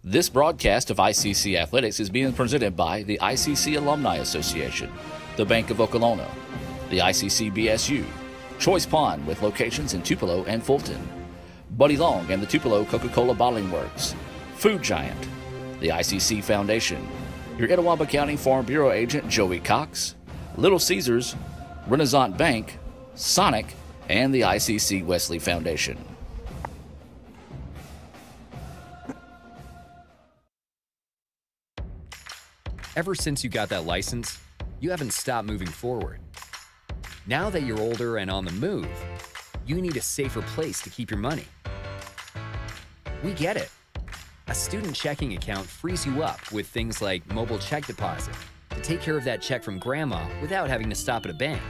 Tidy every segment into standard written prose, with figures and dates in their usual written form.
This broadcast of ICC Athletics is being presented by the ICC Alumni Association, the Bank of Okolona, the ICC BSU, Choice Pond with locations in Tupelo and Fulton, Buddy Long and the Tupelo Coca-Cola Bottling Works, Food Giant, the ICC Foundation, your Etowah County Farm Bureau agent Joey Cox, Little Caesars, Renaissance Bank, Sonic, and the ICC Wesley Foundation. Ever since you got that license, you haven't stopped moving forward. Now that you're older and on the move, you need a safer place to keep your money. We get it. A student checking account frees you up with things like mobile check deposit to take care of that check from grandma without having to stop at a bank.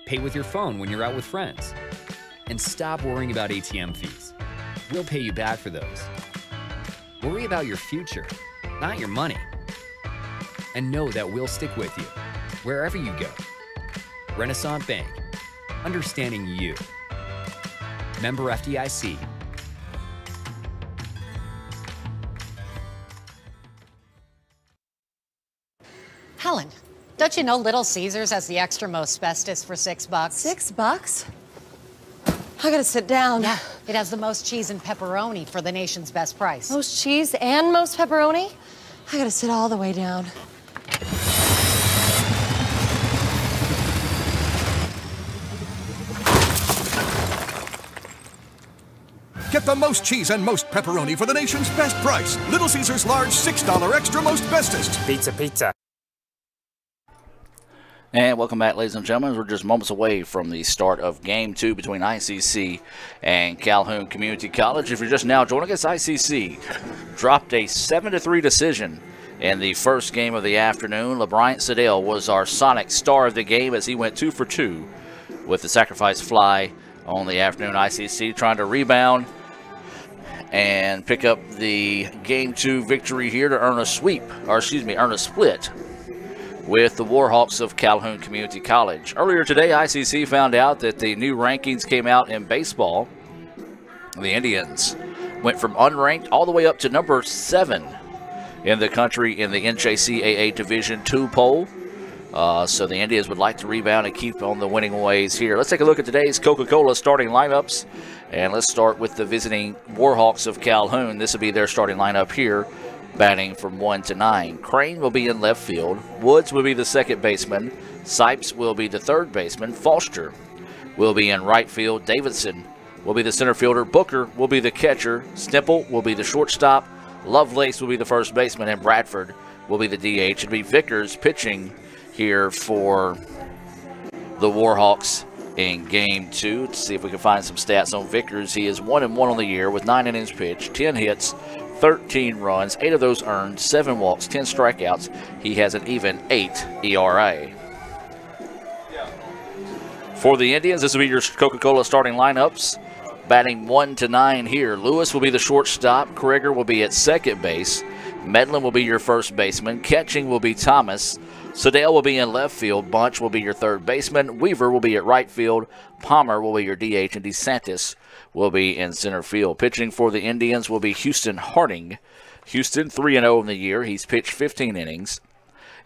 Pay with your phone when you're out with friends. And stop worrying about ATM fees. We'll pay you back for those. Worry about your future, not your money. And know that we'll stick with you, wherever you go. Renaissance Bank, understanding you. Member FDIC. Helen, don't you know Little Caesars has the extra most bestest for $6? $6? I gotta sit down. Yeah, it has the most cheese and pepperoni for the nation's best price. Most cheese and most pepperoni? I gotta sit all the way down. Get the most cheese and most pepperoni for the nation's best price. Little Caesars large $6 extra most bestest. Pizza. And welcome back, ladies and gentlemen. We're just moments away from the start of Game 2 between ICC and Calhoun Community College. If you're just now joining us, ICC dropped a 7-3 decision in the first game of the afternoon. LeBryant Siddell was our Sonic star of the game as he went 2 for 2 with the sacrifice fly on the afternoon. ICC trying to rebound and pick up the Game 2 victory here to earn a sweep, or earn a split with the Warhawks of Calhoun Community College. Earlier today, ICC found out that the new rankings came out in baseball. The Indians went from unranked all the way up to number 7 in the country in the NJCAA Division II poll. So the Indians would like to rebound and keep on the winning ways here. Let's take a look at today's Coca-Cola starting lineups. And let's start with the visiting Warhawks of Calhoun. This will be their starting lineup here, batting from 1 to 9. Crane will be in left field. Woods will be the second baseman. Sipes will be the third baseman. Foster will be in right field. Davidson will be the center fielder. Booker will be the catcher. Stemple will be the shortstop. Lovelace will be the first baseman. And Bradford will be the DH. It'll be Vickers pitching here for the Warhawks in Game 2. To see if we can find some stats on Vickers. He is 1-1 on the year with 9 innings pitched, 10 hits, 13 runs, 8 of those earned, 7 walks, 10 strikeouts. He has an even 8 ERA. For the Indians, this will be your Coca-Cola starting lineups. Batting 1 to 9 here. Lewis will be the shortstop. Krieger will be at second base. Medlin will be your first baseman. Catching will be Thomas. Siddell will be in left field. Bunch will be your third baseman. Weaver will be at right field. Palmer will be your DH. And DeSantis will be in center field. Pitching for the Indians will be Houston Harding. Houston 3-0 in the year. He's pitched 15 innings.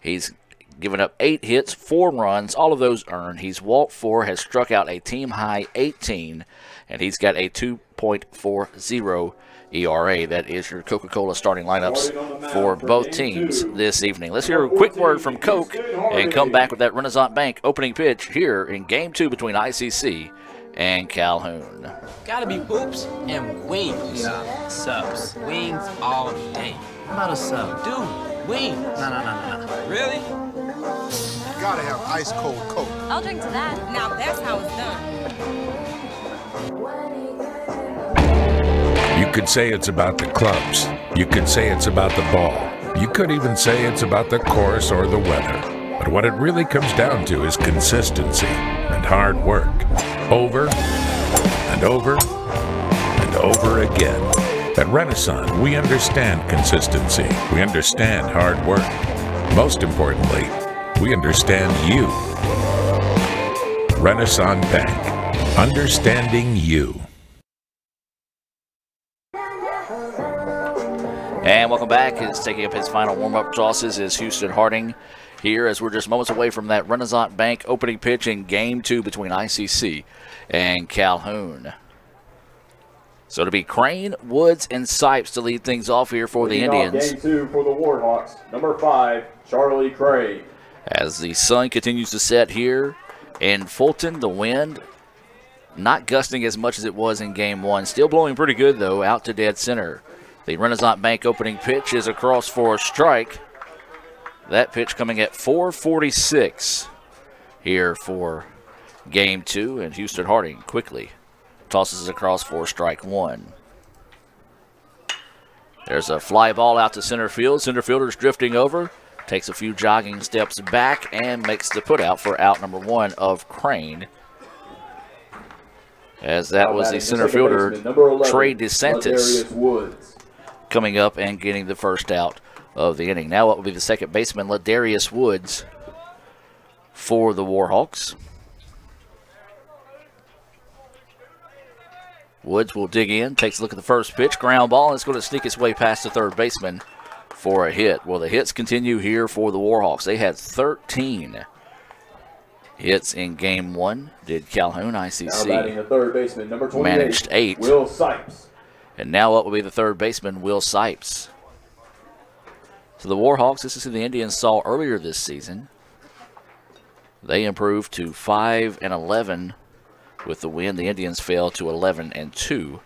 He's given up 8 hits, 4 runs, all of those earned. He's walked 4, has struck out a team-high 18, and he's got a 2.40 ERA. That is your Coca-Cola starting lineups for both teams this evening. Let's hear a quick word from Coke and come back with that Renaissance Bank opening pitch here in Game 2 between ICC and Calhoun. Gotta be hoops and wings. Yeah, subs. Wings all day. How about a sub? Dude, wings. No. Really? You gotta have ice cold Coke. I'll drink to that. Now that's how it's done. You could say it's about the clubs. You could say it's about the ball. You could even say it's about the course or the weather. But what it really comes down to is consistency and hard work. Over and over and over again. At Renaissance, we understand consistency. We understand hard work. Most importantly, we understand you. Renaissance Bank. Understanding you. And welcome back. Is taking up his final warm-up tosses is Houston Harding here as we're just moments away from that Renaissance Bank opening pitch in Game 2 between ICC and Calhoun. So it'll be Crane, Woods, and Sipes to lead things off here for the Indians. Game 2 for the Warhawks, number 5, Charlie Craig. As the sun continues to set here in Fulton, the wind not gusting as much as it was in Game 1. Still blowing pretty good, though, out to dead center. The Renaissance Bank opening pitch is across for a strike. That pitch coming at 4:46 here for Game 2, and Houston Harding quickly tosses across for strike 1. There's a fly ball out to center field. Center fielder's drifting over, takes a few jogging steps back, and makes the put out for out number 1 of Crane. As that was the center fielder, Trey DeSantis, coming up and getting the first out of the inning. Now it will be the second baseman, Ladarius Woods, for the Warhawks. Woods will dig in, takes a look at the first pitch, ground ball, and it's going to sneak its way past the third baseman for a hit. Well, the hits continue here for the Warhawks. They had 13 hits in Game 1. Did Calhoun. ICC now batting the third baseman, number 28, managed 8. Will Sipes. And now up will be the third baseman, Will Sipes. So the Warhawks, this is who the Indians saw earlier this season. They improved to 5-11 with the win. The Indians fell to 11-2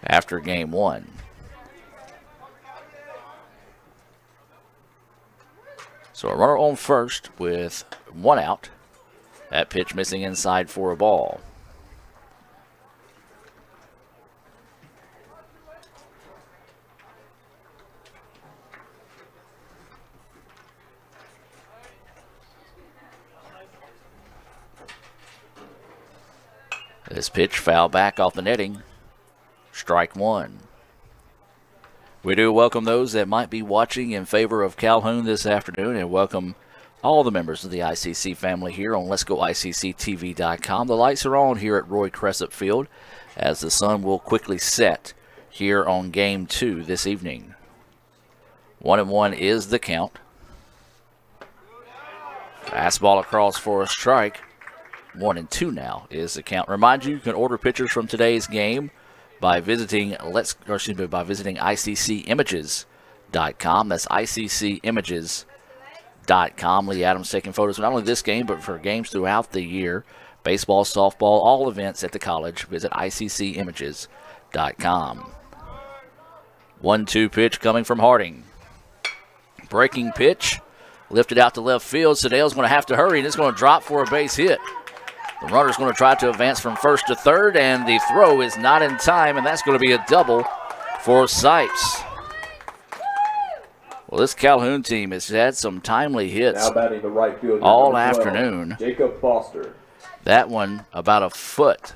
after Game 1. So a runner on first with 1 out. That pitch missing inside for a ball. This pitch foul back off the netting. Strike 1. We do welcome those that might be watching in favor of Calhoun this afternoon, and welcome all the members of the ICC family here on Let'sGoICCTV.com. The lights are on here at Roy Crescent Field as the sun will quickly set here on Game 2 this evening. 1-1 is the count. Fastball across for a strike. 1-2 now is the count. Remind you can order pictures from today's game by visiting ICCimages.com. That's ICCimages.com. Lee Adams taking photos not only this game but for games throughout the year. Baseball, softball, all events at the college. Visit ICCimages.com. 1-2 pitch coming from Harding. Breaking pitch. Lifted out to left field. Sedale's going to have to hurry, and it's going to drop for a base hit. The runner's going to try to advance from first to third, and the throw is not in time, and that's going to be a double for Sipes. Well, this Calhoun team has had some timely hits now batting the right field, all afternoon. Jacob Foster. That one about a foot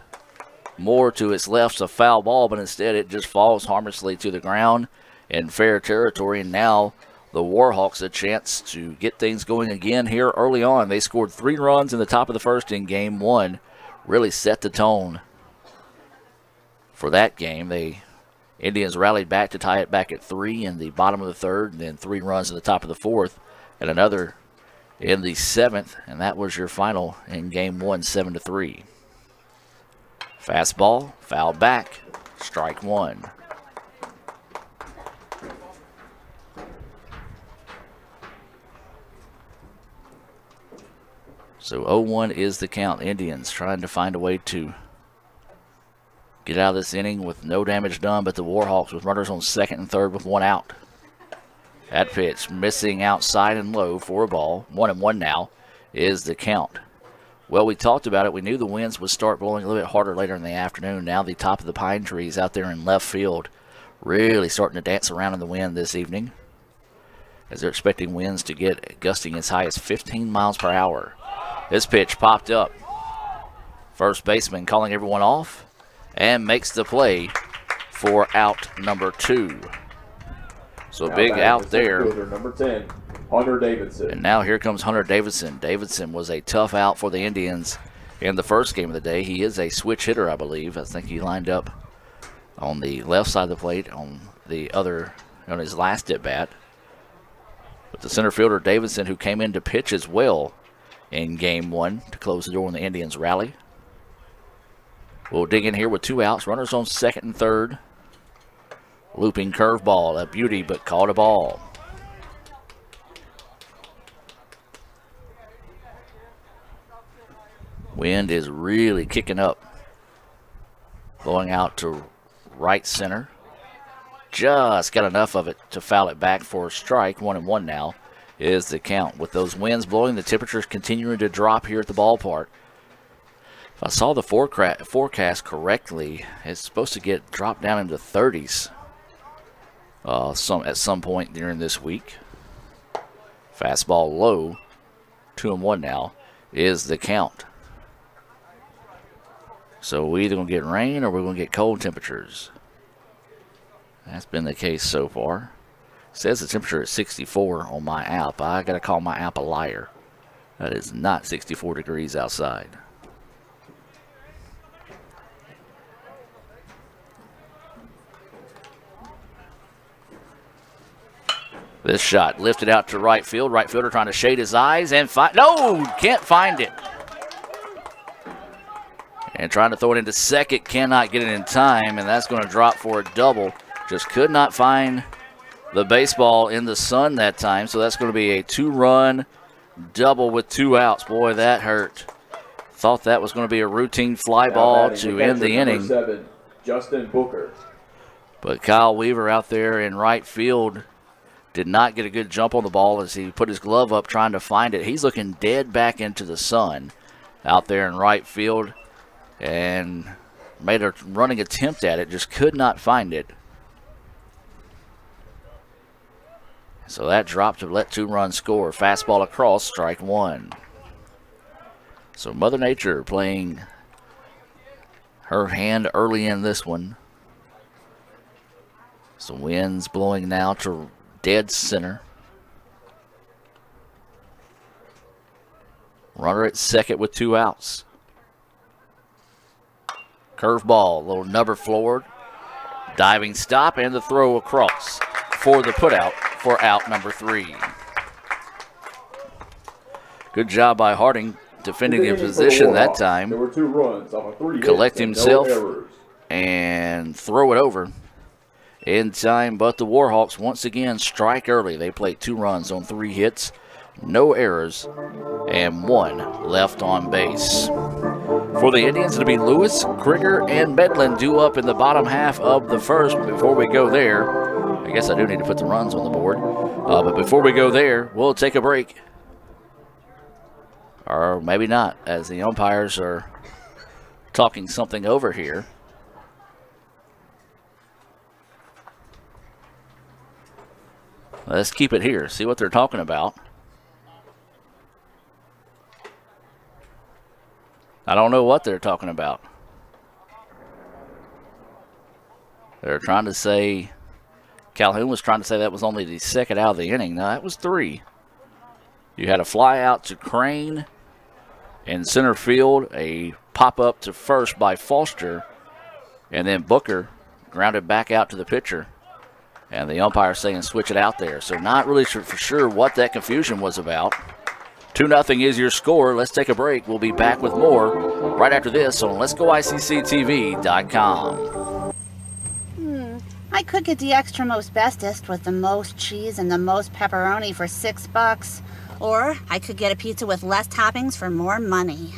more to its left's a foul ball, but instead it just falls harmlessly to the ground in fair territory, and now the Warhawks a chance to get things going again here early on. They scored 3 runs in the top of the first in Game 1. Really set the tone for that game. The Indians rallied back to tie it back at 3 in the bottom of the third, and then 3 runs in the top of the fourth, and another in the 7th, and that was your final in Game 1, 7-3. Fastball, foul back, strike 1. So 0-1 is the count. The Indians trying to find a way to get out of this inning with no damage done, but the Warhawks with runners on second and third with 1 out. That pitch missing outside and low for a ball. 1-1 now is the count. Well, we talked about it. We knew the winds would start blowing a little bit harder later in the afternoon. Now the top of the pine trees out there in left field really starting to dance around in the wind this evening, as they're expecting winds to get gusting as high as 15 miles per hour. This pitch popped up. First baseman calling everyone off and makes the play for out number 2. So big out there. Number 10, Hunter Davidson. And now here comes Hunter Davidson. Davidson was a tough out for the Indians in the first game of the day. He is a switch hitter, I believe. I think he lined up on the left side of the plate on the other on his last at-bat. But the center fielder, Davidson, who came in to pitch as well in Game 1 to close the door on the Indians' rally. We'll dig in here with 2 outs. Runners on second and third. Looping curveball, a beauty, but called a ball. Wind is really kicking up. Blowing out to right center. Just got enough of it to foul it back for a strike. 1-1 now is the count. With those winds blowing, the temperatures continuing to drop here at the ballpark. If I saw the forecast correctly, it's supposed to get dropped down into 30s at some point during this week. Fastball low. 2-1 now is the count. So we're either going to get rain or we're going to get cold temperatures. That's been the case so far. It says the temperature is 64 on my app. I got to call my app a liar. That is not 64 degrees outside. This shot lifted out to right field. Right fielder trying to shade his eyes and no, can't find it. And trying to throw it into second, cannot get it in time, and that's going to drop for a double. Just could not find the baseball in the sun that time, so that's going to be a 2-run double with 2 outs. Boy, that hurt. Thought that was going to be a routine fly ball to end the inning. 7, Justin Booker. But Kyle Weaver out there in right field did not get a good jump on the ball as he put his glove up trying to find it. He's looking dead back into the sun out there in right field and made a running attempt at it, just could not find it. So that dropped to let 2 runs score. Fastball across, strike 1. So Mother Nature playing her hand early in this one. Some winds blowing now to dead center. Runner at second with 2 outs. Curveball, little number forward. Diving stop and the throw across for the putout for out number 3. Good job by Harding defending the position that time. There were 2 runs off of 3 collect hits himself and no errors. And throw it over in time, but the Warhawks once again strike early. They played 2 runs on 3 hits, no errors, and 1 left on base. For the Indians, it'll be Lewis, Krieger, and Medlin due up in the bottom half of the first. Before we go there, I guess I do need to put the runs on the board. But before we go there, we'll take a break. Or maybe not, as the umpires are talking something over here. Let's keep it here, see what they're talking about. I don't know what they're talking about. They're trying to say, Calhoun was trying to say that was only the second out of the inning. No, that was 3. You had a fly out to Crane in center field, a pop up to first by Foster, and then Booker grounded back out to the pitcher. And the umpire saying switch it out there. So not really sure for sure what that confusion was about. 2-0 is your score. Let's take a break. We'll be back with more right after this on Let'sGoICCTV.com. I could get the extra most bestest with the most cheese and the most pepperoni for $6. Or I could get a pizza with less toppings for more money.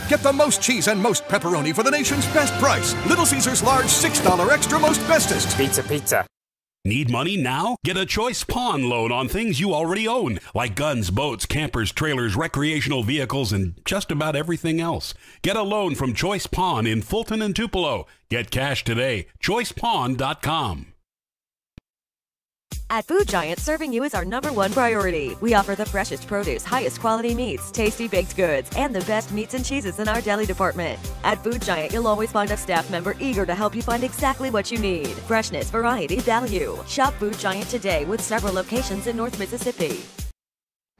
Get the most cheese and most pepperoni for the nation's best price. Little Caesars large $6 extra most bestest. Pizza, pizza. Need money now? Get a Choice Pawn loan on things you already own, like guns, boats, campers, trailers, recreational vehicles, and just about everything else. Get a loan from Choice Pawn in Fulton and Tupelo. Get cash today. ChoicePawn.com. At Food Giant, serving you is our #1 priority. We offer the freshest produce, highest quality meats, tasty baked goods, and the best meats and cheeses in our deli department. At Food Giant, you'll always find a staff member eager to help you find exactly what you need. Freshness, variety, value. Shop Food Giant today with several locations in North Mississippi.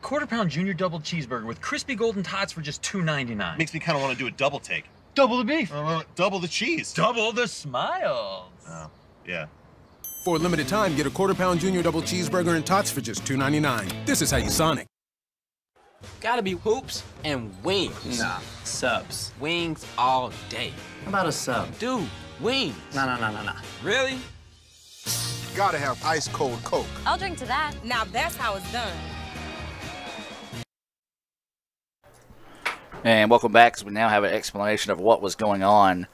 Quarter-pound junior double cheeseburger with crispy golden tots for just $2.99. Makes me kind of want to do a double take. Double the beef. Double the cheese. Double the smiles. Oh, yeah. For a limited time, get a quarter-pound junior double cheeseburger and tots for just $2.99. This is how you Sonic. Gotta be hoops and wings. Nah, subs. Wings all day. How about a sub? Dude, wings. Nah. Really? Gotta have ice cold Coke. I'll drink to that. Now that's how it's done. And welcome back, because we now have an explanation of what was going on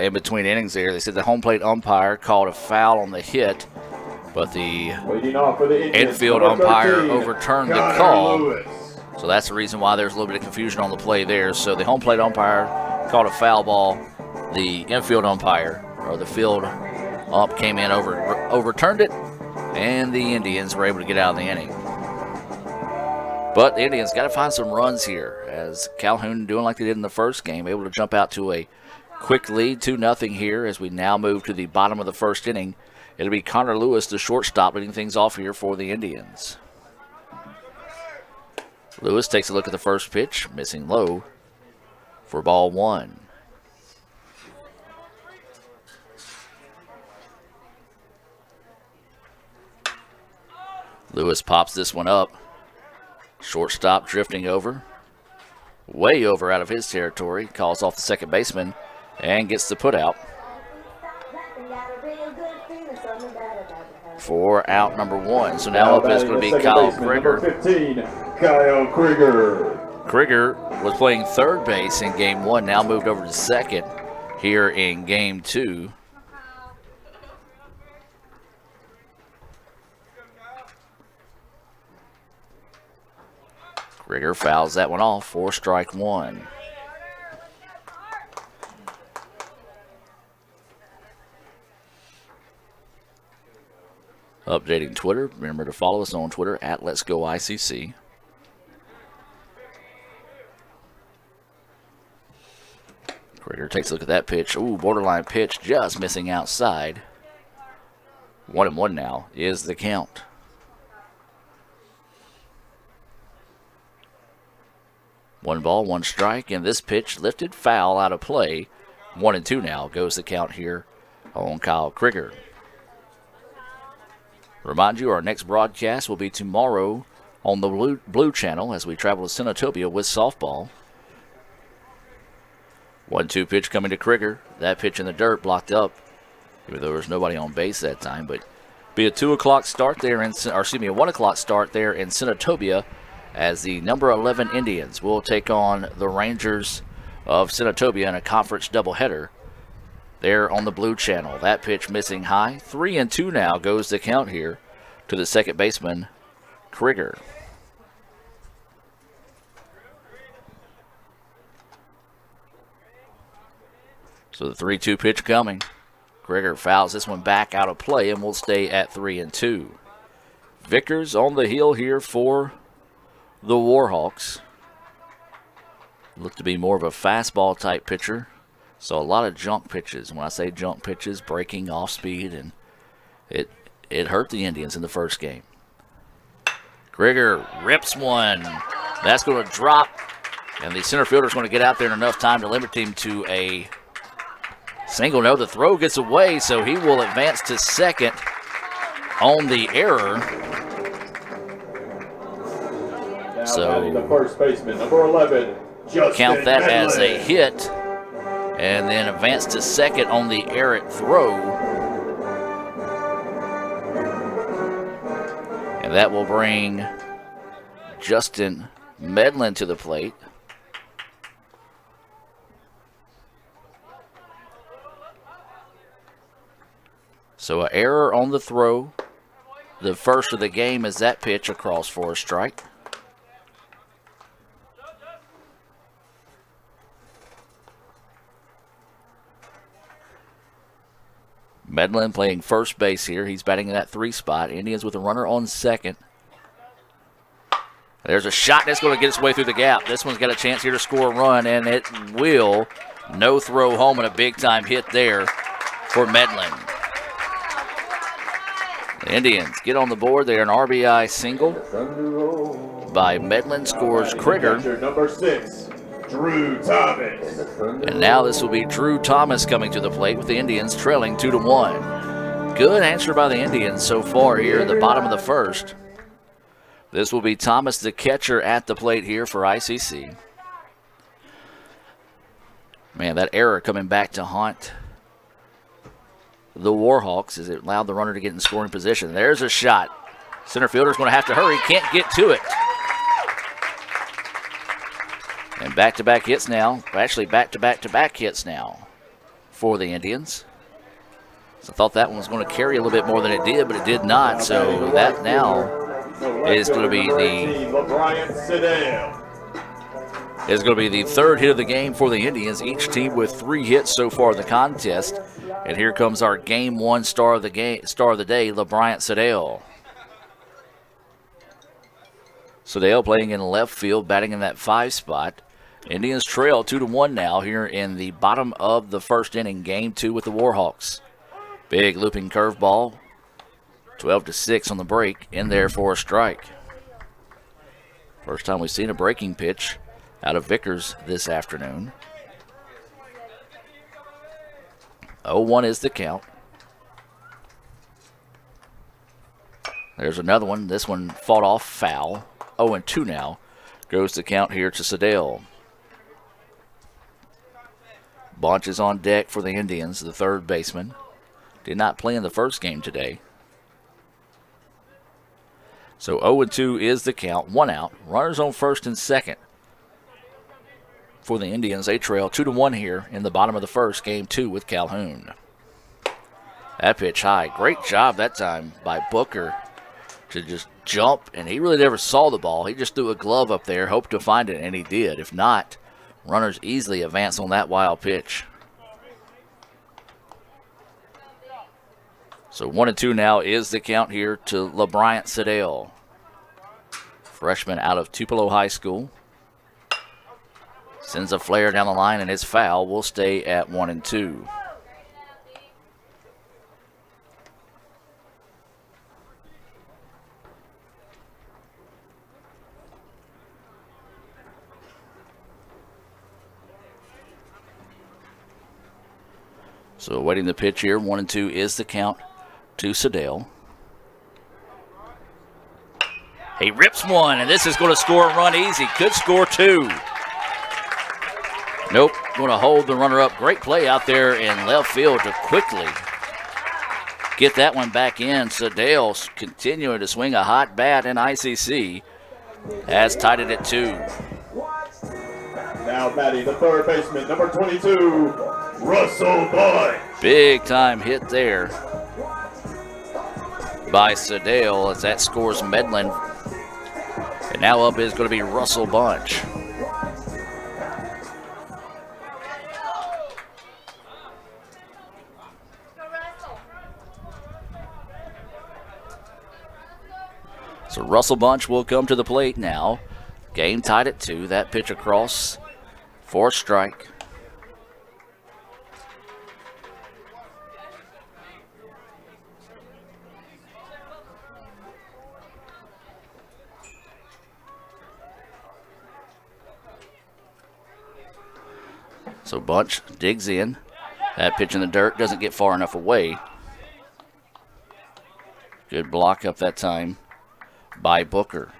in between innings there. They said the home plate umpire called a foul on the hit, but the infield umpire overturned the call. So that's the reason why there's a little bit of confusion on the play there. So the home plate umpire called a foul ball. The infield umpire, or the field ump, came in, overturned it, and the Indians were able to get out of the inning. But the Indians got to find some runs here, as Calhoun, doing like they did in the first game, able to jump out to a quick lead, 2-0 here, as we now move to the bottom of the first inning. It'll be Connor Lewis, the shortstop, leading things off here for the Indians. Lewis takes a look at the first pitch, missing low for ball one. Lewis pops this one up. Shortstop drifting over. Way over out of his territory. Calls off the second baseman and gets the put out. For out number one. So now up is going to be Kyle Krieger. Number 15, Kyle Krieger. Krieger was playing third base in game one, now moved over to second here in game two. Krieger fouls that one off for strike one. Updating Twitter. Remember to follow us on Twitter at Let's Go ICC. Krieger takes a look at that pitch. Ooh, borderline pitch, just missing outside. 1-1 now is the count. One ball, one strike, and this pitch lifted foul out of play. 1-2 now goes the count here on Kyle Krieger. Remind you, our next broadcast will be tomorrow on the Blue Channel as we travel to Senatobia with softball. 1-2 pitch coming to Krieger. That pitch in the dirt blocked up, even though there was nobody on base that time. But be a 2 o'clock start there, a 1 o'clock start there in Senatobia, as the number 11 Indians will take on the Rangers of Senatobia in a conference doubleheader there on the Blue Channel. That pitch missing high. 3-2 now goes the count here to the second baseman, Krieger. So the 3-2 pitch coming. Krieger fouls this one back out of play, and we'll stay at 3-2. Vickers on the heel here for the Warhawks. Looked to be more of a fastball type pitcher. So a lot of junk pitches. When I say junk pitches, breaking off speed, and it hurt the Indians in the first game. Krieger rips one. That's going to drop, and the center fielder is going to get out there in enough time to limit him to a single. No, the throw gets away, so he will advance to second on the error. So the first baseman, number 11, count that as a hit, and then advance to second on the errant throw. And that will bring Justin Medlin to the plate. So an error on the throw. The first of the game is that pitch across for a strike. Medlin playing first base here. He's batting in that 3 spot. Indians with a runner on second. There's a shot that's going to get its way through the gap. This one's got a chance here to score a run, and it will. No throw home and a big-time hit there for Medlin. The Indians get on the board there, an RBI single. by Medlin, scores Krieger. Number 6, Drew Thomas. And now this will be Drew Thomas coming to the plate with the Indians trailing 2-1. Good answer by the Indians so far here at the bottom of the first. This will be Thomas, the catcher, at the plate here for ICC. Man, that error coming back to haunt the Warhawks as it allowed the runner to get in scoring position. There's a shot. Center fielder's going to have to hurry. Can't get to it. And back-to-back hits now. Actually, back-to-back-to-back hits now for the Indians. So I thought that one was going to carry a little bit more than it did, but it did not. So that now is going to be the third hit of the game for the Indians. Each team with 3 hits so far in the contest. And here comes our Game 1 star of the day, LeBryant Sedale. Sedale playing in left field, batting in that 5 spot. Indians trail 2-1 now here in the bottom of the first inning, Game 2 with the Warhawks. Big looping curveball, 12-6 on the break, in there for a strike. First time we've seen a breaking pitch out of Vickers this afternoon. 0-1 is the count. There's another one. This one fought off foul. 0-2 now. Goes the count here to Sedale. Bunch is on deck for the Indians, the third baseman. Did not play in the first game today. So 0-2 is the count. 1 out. Runners on first and second. For the Indians, they trail 2-1 here in the bottom of the first, Game 2 with Calhoun. That pitch high. Great job that time by Booker to just jump, and he really never saw the ball. He just threw a glove up there, hoped to find it, and he did. If not, runners easily advance on that wild pitch. So 1-2 now is the count here to LeBryant Sedale, freshman out of Tupelo High School. Sends a flare down the line, and his foul will stay at 1-2. So awaiting the pitch here, 1-2 is the count to Sedale. He rips one, and this is going to score a run easy. Could score 2. Nope, going to hold the runner up. Great play out there in left field to quickly get that one back in. Sedale continuing to swing a hot bat in ICC. Has tied it at 2. Now batting the third baseman, number 22, Russell Bunch. Big time hit there by Sedale as that scores Medlin. And now up is going to be Russell Bunch. So Russell Bunch will come to the plate now. Game tied at 2. That pitch across for a strike. So Bunch digs in. That pitch in the dirt doesn't get far enough away. Good block up that time by Booker.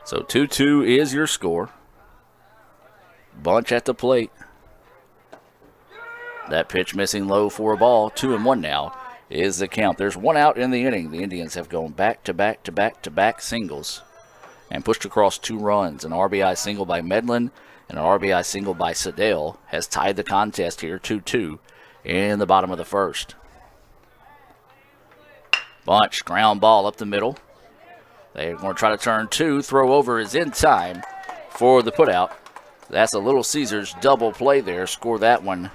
So 2-2 is your score. Bunch at the plate. That pitch missing low for a ball. 2-1 now is the count. There's 1 out in the inning. The Indians have gone back-to-back-to-back-to-back singles and pushed across 2 runs. An RBI single by Medlin and an RBI single by Sedale has tied the contest here 2-2 in the bottom of the first. Bunch, ground ball up the middle. They're going to try to turn 2. Throw over is in time for the putout. That's a Little Caesars double play there. Score that one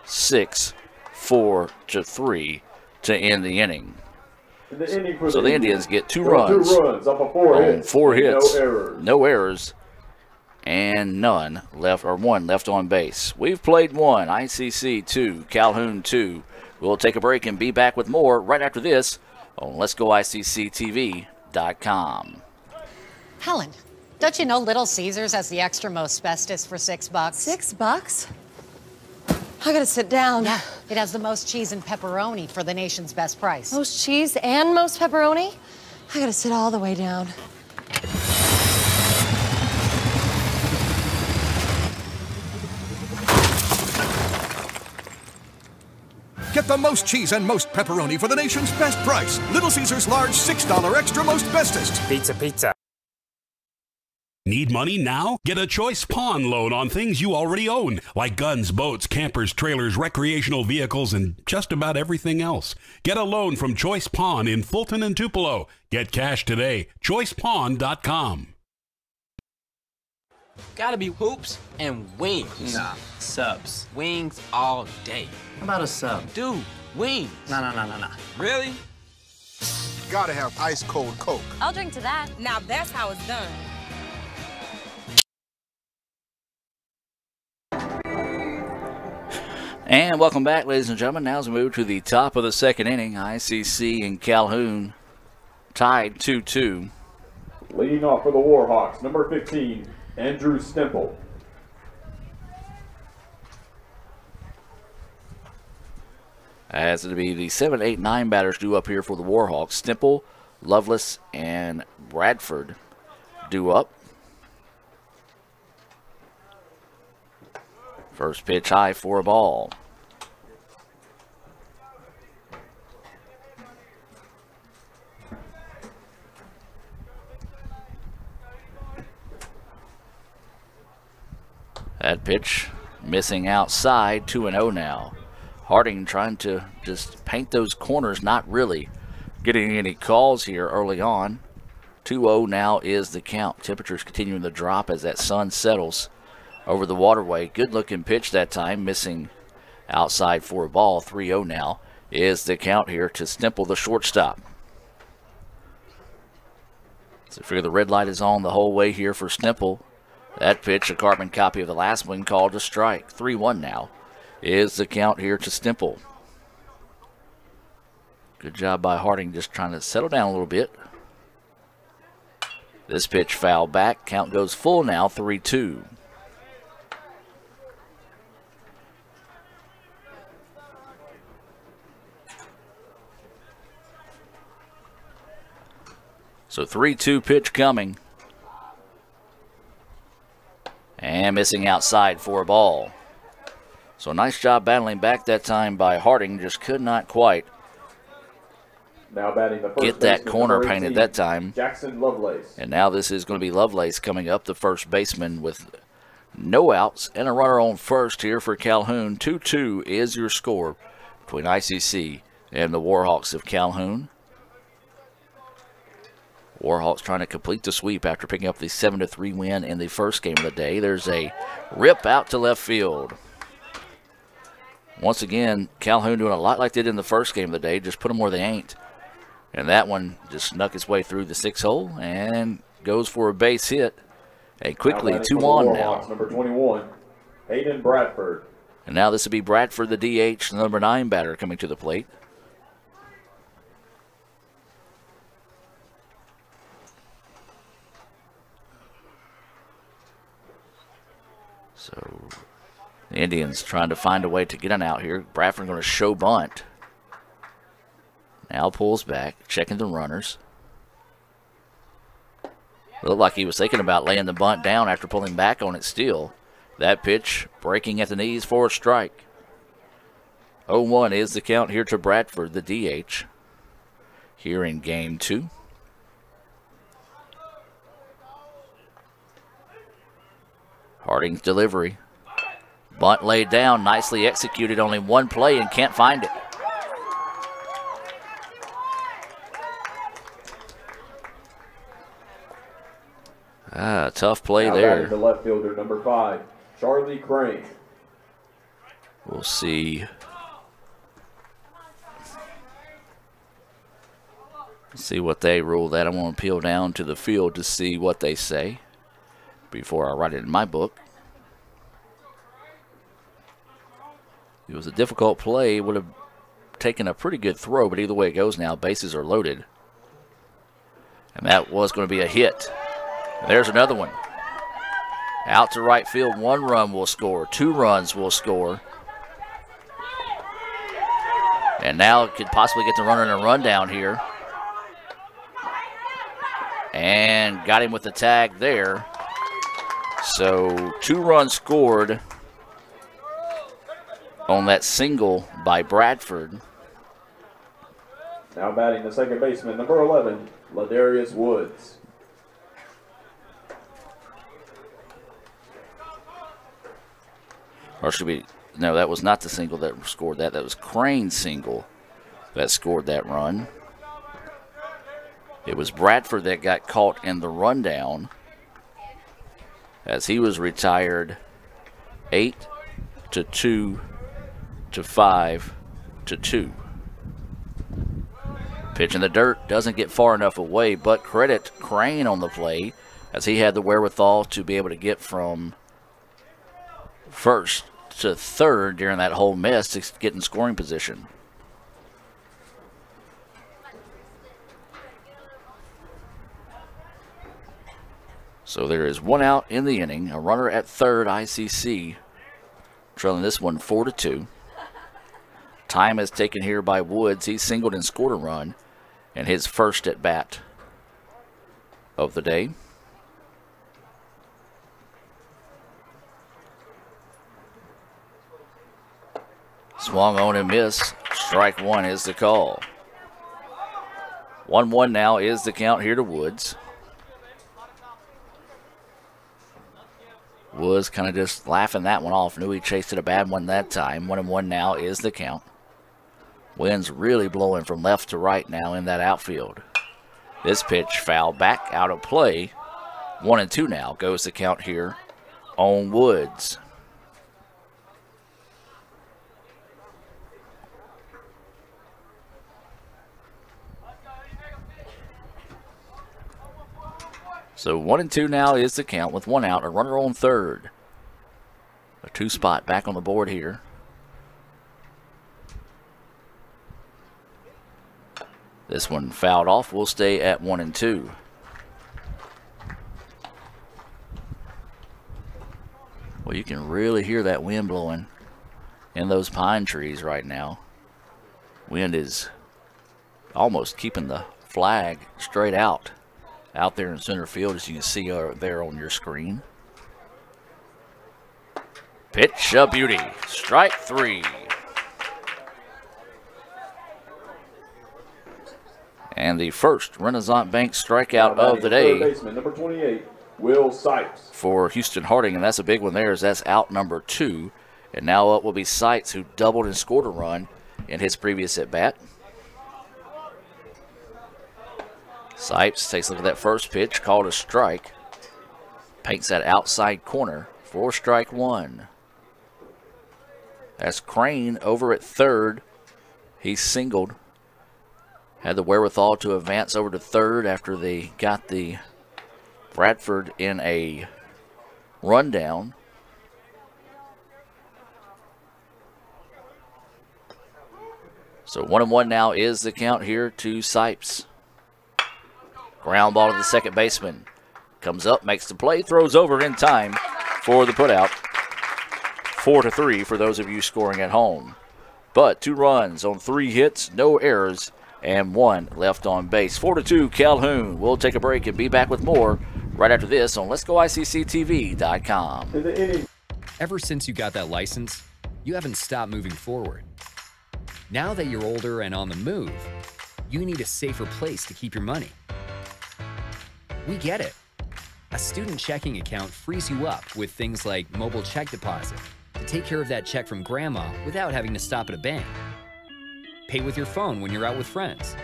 6-4-3 to end the inning. So the Indians get 2 runs off of 4 on hits, 4 hits. No errors. No errors. and none left, or one left on base. We've played one, ICC 2, Calhoun 2. We'll take a break and be back with more right after this on Let'sGoICCTV.com. Helen, don't you know Little Caesars has the extra most bestest for $6? $6? I gotta sit down. Yeah, it has the most cheese and pepperoni for the nation's best price. Most cheese and most pepperoni? I gotta sit all the way down. Get the most cheese and most pepperoni for the nation's best price. Little Caesars large $6 extra most bestest. Pizza, pizza. Need money now? Get a choice pawn loan on things you already own, like guns, boats, campers, trailers, recreational vehicles, and just about everything else. Get a loan from Choice Pawn in Fulton and Tupelo. Get cash today. ChoicePawn.com. Gotta be hoops and wings. Nah, subs. Wings all day. How about a sub? Dude, wings. Nah. Really? Gotta have ice cold Coke. I'll drink to that. Now that's how it's done. And welcome back, ladies and gentlemen. Now as we move to the top of the second inning, ICC and Calhoun tied 2-2. Leading off for the Warhawks, number 15, Andrew Stemple. As it'll be the 7, 8, 9 batters due up here for the Warhawks. Stemple, Lovelace, and Bradford due up. First pitch high for a ball. That pitch missing outside, 2-0 now. Harding trying to just paint those corners, not really getting any calls here early on. 2-0 now is the count. Temperatures continuing to drop as that sun settles over the waterway. Good looking pitch that time, missing outside for a ball. 3-0 now is the count here to Stemple, the shortstop. So figure the red light is on the whole way here for Stemple. That pitch, a carbon copy of the last one, called a strike. 3-1 now is the count here to Stemple. Good job by Harding, just trying to settle down a little bit. This pitch fouled back. Count goes full now, 3-2. So 3-2 pitch coming. And missing outside for a ball. So nice job battling back that time by Harding. Just could not quite Now batting the first get that baseman, corner number 18, painted that time. Jackson Lovelace. And now this is going to be Lovelace coming up, the first baseman, with no outs and a runner on first here for Calhoun. 2-2 is your score between ICC and the Warhawks of Calhoun. Warhawks trying to complete the sweep after picking up the 7-3 win in the first game of the day. There's a rip out to left field. Once again, Calhoun doing a lot like they did in the first game of the day, just put them where they ain't. And that one just snuck its way through the 6-hole and goes for a base hit. And quickly, 2-on now. Number 21, Hayden Bradford. And now this will be Bradford, the DH, the number 9 batter, coming to the plate. So the Indians trying to find a way to get an out here. Bradford going to show bunt. Now pulls back, checking the runners. Looked like he was thinking about laying the bunt down after pulling back on it still. That pitch breaking at the knees for a strike. 0-1 is the count here to Bradford, the DH, here in game 2. Harding's delivery. Bunt laid down, nicely executed, only one play and can't find it. Tough play now there. The left fielder, number 5, Charlie Crane. We'll see. See what they rule that. I want to peel down to the field to see what they say. before I write it in my book. It was a difficult play. Would have taken a pretty good throw, but either way it goes now, bases are loaded. And that was going to be a hit. There's another one. Out to right field, 1 run will score, 2 runs will score. And now it could possibly get the runner in a rundown here. And got him with the tag there. So 2 runs scored on that single by Bradford. Now batting the second baseman, number 11, Ladarius Woods. Or should we, no, that was not the single that scored that. That was Crane's single that scored that run. It was Bradford that got caught in the rundown as he was retired 8-2 to 5-2. Pitch in the dirt, doesn't get far enough away, but credit Crane on the play as he had the wherewithal to be able to get from first to third during that whole mess to get in scoring position. So there is 1 out in the inning. A runner at third, ICC, trailing this one 4-2. Time is taken here by Woods. He singled and scored a run in his first at bat of the day. Swung on and missed. Strike 1 is the call. 1-1 now is the count here to Woods. Woods kind of just laughing that one off. Knew he chased it a bad one that time. 1-1 now is the count. Wind's really blowing from left to right now in that outfield. This pitch foul back out of play. 1-2 now goes the count here on Woods. So 1-2 now is the count with 1 out, a runner on third. A 2 spot back on the board here. This one fouled off. We'll stay at 1-2. Well, you can really hear that wind blowing in those pine trees right now. Wind is almost keeping the flag straight out there in center field, as you can see there on your screen. Pitch a beauty. Strike 3. And the first Renaissance Bank strikeout of the day. Third baseman, number 28, Will Sipes. For Houston Harding, and that's a big one there, as that's out number 2. And now up will be Sipes, who doubled and scored a run in his previous at-bat. Sipes takes a look at that first pitch, called a strike. Paints that outside corner for strike 1. That's Crane over at third. He singled. Had the wherewithal to advance over to third after they got the Bradford in a rundown. So 1-1 now is the count here to Sipes. Ground ball to the second baseman. Comes up, makes the play, throws over in time for the putout. 4-3 for those of you scoring at home. But 2 runs on 3 hits, no errors, and 1 left on base. 4-2 Calhoun. We'll take a break and be back with more right after this on Let'sGoICCTV.com. Ever since you got that license, you haven't stopped moving forward. Now that you're older and on the move, you need a safer place to keep your money. We get it. A student checking account frees you up with things like mobile check deposit to take care of that check from grandma without having to stop at a bank. Pay with your phone when you're out with friends.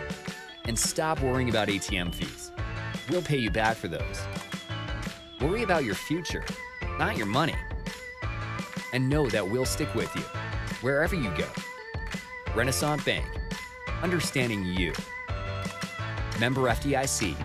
And stop worrying about ATM fees. We'll pay you back for those. Worry about your future, not your money. And know that we'll stick with you wherever you go. Renaissance Bank. Understanding you. Member FDIC.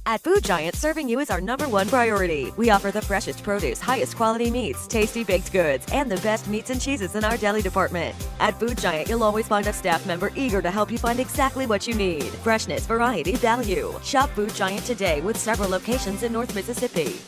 At Food Giant, serving you is our #1 priority. We offer the freshest produce, highest quality meats, tasty baked goods, and the best meats and cheeses in our deli department. At Food Giant, you'll always find a staff member eager to help you find exactly what you need. Freshness, variety, value. Shop Food Giant today with several locations in North Mississippi.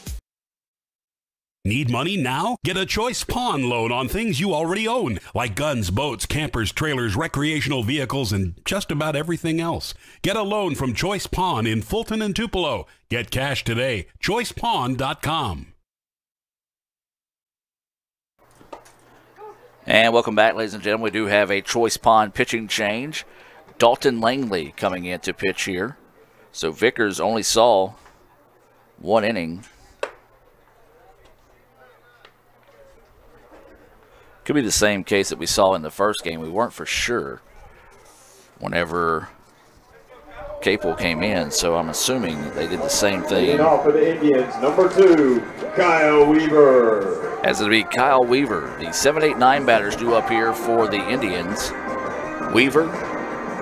Need money now? Get a Choice Pawn loan on things you already own, like guns, boats, campers, trailers, recreational vehicles, and just about everything else. Get a loan from Choice Pawn in Fulton and Tupelo. Get cash today. ChoicePawn.com. And welcome back, ladies and gentlemen. We do have a Choice Pawn pitching change. Dalton Langley coming in to pitch here. So Vickers only saw 1 inning. Could be the same case that we saw in the first game. We weren't for sure whenever Capel came in, so I'm assuming they did the same thing. Leading off for the Indians, number 2, Kyle Weaver. As it'll be Kyle Weaver. The 7-8-9 batters due up here for the Indians. Weaver,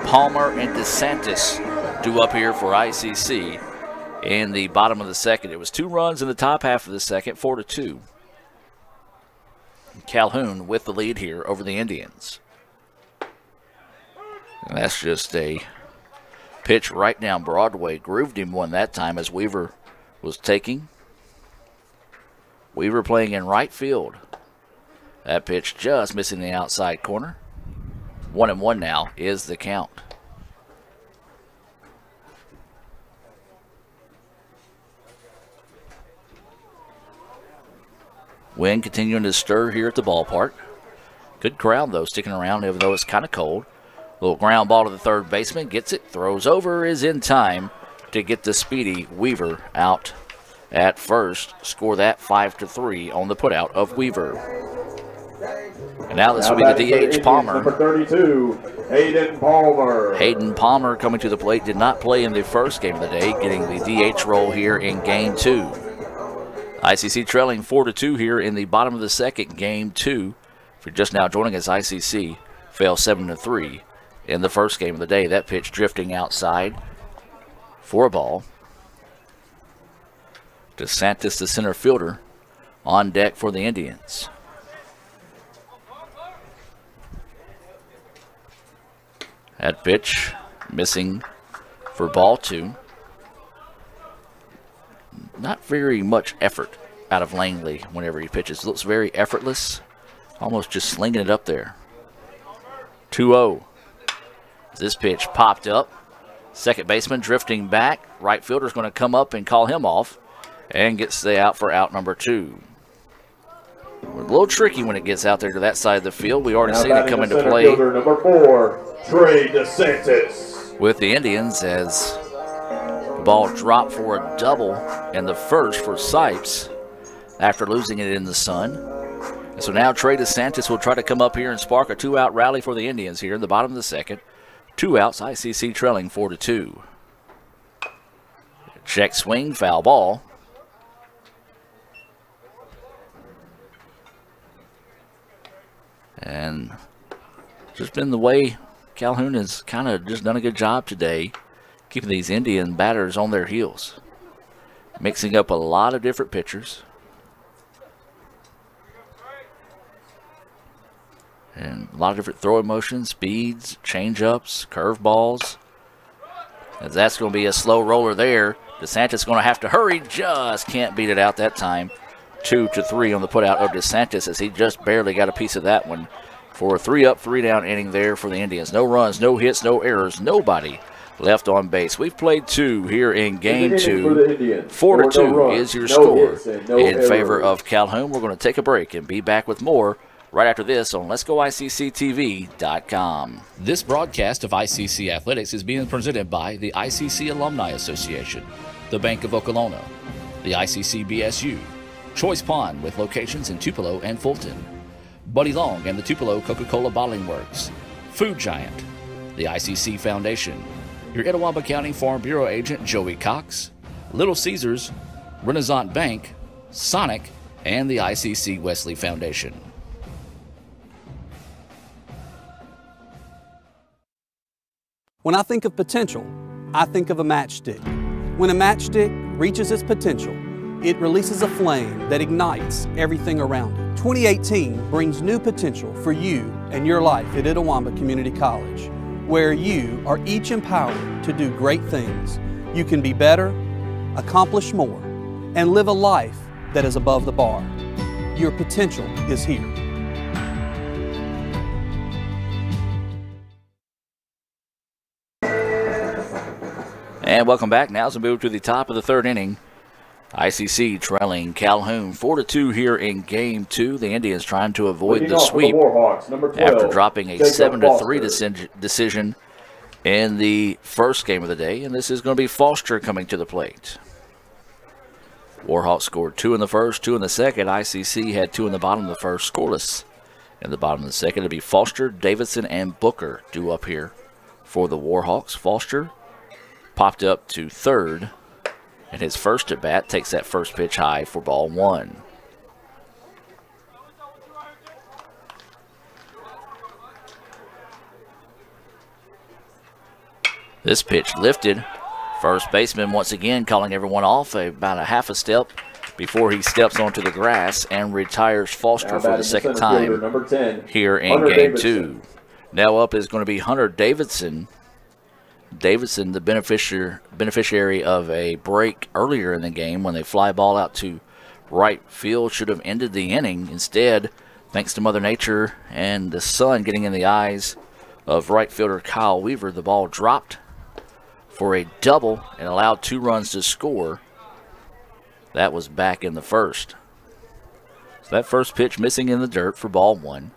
Palmer, and DeSantis due up here for ICC in the bottom of the second. It was 2 runs in the top half of the second, 4-2. Calhoun with the lead here over the Indians. And that's just a pitch right down Broadway. Grooved him one that time as Weaver was taking. Weaver playing in right field. That pitch just missing the outside corner. 1-1 now is the count. Wind continuing to stir here at the ballpark. Good crowd, though, sticking around, even though it's kind of cold. Little ground ball to the third baseman. Gets it, throws over, is in time to get the speedy Weaver out at first. Score that 5-3 on the putout of Weaver. And now this will be the DH, Palmer. Number 32, Hayden Palmer. Hayden Palmer coming to the plate. Did not play in the first game of the day, getting the DH role here in Game 2. ICC trailing 4-2 here in the bottom of the second, Game 2. If you're just now joining us, ICC fell 7-3 in the first game of the day. That pitch drifting outside for a ball. DeSantis, the center fielder, on deck for the Indians. That pitch missing for ball 2. Not very much effort out of Langley whenever he pitches. Looks very effortless, almost just slinging it up there. 2-0. This pitch popped up. Second baseman drifting back. Right fielder's going to come up and call him off and gets the out for out number 2. A little tricky when it gets out there to that side of the field. We already seen it come into play. Number 4, Trey DeSantis. With the Indians as the ball dropped for a double in the first for Sipes after losing it in the sun. And so now Trey DeSantis will try to come up here and spark a 2-out rally for the Indians here in the bottom of the second. 2 outs, ICC trailing 4-2. Check swing, foul ball. And just been the way Calhoun has kind of just done a good job today keeping these Indian batters on their heels. Mixing up a lot of different pitchers. And a lot of different throwing motions, speeds, change-ups, curveballs. As that's going to be a slow roller there. DeSantis going to have to hurry. Just can't beat it out that time. 2-3 on the putout of DeSantis as he just barely got a piece of that one for a 3-up, 3-down inning there for the Indians. No runs, no hits, no errors, nobody left on base. We've played 2 here in Game 2. 4-2 is your score in favor of Calhoun. We're going to take a break and be back with more right after this on Let'sGoICCTV.com. This broadcast of ICC Athletics is being presented by the ICC Alumni Association, the Bank of Okolona, the ICC BSU, Choice Pawn with locations in Tupelo and Fulton, Buddy Long and the Tupelo Coca-Cola Bottling Works, Food Giant, the ICC Foundation, your Etowah County Farm Bureau agent Joey Cox, Little Caesars, Renaissance Bank, Sonic, and the ICC Wesley Foundation. When I think of potential, I think of a matchstick. When a matchstick reaches its potential, it releases a flame that ignites everything around it. 2018 brings new potential for you and your life at Itawamba Community College, where you are each empowered to do great things. You can be better, accomplish more, and live a life that is above the bar. Your potential is here. And welcome back. Now as we move to the top of the third inning, ICC trailing Calhoun 4-2 here in Game 2. The Indians trying to avoid the sweep after dropping a 7-3 decision in the first game of the day. And this is going to be Foster coming to the plate. Warhawks scored 2 in the first, 2 in the second. ICC had 2 in the bottom of the first, scoreless in the bottom of the second. It'll be Foster, Davidson, and Booker due up here for the Warhawks. Foster popped up to third, and his first at bat takes that first pitch high for ball 1. This pitch lifted. First baseman once again calling everyone off about a half a step before he steps onto the grass and retires Foster for the second time here in Game 2. Now up is going to be Hunter Davidson. Davidson, the beneficiary of a break earlier in the game when they fly ball out to right field, should have ended the inning. Instead, thanks to Mother Nature and the sun getting in the eyes of right fielder Kyle Weaver, the ball dropped for a double and allowed 2 runs to score. That was back in the first. So that first pitch missing in the dirt for ball 1.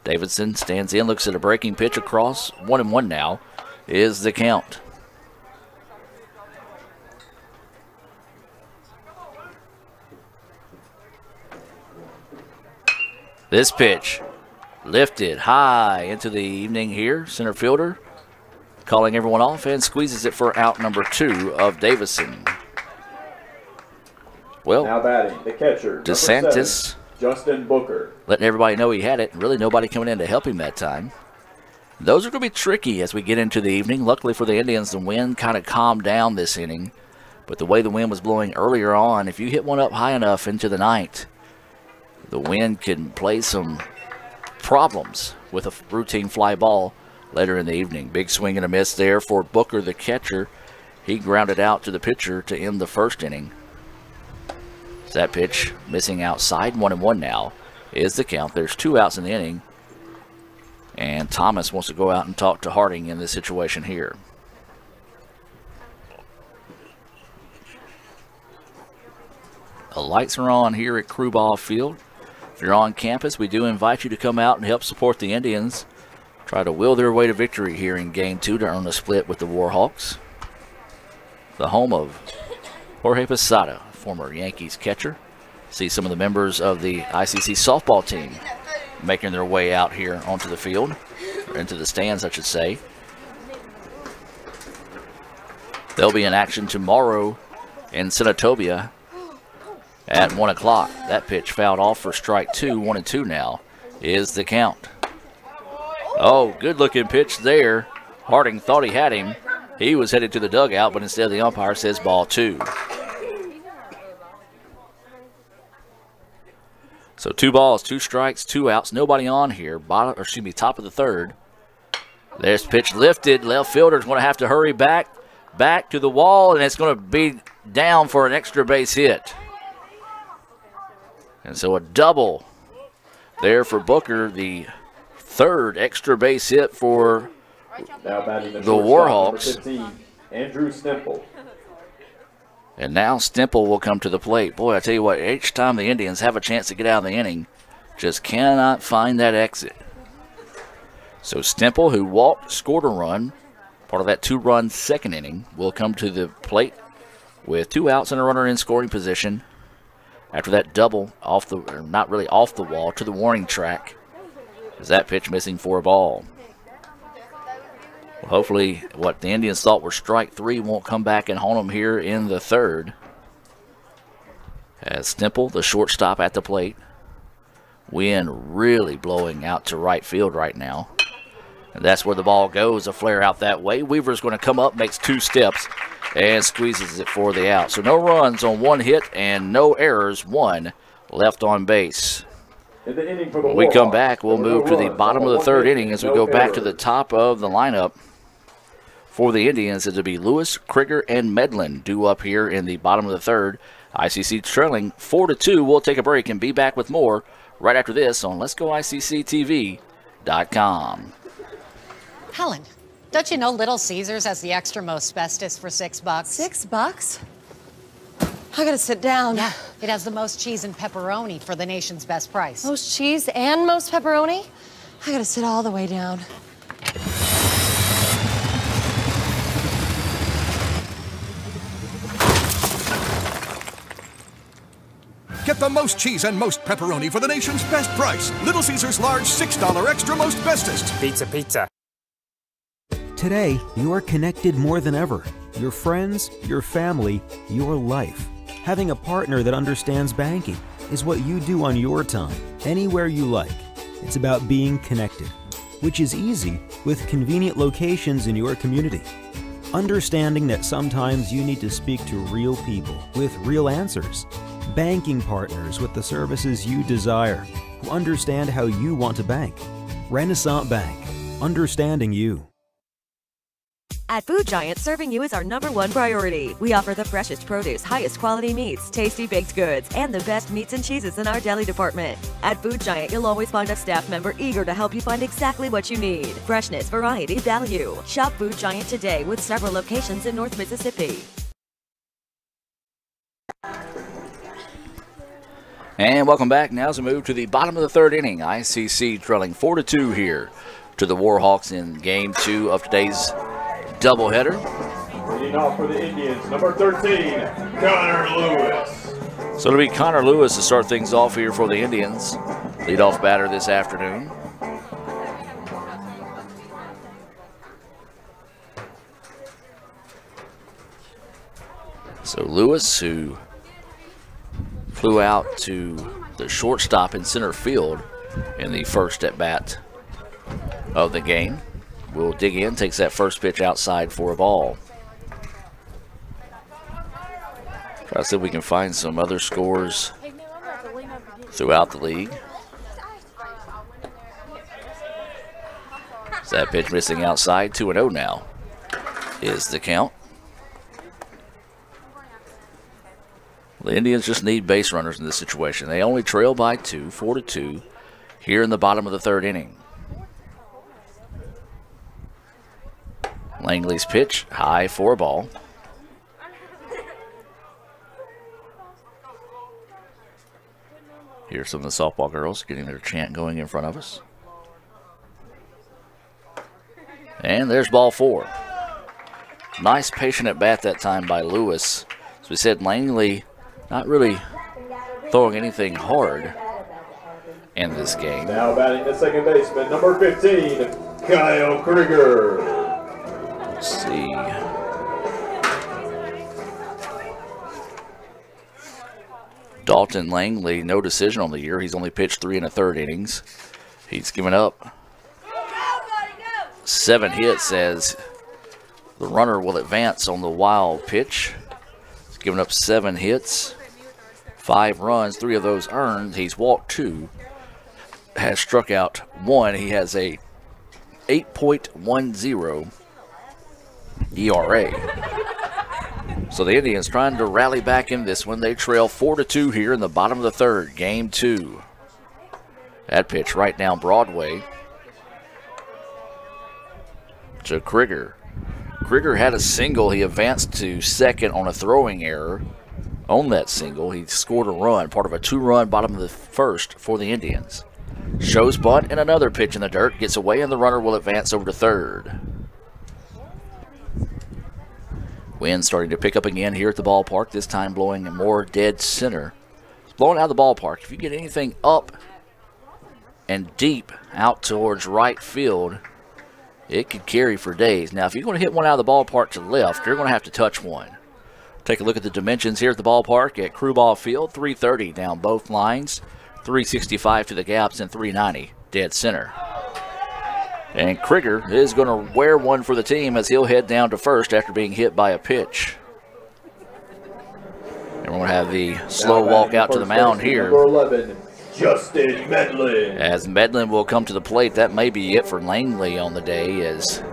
Davidson stands in, looks at a breaking pitch across. 1-1 now is the count. This pitch lifted high into the evening here. Center fielder calling everyone off and squeezes it for out number 2 of Davidson. Well, now batting the catcher, DeSantis, Justin Booker, letting everybody know he had it. Really nobody coming in to help him that time. Those are going to be tricky as we get into the evening. Luckily for the Indians, the wind kind of calmed down this inning. But the way the wind was blowing earlier on, if you hit one up high enough into the night, the wind can play some problems with a routine fly ball later in the evening. Big swing and a miss there for Booker, the catcher. He grounded out to the pitcher to end the first inning. That pitch missing outside. 1-1 now is the count. There's 2 outs in the inning. And Thomas wants to go out and talk to Harding in this situation here. The lights are on here at Crew Ball Field. If you're on campus, we do invite you to come out and help support the Indians. Try to will their way to victory here in Game 2 to earn a split with the Warhawks. The home of Jorge Posada, former Yankees catcher. See some of the members of the ICC softball team making their way out here onto the field, or into the stands, I should say. They'll be in action tomorrow in Senatobia at 1 o'clock. That pitch fouled off for strike 2. 1-2 now is the count. Oh, good looking pitch there. Harding thought he had him. He was headed to the dugout, but instead the umpire says ball 2. So 2 balls, 2 strikes, 2 outs, nobody on here. Top of the third. There's pitch lifted. Left fielder's going to have to hurry back to the wall, and it's going to be down for an extra base hit. And so a double there for Booker, the 3rd extra base hit for the Warhawks. 15, Andrew Stemple. And now Stemple will come to the plate. Boy, I tell you what, each time the Indians have a chance to get out of the inning, just cannot find that exit. So Stemple, who walked, scored a run, part of that 2-run second inning, will come to the plate with 2 outs and a runner in scoring position. After that double off the, or not really off the wall, to the warning track, is that pitch missing for a ball. Well, hopefully what the Indians thought were strike 3 won't come back and haunt them here in the 3rd. As Stemple, the shortstop, at the plate. Wind really blowing out to right field right now. And that's where the ball goes, a flare out that way. Weaver's going to come up, makes 2 steps, and squeezes it for the out. So no runs on one hit and no errors, one left on base. When we come back, we'll move to the bottom of the third inning as we go back to the top of the lineup. For the Indians, it'll be Lewis, Krieger, and Medlin due up here in the bottom of the third. ICC trailing 4-2. We'll take a break and be back with more right after this on Let'sGoICCTV.com. Helen, don't you know Little Caesars has the extra most bestest for $6? $6? I gotta sit down. Yeah, it has the most cheese and pepperoni for the nation's best price. Most cheese and most pepperoni? I gotta sit all the way down. Get the most cheese and most pepperoni for the nation's best price. Little Caesars large $6 extra most bestest. Pizza, pizza. Today, you are connected more than ever. Your friends, your family, your life. Having a partner that understands banking is what you do on your time, anywhere you like. It's about being connected, which is easy with convenient locations in your community. Understanding that sometimes you need to speak to real people with real answers. Banking partners with the services you desire, who understand how you want to bank. Renaissance Bank, understanding you. At Food Giant, serving you is our #1 priority. We offer the freshest produce, highest quality meats, tasty baked goods, and the best meats and cheeses in our deli department. At Food Giant, you'll always find a staff member eager to help you find exactly what you need. Freshness, variety, value. Shop Food Giant today with several locations in North Mississippi. And welcome back. Now as we move to the bottom of the third inning, ICC trailing 4-2 here to the Warhawks in Game 2 of today's doubleheader. Leading off for the Indians, number 13, Connor Lewis. So it'll be Connor Lewis to start things off here for the Indians. Leadoff batter this afternoon. So Lewis, who flew out to the shortstop in center field in the first at bat of the game, will dig in, takes that first pitch outside for a ball. Try to see if we can find some other scores throughout the league. So that pitch missing outside, 2-0 now is the count. The Indians just need base runners in this situation. They only trail by 2, 4-2 here in the bottom of the third inning. Langley's pitch, high for a ball. Here's some of the softball girls getting their chant going in front of us. And there's ball 4. Nice patient at bat that time by Lewis. As we said, Langley not really throwing anything hard in this game. Now batting the second baseman, number 15, Kyle Krieger. Let's see. Dalton Langley, no decision on the year. He's only pitched 3 1/3 innings. He's given up 7 hits as the runner will advance on the wild pitch. He's given up 7 hits, 5 runs, 3 of those earned. He's walked 2, has struck out 1. He has a 8.10 ERA. So the Indians trying to rally back in this one. They trail 4-2 here in the bottom of the third, game 2. That pitch right down Broadway to Krieger. Krieger had a single. He advanced to second on a throwing error. On that single, he scored a run, part of a 2-run bottom of the first for the Indians. Shows bunt and another pitch in the dirt. Gets away and the runner will advance over to third. Wind starting to pick up again here at the ballpark, this time blowing more dead center. It's blowing out of the ballpark. If you get anything up and deep out towards right field, it could carry for days. Now, if you're going to hit one out of the ballpark to the left, you're going to have to touch one. Take a look at the dimensions here at the ballpark at Crew Ball Field. 330 down both lines, 365 to the gaps, and 390 dead center. And Krieger is going to wear one for the team as he'll head down to first after being hit by a pitch. And we're going to have the slow walk out to the mound here. Number 11, Justin Medlin. As Medlin will come to the plate, that may be it for Langley on the day, as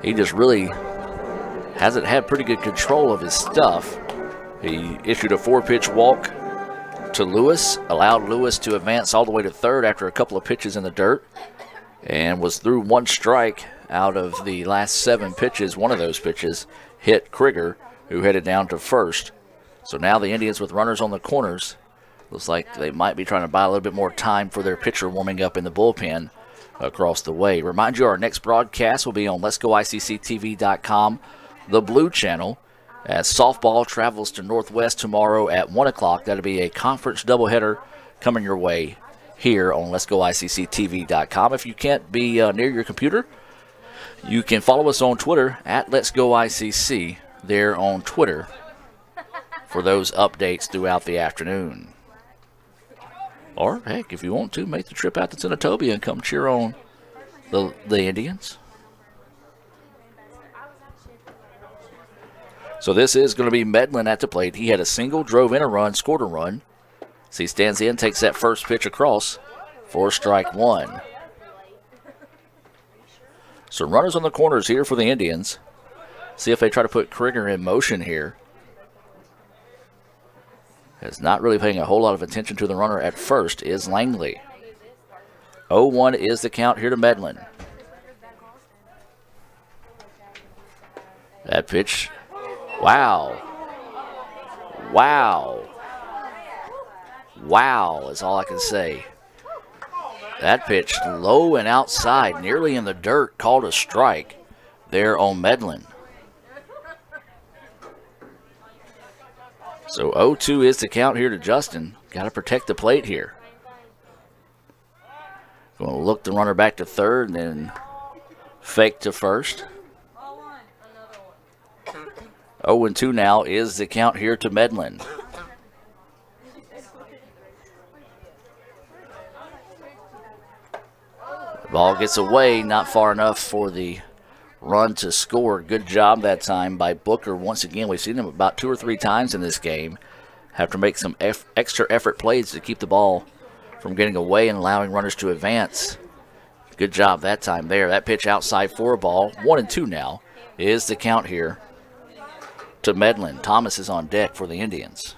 he just really hasn't had pretty good control of his stuff. He issued a 4-pitch walk to Lewis, allowed Lewis to advance all the way to third after a couple of pitches in the dirt, and was through 1 strike out of the last 7 pitches. One of those pitches hit Krieger, who headed down to first. So now the Indians with runners on the corners. Looks like they might be trying to buy a little bit more time for their pitcher warming up in the bullpen across the way. Remind you, our next broadcast will be on Let'sGoICCTV.com, the Blue Channel, as softball travels to Northwest tomorrow at 1 o'clock. That'll be a conference doubleheader coming your way here on Let'sGoICCTV.com. If you can't be near your computer, you can follow us on Twitter at Let'sGoICC there on Twitter for those updates throughout the afternoon. Or, heck, if you want to, make the trip out to Senatobia and come cheer on the Indians. So this is going to be Medlin at the plate. He had a single, drove in a run, scored a run. So he stands in, takes that first pitch across for strike 1. So runners on the corners here for the Indians. See if they try to put Krieger in motion here. Is not really paying a whole lot of attention to the runner at first is Langley. 0-1 is the count here to Medlin. That pitch. Wow. Wow. Wow is all I can say. That pitch low and outside, nearly in the dirt, called a strike there on Medlin. So 0-2 is the count here to Justin. Got to protect the plate here. Going to look the runner back to third and then fake to first. 0-2 now is the count here to Medlin. The ball gets away, not far enough for the run to score. Good job that time by Booker. Once again, we've seen him about 2 or 3 times in this game have to make some extra effort plays to keep the ball from getting away and allowing runners to advance. Good job that time there. That pitch outside for a ball. 1-2 now is the count here to Medlin. Thomas is on deck for the Indians.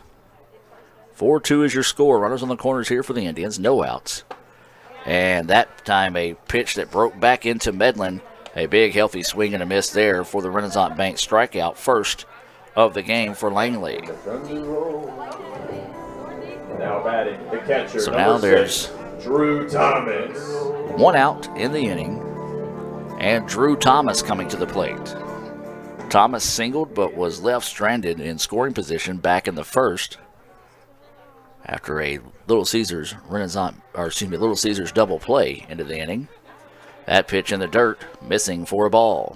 4-2 is your score. Runners on the corners here for the Indians. No outs. And that time a pitch that broke back into Medlin. A big, healthy swing and a miss there for the Renaissance Bank strikeout. First of the game for Langley. Now batting the catcher. So now there's Drew Thomas. 1 out in the inning. And Drew Thomas coming to the plate. Thomas singled but was left stranded in scoring position back in the first after a Little Caesars Little Caesars double play into the inning. That pitch in the dirt, missing for a ball.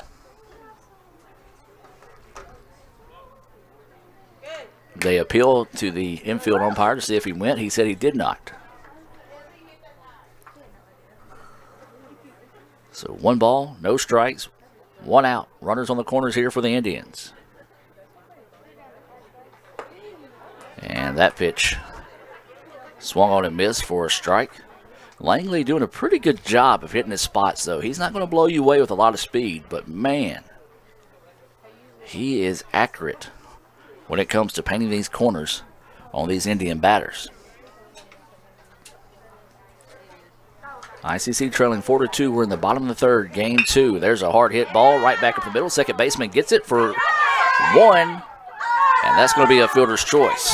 They appeal to the infield umpire to see if he went. He said he did not. So 1 ball, no strikes, 1 out. Runners on the corners here for the Indians. And that pitch swung on and missed for a strike. Langley doing a pretty good job of hitting his spots, though. He's not going to blow you away with a lot of speed, but man, he is accurate when it comes to painting these corners on these Indian batters. ICC trailing 4-2. We're in the bottom of the third, game 2. There's a hard hit ball right back up the middle. Second baseman gets it for 1, and that's going to be a fielder's choice.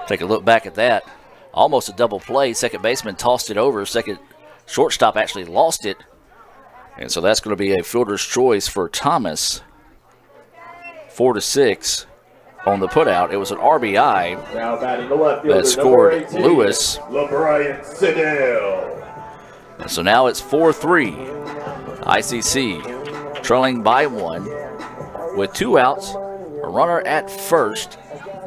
Take a look back at that. Almost a double play. Second baseman tossed it over. Second shortstop actually lost it. And so that's going to be a fielder's choice for Thomas. 4-6 on the putout. It was an RBI Now batting the left fielder, that scored 18, Lewis. LeBryant Siddell. So now it's 4-3. ICC trailing by 1 with 2 outs. A runner at first.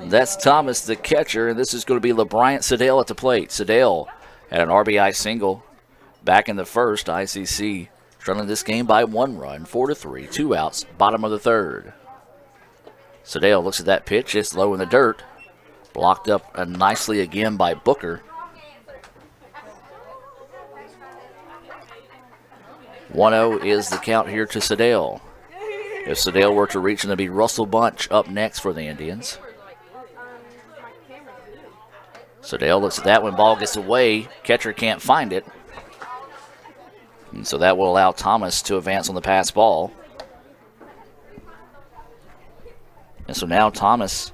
That's Thomas, the catcher, and this is going to be LeBryant Siddell at the plate. Siddell had an RBI single back in the first. ICC trailing this game by 1 run, 4-3, 2 outs, bottom of the third. Sedale looks at that pitch. It's low in the dirt. Blocked up nicely again by Booker. 1-0 is the count here to Sedale. If Sedale were to reach, it'll be Russell Bunch up next for the Indians. Sedale looks at that one. Ball gets away. Catcher can't find it. And so that will allow Thomas to advance on the pass ball. And so now Thomas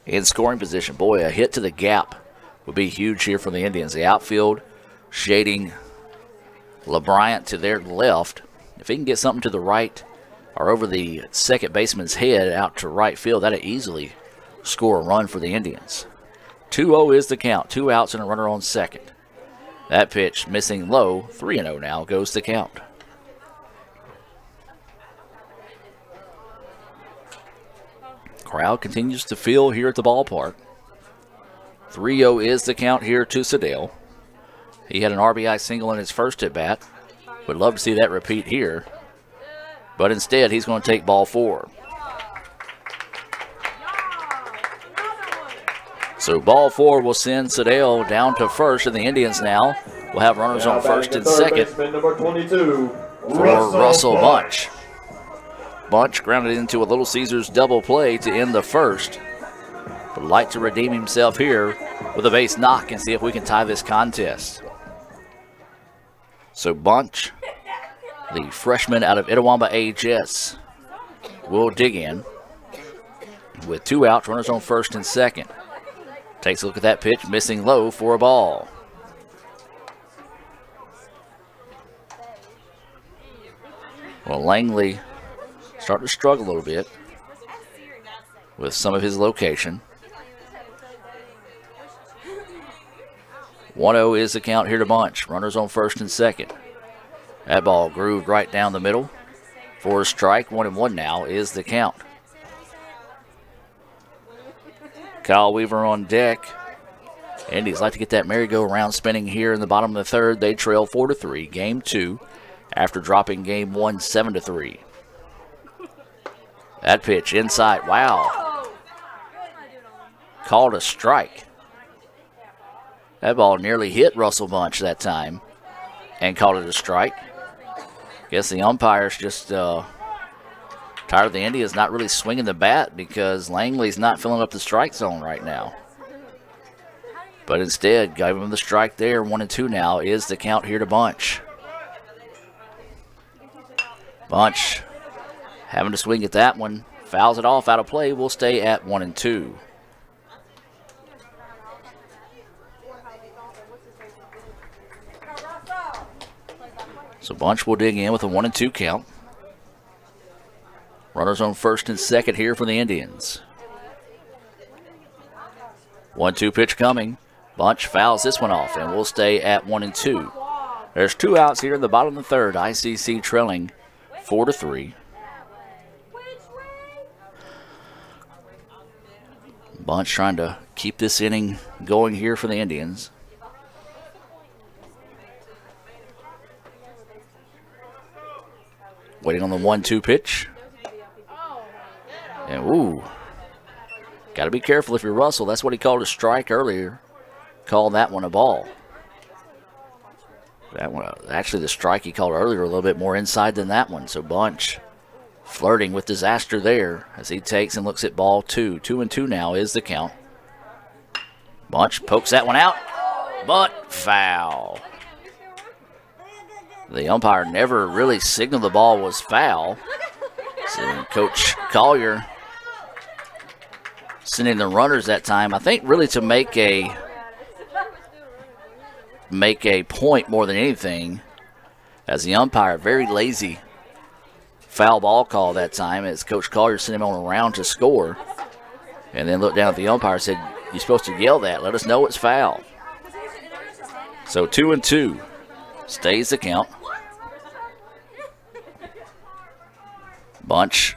in scoring position. Boy, a hit to the gap would be huge here for the Indians. The outfield shading LeBryant to their left. If he can get something to the right or over the second baseman's head out to right field, that'd easily score a run for the Indians. 2-0 is the count. 2 outs and a runner on second. That pitch missing low. 3-0 now goes the count. Crowd continues to fill here at the ballpark. 3-0 is the count here to Sedale. He had an RBI single in his first at bat. Would love to see that repeat here. But instead, he's going to take ball 4. So ball 4 will send Sedale down to first, and the Indians now will have runners on first and second number 22, for Russell Bunch. Bunch grounded into a Little Caesars double play to end the first. Would like to redeem himself here with a base knock and see if we can tie this contest. So Bunch, the freshman out of Itawamba AHS, will dig in with 2 outs, runners on first and second. Takes a look at that pitch, missing low for a ball. Well, Langley starting to struggle a little bit with some of his location. 1-0 is the count here to Bunch. Runners on first and second. That ball grooved right down the middle for a strike. 1-1 now is the count. Kyle Weaver on deck. Indians like to get that merry-go-round spinning here in the bottom of the third. They trail 4-3. Game 2 after dropping game 1 7-3. That pitch inside. Wow. Called a strike. That ball nearly hit Russell Bunch that time and called it a strike. Guess the umpire's just tired of the Indians not really swinging the bat because Langley's not filling up the strike zone right now. But instead, gave him the strike there. 1-2 now is the count here to Bunch. Bunch having to swing at that one. Fouls it off out of play. Will stay at 1-2. So Bunch will dig in with a 1-2 count. Runners on first and second here for the Indians. 1-2 pitch coming. Bunch fouls this one off and will stay at 1-2. There's 2 outs here in the bottom of the third. ICC trailing 4-3. Bunch trying to keep this inning going here for the Indians. Waiting on the 1-2 pitch. And ooh, got to be careful if you're Russell. That's what he called a strike earlier. Called that one a ball. That one, actually the strike he called earlier a little bit more inside than that one. So Bunch flirting with disaster there as he takes and looks at ball 2. 2-2 now is the count. Bunch pokes that one out, but foul. The umpire never really signaled the ball was foul. So Coach Collier sending the runners that time, I think really to make a point more than anything, as the umpire, very lazy foul ball call that time as Coach Collier sent him on a round to score. And then looked down at the umpire and said, "You're supposed to yell that. Let us know it's foul." So 2-2 stays the count. Bunch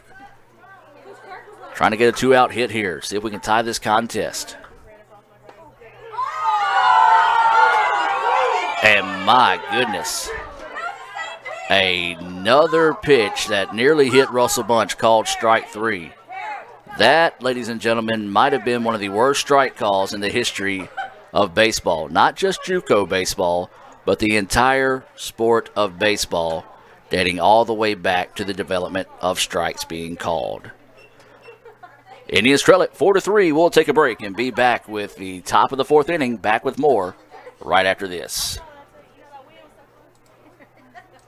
trying to get a 2-out hit here. See if we can tie this contest. And my goodness, another pitch that nearly hit Russell Bunch called strike 3. That, ladies and gentlemen, might have been one of the worst strike calls in the history of baseball. Not just JUCO baseball, but the entire sport of baseball, dating all the way back to the development of strikes being called. Indians trail it 4-3. We'll take a break and be back with the top of the fourth inning. Back with more right after this.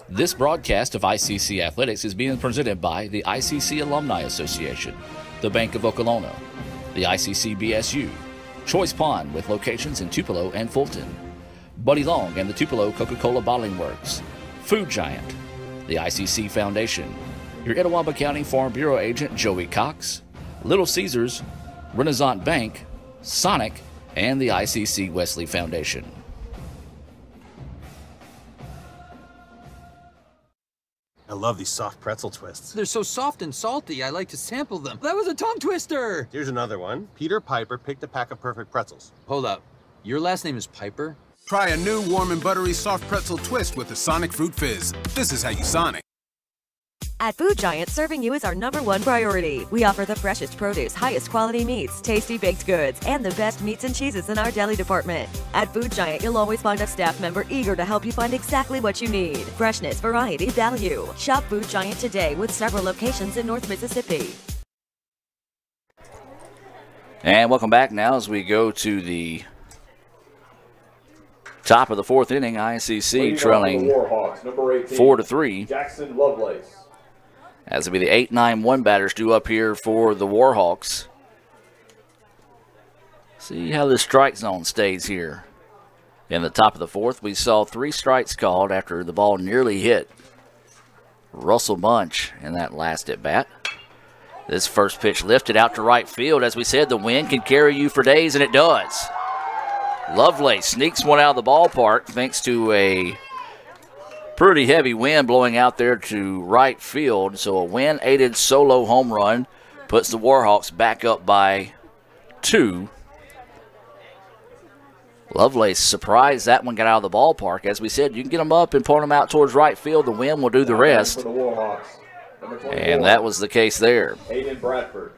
This broadcast of ICC Athletics is being presented by the ICC Alumni Association, the Bank of Okolona, the ICC BSU, Choice Pond with locations in Tupelo and Fulton, Buddy Long and the Tupelo Coca-Cola Bottling Works, Food Giant, the ICC Foundation, your Etowah County Farm Bureau agent Joey Cox, Little Caesars, Renaissance Bank, Sonic, and the ICC Wesley Foundation. I love these soft pretzel twists. They're so soft and salty, I like to sample them. That was a tongue twister! Here's another one. Peter Piper picked a pack of perfect pretzels. Hold up. Your last name is Piper? Try a new warm and buttery soft pretzel twist with the Sonic Fruit Fizz. This is how you Sonic. At Food Giant, serving you is our #1 priority. We offer the freshest produce, highest quality meats, tasty baked goods, and the best meats and cheeses in our deli department. At Food Giant, you'll always find a staff member eager to help you find exactly what you need. Freshness, variety, value. Shop Food Giant today with several locations in North Mississippi. And welcome back now as we go to the top of the fourth inning. ICC trailing 4-3. Jackson Lovelace. As will be the 8-9-1 batters due up here for the Warhawks. See how the strike zone stays here. In the top of the fourth, we saw 3 strikes called after the ball nearly hit Russell Bunch in that last at bat. This first pitch lifted out to right field. As we said, the wind can carry you for days, and it does. Lovelace sneaks one out of the ballpark thanks to a pretty heavy wind blowing out there to right field. So a wind-aided solo home run puts the Warhawks back up by 2. Lovelace surprised that one got out of the ballpark. As we said, you can get them up and point them out towards right field. The wind will do the rest. And that was the case there. Hayden Bradford.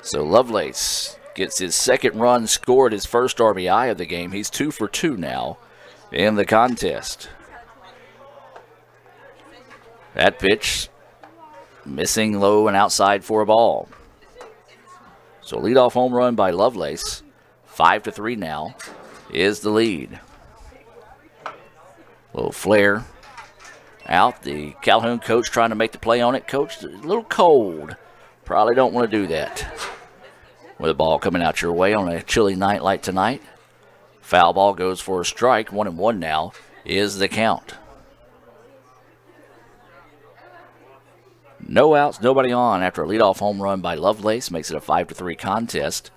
So Lovelace gets his second run scored, his first RBI of the game. He's 2 for 2 now in the contest. That pitch missing low and outside for a ball. So leadoff home run by Lovelace. 5-3 now is the lead. Little flare out. The Calhoun coach trying to make the play on it. Coach, a little cold. Probably don't want to do that. With the ball coming out your way on a chilly night like tonight. Foul ball goes for a strike. 1-1 now is the count. No outs, nobody on after a leadoff home run by Lovelace. Makes it a 5-3 contest.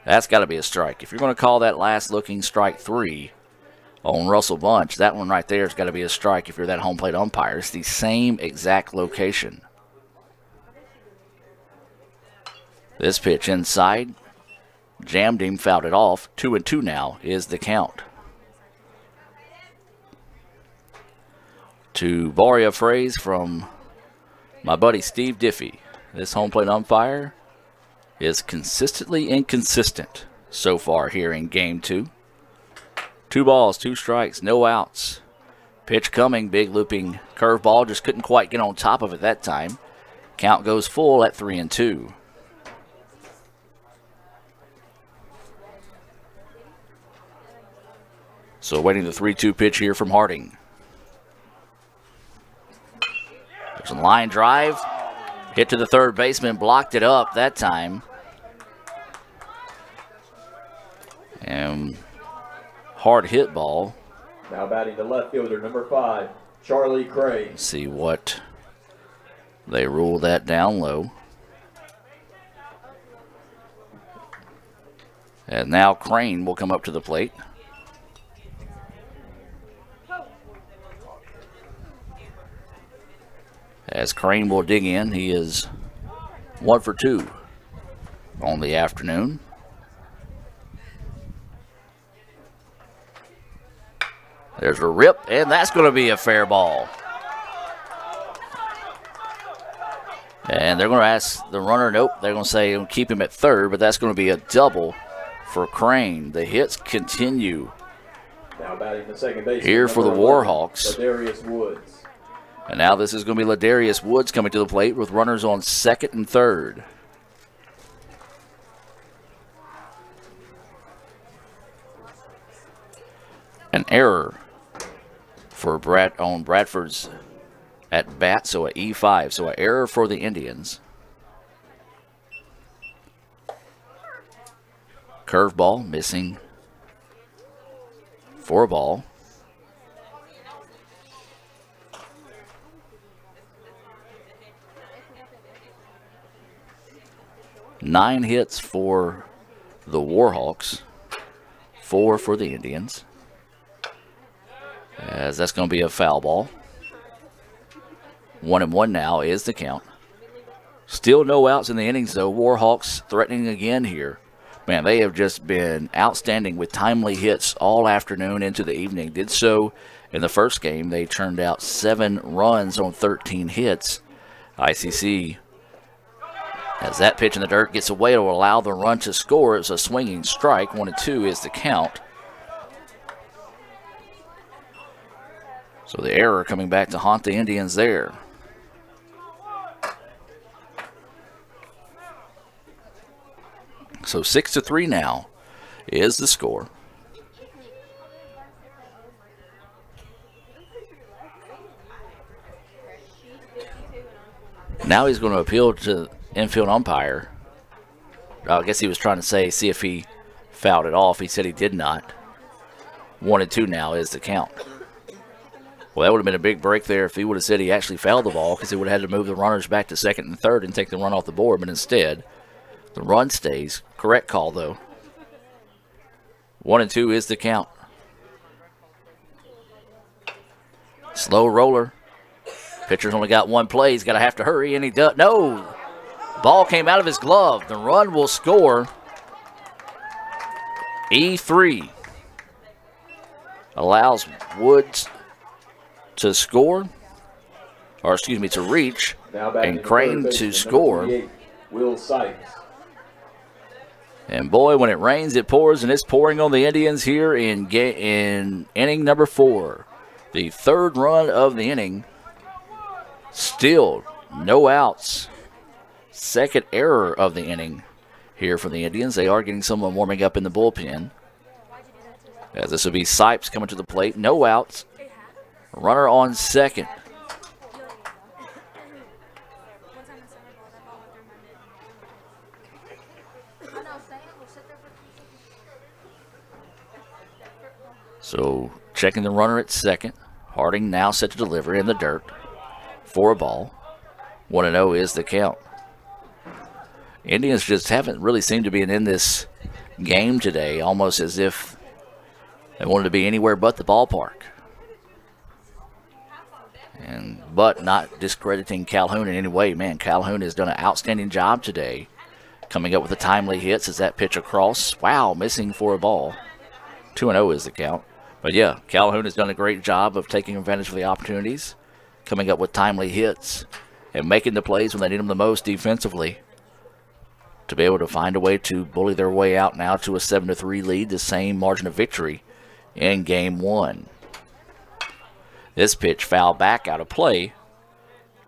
That's got to be a strike. If you're going to call that last looking strike 3 on Russell Bunch, that one right there has got to be a strike if you're that home plate umpire. It's the same exact location. This pitch inside. Jammed him, fouled it off. 2-2 now is the count. To borrow a phrase from my buddy Steve Diffie, this home plate umpire is consistently inconsistent so far here in game 2. 2 balls, 2 strikes, no outs. Pitch coming, big looping curveball, just couldn't quite get on top of it that time. Count goes full at 3-2. So waiting the 3-2 pitch here from Harding. There's a line drive. Hit to the third baseman, blocked it up that time. And hard hit ball. Now batting the left fielder, number 5, Charlie Craig. Let's see what they rule that down low. And now Crane will come up to the plate. As Crane will dig in, he is 1 for 2 on the afternoon. There's a rip, and that's going to be a fair ball. And they're going to ask the runner, nope, they're going to say keep him at third, but that's going to be a double for Crane. The hits continue Now batting the second base here for the Warhawks. Ladarius Woods. And now this is going to be Ladarius Woods coming to the plate with runners on second and third. An error for Bradford's at bat, so an E5. So an error for the Indians. Curveball missing for a ball. Nine hits for the Warhawks, 4 for the Indians. As that's going to be a foul ball. 1-1 now is the count. Still no outs in the innings, though. Warhawks threatening again here. Man, they have just been outstanding with timely hits all afternoon into the evening. Did so in the first game. They turned out 7 runs on 13 hits. ICC, as that pitch in the dirt gets away, it will allow the run to score. It's a swinging strike. 1-2 is the count. So the error coming back to haunt the Indians there. So 6-3 now is the score. Now he's going to appeal to the infield umpire. I guess he was trying to see if he fouled it off. He said he did not. 1-2 now is the count. Well, that would have been a big break there if he would have said he actually fouled the ball, because he would have had to move the runners back to second and third and take the run off the board. But instead, the run stays. Correct call, though. 1-2 is the count. Slow roller. Pitcher's only got one play. He's got to have to hurry, and he does. No! Ball came out of his glove. The run will score. E3 allows Woods to score, or excuse me, to reach, and Crane to score. Will Sykes. And boy, when it rains, it pours, and it's pouring on the Indians here in inning number 4. The third run of the inning. Still no outs. Second error of the inning here for the Indians. They are getting someone warming up in the bullpen. As this will be Sipes coming to the plate. No outs. Runner on second. So checking the runner at second. Harding now set to deliver in the dirt for a ball. 1-0 is the count. Indians just haven't really seemed to be in this game today, almost as if they wanted to be anywhere but the ballpark. But not discrediting Calhoun in any way. Man, Calhoun has done an outstanding job today, coming up with the timely hits as that pitch across. Wow, missing for a ball. 2-0 is the count. But yeah, Calhoun has done a great job of taking advantage of the opportunities, coming up with timely hits, and making the plays when they need them the most defensively, to be able to find a way to bully their way out now to a 7-3 lead, the same margin of victory in Game 1. This pitch fouled back out of play.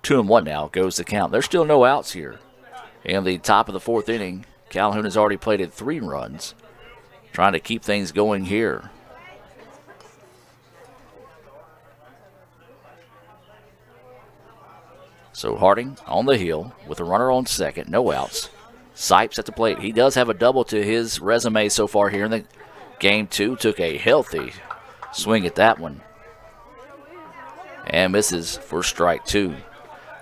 2-1 now goes the count. There's still no outs here. In the top of the 4th inning, Calhoun has already plated 3 runs, trying to keep things going here. So Harding on the hill with a runner on second, no outs. Sipes at the plate. He does have a double to his resume so far here in the Game 2. Took a healthy swing at that one, and misses for strike 2. Well,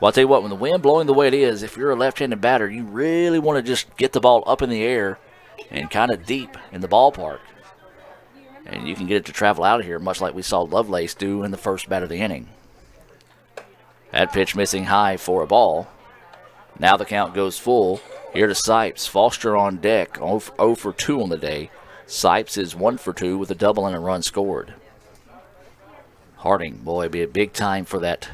I'll tell you what, when the wind blowing the way it is, if you're a left-handed batter, you really want to just get the ball up in the air and kind of deep in the ballpark. And you can get it to travel out of here, much like we saw Lovelace do in the first bat of the inning. That pitch missing high for a ball. Now the count goes full. Here to Sipes. Foster on deck, 0 for 2 on the day. Sipes is 1 for 2 with a double and a run scored. Harding, boy, it'd be a big time for that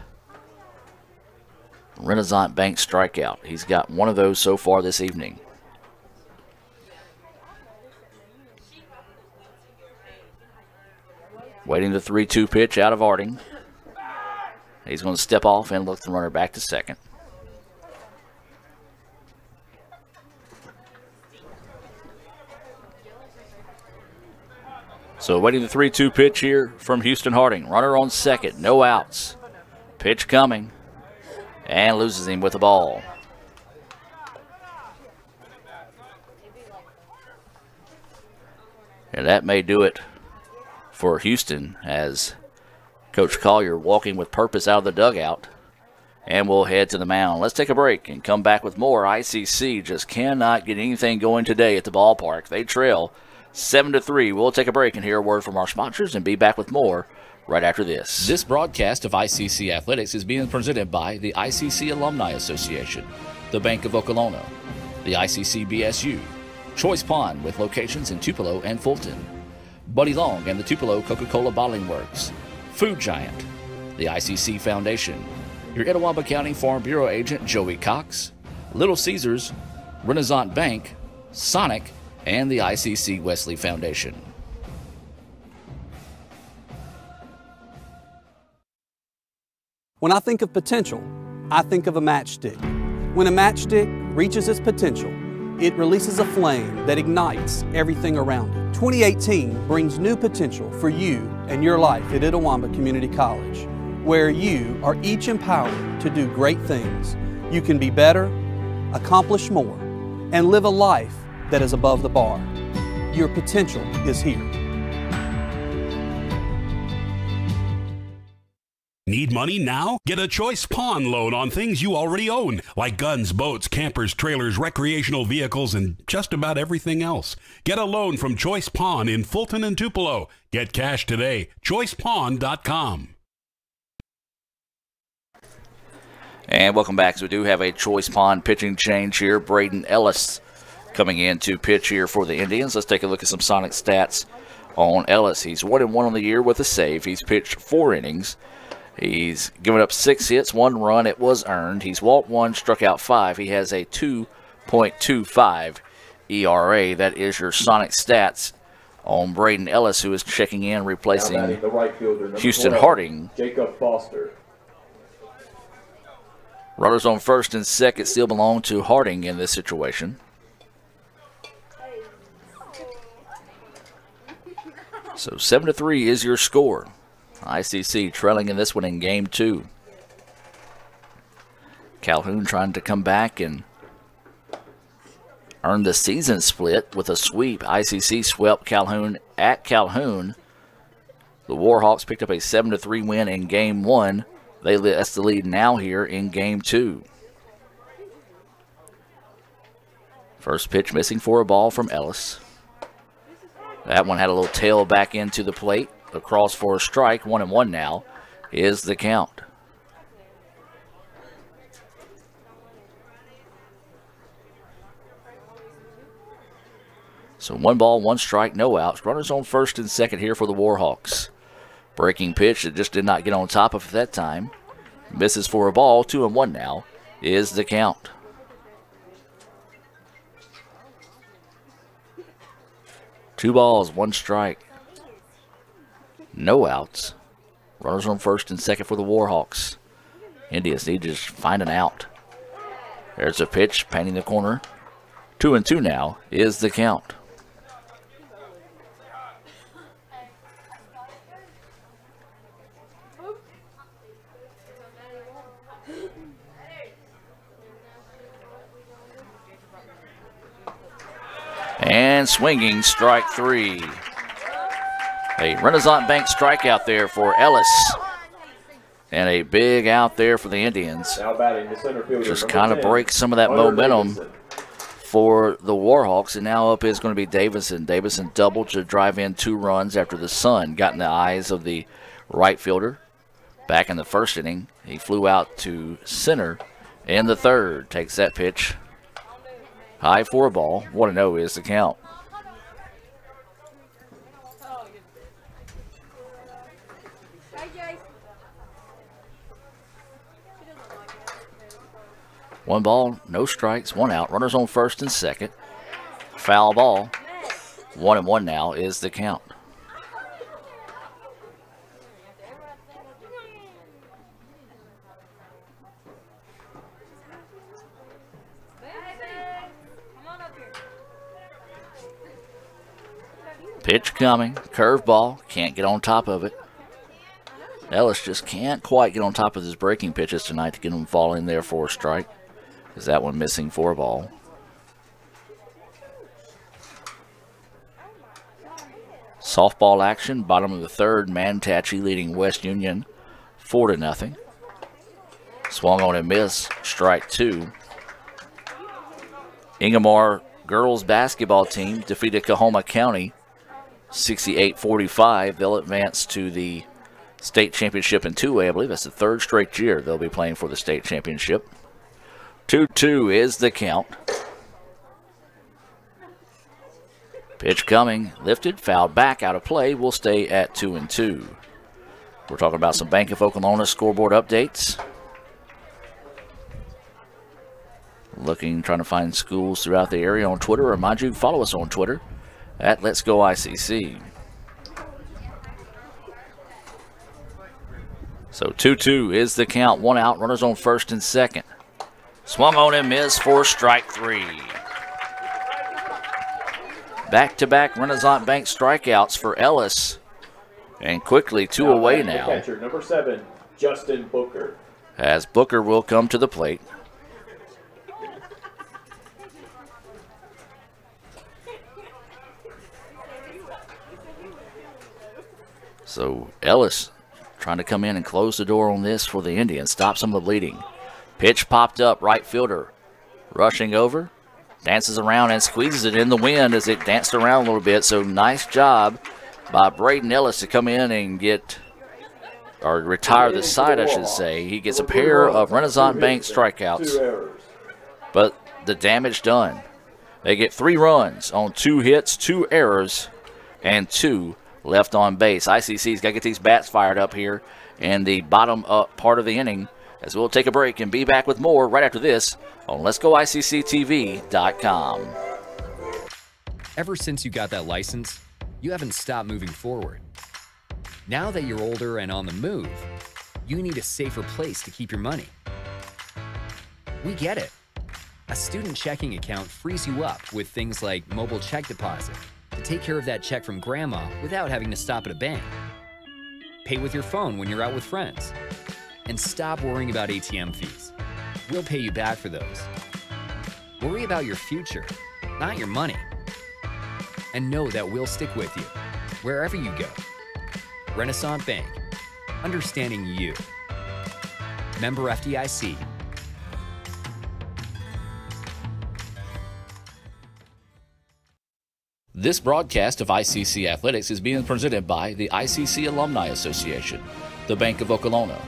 Renaissance Bank strikeout. He's got one of those so far this evening. Waiting the 3-2 pitch out of Harding. He's going to step off and look the runner back to second. So waiting the 3-2 pitch here from Houston Harding. Runner on second, no outs. Pitch coming, and loses him with the ball. And that may do it for Houston, as Coach Collier walking with purpose out of the dugout. And we'll head to the mound. Let's take a break and come back with more. ICC just cannot get anything going today at the ballpark. They trail 7-3. We'll take a break and hear a word from our sponsors and be back with more right after this. This broadcast of ICC Athletics is being presented by the ICC Alumni Association, the Bank of Okolona, the ICC BSU, Choice Pond with locations in Tupelo and Fulton, Buddy Long and the Tupelo Coca-Cola Bottling Works, Food Giant, the ICC Foundation, your Etowah County Farm Bureau agent Joey Cox, Little Caesars, Renaissance Bank, Sonic, and the ICC Wesley Foundation. When I think of potential, I think of a matchstick. When a matchstick reaches its potential, it releases a flame that ignites everything around it. 2018 brings new potential for you and your life at Itawamba Community College, where you are each empowered to do great things. You can be better, accomplish more, and live a life that is above the bar. Your potential is here. Need money now? Get a Choice Pawn loan on things you already own, like guns, boats, campers, trailers, recreational vehicles, and just about everything else. Get a loan from Choice Pawn in Fulton and Tupelo. Get cash today. ChoicePawn.com. And welcome back. So we do have a Choice Pawn pitching change here. Braden Ellis coming in to pitch here for the Indians. Let's take a look at some Sonic stats on Ellis. He's 1-1 on the year with a save. He's pitched 4 innings. He's given up 6 hits, 1 run. It was earned. He's walked 1, struck out 5. He has a 2.25 ERA. That is your Sonic stats on Braden Ellis, who is checking in, replacing the right fielder, Houston 12, Harding. Jacob Foster. Runners on first and second still belong to Harding in this situation. So 7-3 is your score. ICC trailing in this one in game 2. Calhoun trying to come back and earn the season split with a sweep. ICC swept Calhoun at Calhoun. The Warhawks picked up a 7-3 win in game 1. That's the lead now here in game 2. First pitch missing for a ball from Ellis. That one had a little tail back into the plate. Across for a strike. 1-1 now is the count. So 1 ball, 1 strike, no outs. Runners on first and second here for the Warhawks. Breaking pitch that just did not get on top of it that time. Misses for a ball. 2-1 now is the count. Two balls, 1 strike. No outs. Runners on first and second for the Warhawks. Indians need to just find an out. There's a pitch, painting the corner. 2-2 now is the count. And swinging, strike 3. A Renaissance Bank strikeout there for Ellis. And a big out there for the Indians. Now batting the center fielder, just kind of breaks some of that momentum for the Warhawks. And now up is going to be Davidson. Davidson doubled to drive in 2 runs after the sun got in the eyes of the right fielder. Back in the first inning, he flew out to center in the third. Takes that pitch. High for a ball. 1-0 is the count. 1 ball, no strikes, 1 out. Runners on first and second. Foul ball. 1-1 now is the count. Pitch coming, curveball, can't get on top of it. Ellis just can't quite get on top of his breaking pitches tonight to get him falling there for a strike. Is that one missing for a ball? Softball action, bottom of the third, Mantachi leading West Union 4-0. Swung on and missed, strike 2. Ingomar girls basketball team defeated Kahoma County 68-45. They'll advance to the state championship in 2A. I believe that's the 3rd straight year they'll be playing for the state championship. 2-2 is the count. Pitch coming, lifted, fouled back, out of play. We'll stay at 2-2. We're talking about some Bank of Oklahoma scoreboard updates. Trying to find schools throughout the area on Twitter. Remind you, follow us on Twitter at Let's Go ICC. So 2-2 is the count. 1 out, runners on first and second. Swung on and missed for strike 3. Back-to-back Renaissance Bank strikeouts for Ellis. And quickly 2 away now. Catcher number 7, Justin Booker. As Booker will come to the plate. So Ellis trying to come in and close the door on this for the Indians. Stop some of the bleeding. Pitch popped up, right fielder rushing over. Dances around and squeezes it in the wind as it danced around a little bit. So nice job by Braden Ellis to come in and retire the side, I should say. He gets a pair of Renaissance Bank strikeouts. But the damage done. They get 3 runs on 2 hits, 2 errors, and 2 left on base. ICC's got to get these bats fired up here in the bottom up part of the inning, as we'll take a break and be back with more right after this on Let'sGoICCTV.com. Ever since you got that license, you haven't stopped moving forward. Now that you're older and on the move, you need a safer place to keep your money. We get it. A student checking account frees you up with things like mobile check deposit to take care of that check from grandma without having to stop at a bank. Pay with your phone when you're out with friends. And stop worrying about ATM fees. We'll pay you back for those. Worry about your future, not your money. And know that we'll stick with you wherever you go. Renaissance Bank, understanding you. Member FDIC. This broadcast of ICC Athletics is being presented by the ICC Alumni Association, the Bank of Okolona,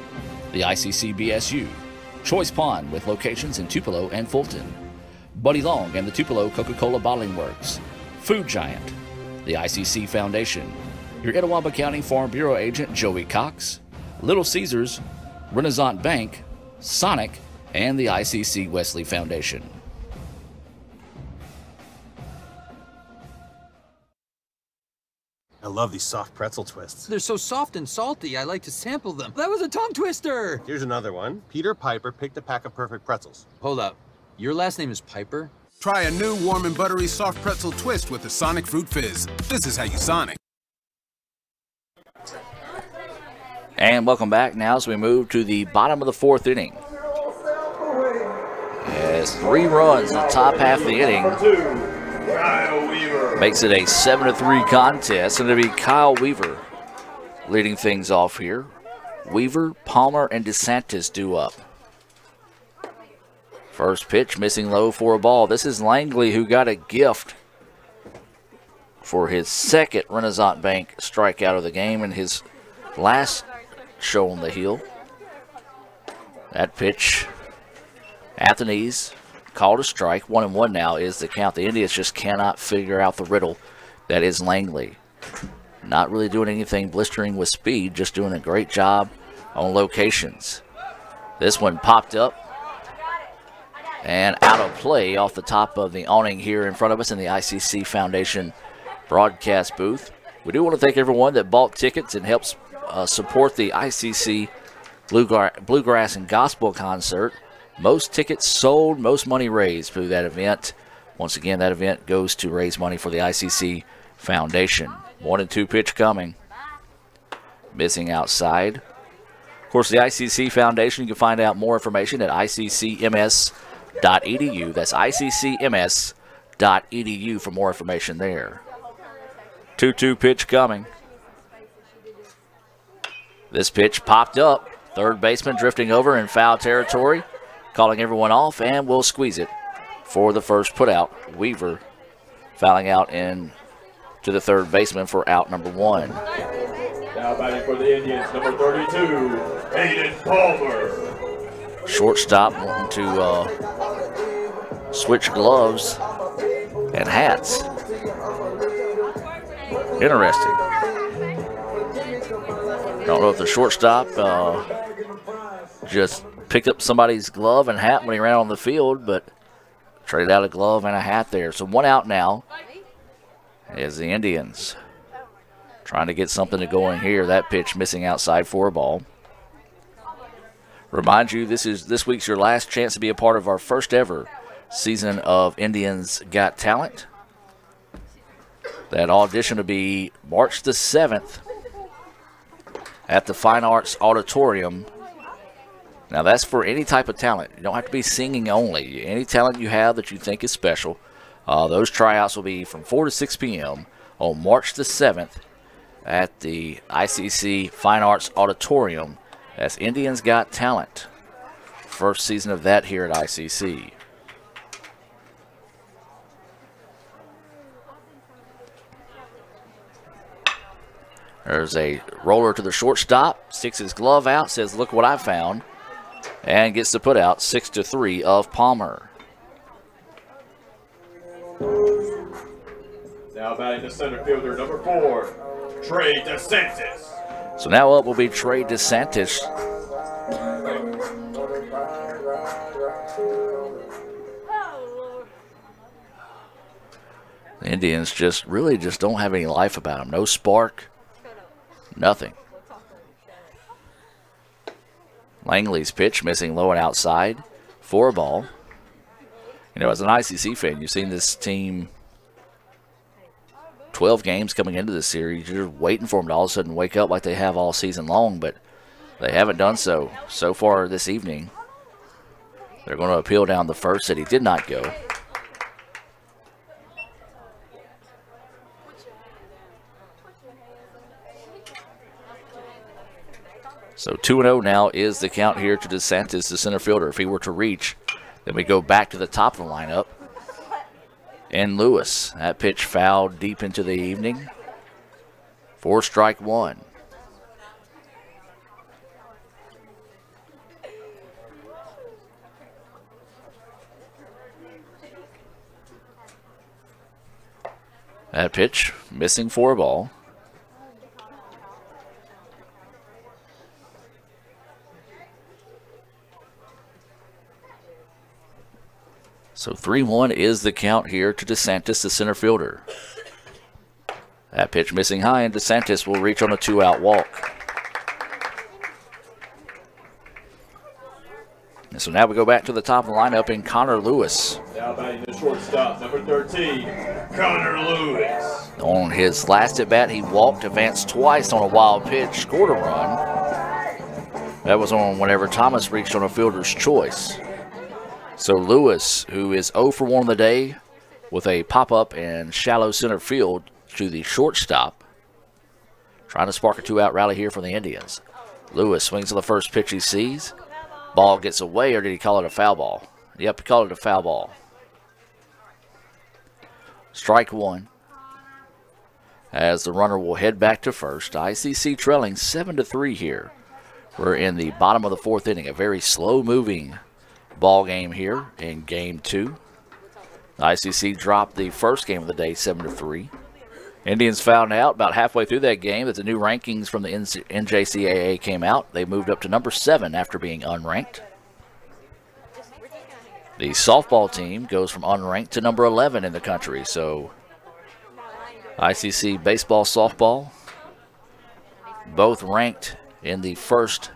the ICC BSU, Choice Pond with locations in Tupelo and Fulton, Buddy Long and the Tupelo Coca-Cola Bottling Works, Food Giant, the ICC Foundation, your Etowah County Farm Bureau agent Joey Cox, Little Caesars, Renaissance Bank, Sonic, and the ICC Wesley Foundation. I love these soft pretzel twists. They're so soft and salty, I like to sample them. That was a tongue twister! Here's another one. Peter Piper picked a pack of perfect pretzels. Hold up. Your last name is Piper? Try a new warm and buttery soft pretzel twist with the Sonic Fruit Fizz. This is how you Sonic. And welcome back now as we move to the bottom of the 4th inning. As 3 runs in the top half of the inning. Makes it a 7-3 contest, and it'll be Kyle Weaver leading things off here. Weaver, Palmer, and DeSantis due up. First pitch, missing low for a ball. This is Langley, who got a gift for his 2nd Renaissance Bank strikeout of the game and his last show on the hill. That pitch at the knees. Called a strike. 1-1 now is the count. The Indians just cannot figure out the riddle that is Langley. Not really doing anything blistering with speed, just doing a great job on locations. This one popped up. And out of play off the top of the awning here in front of us in the ICC Foundation broadcast booth. We do want to thank everyone that bought tickets and helps support the ICC Bluegrass and Gospel Concert. Most tickets sold, most money raised through that event. Once again, that event goes to raise money for the ICC Foundation. 1-2 pitch coming. Missing outside. Of course, the ICC Foundation, you can find out more information at iccms.edu. That's iccms.edu for more information there. 2-2 pitch coming. This pitch popped up. Third baseman drifting over in foul territory, calling everyone off, and will squeeze it for the first putout. Weaver fouling out in to the third baseman for out number 1. Now batting for the Indians, number 32, Aiden Palmer. Shortstop wanting to switch gloves and hats. Interesting. Don't know if the shortstop just picked up somebody's glove and hat when he ran on the field, but traded out a glove and a hat there. So 1 out now is the Indians trying to get something to go in here. That pitch missing outside for a ball. Remind you, this week's your last chance to be a part of our first ever season of Indians Got Talent. That audition will be March the 7th at the Fine Arts Auditorium. Now that's for any type of talent. You don't have to be singing only. Any talent you have that you think is special. Those tryouts will be from 4 to 6 p.m. on March the 7th at the ICC Fine Arts Auditorium. That's Indians Got Talent. First season of that here at ICC. There's a roller to the shortstop, sticks his glove out, says, "Look what I found," and gets the put out 6-3 of Palmer. Now batting the center fielder, number 4, Trey DeSantis. So now up will be Trey DeSantis. The Indians just don't have any life about them. No spark. Nothing. Langley's pitch missing low and outside for a ball. You know, as an ICC fan, you've seen this team 12 games coming into this series. You're waiting for them to all of a sudden wake up like they have all season long, but they haven't done so far this evening. They're going to appeal down the first that he did not go. So 2-0 now is the count here to DeSantis, the center fielder. If he were to reach, then we go back to the top of the lineup. And Lewis, that pitch fouled deep into the evening for strike 1. That pitch missing for a ball. So 3-1 is the count here to DeSantis, the center fielder. That pitch missing high, and DeSantis will reach on a 2-out walk. And so now we go back to the top of the lineup in Connor Lewis. Now batting the shortstop, number 13, Connor Lewis. On his last at bat, he walked, advanced twice on a wild pitch, scored a run. That was on whenever Thomas reached on a fielder's choice. So Lewis, who is 0 for 1 on the day with a pop-up and shallow center field to the shortstop, trying to spark a 2-out rally here for the Indians. Lewis swings on the first pitch he sees. Ball gets away, or did he call it a foul ball? Yep, he called it a foul ball. Strike 1. As the runner will head back to first. ICC trailing 7-3 here. We're in the bottom of the 4th inning. A very slow-moving ball game here in game 2. ICC dropped the first game of the day 7-3. Indians found out about halfway through that game that the new rankings from the NJCAA came out. They moved up to number 7 after being unranked. The softball team goes from unranked to number 11 in the country. So ICC baseball, softball, both ranked in the first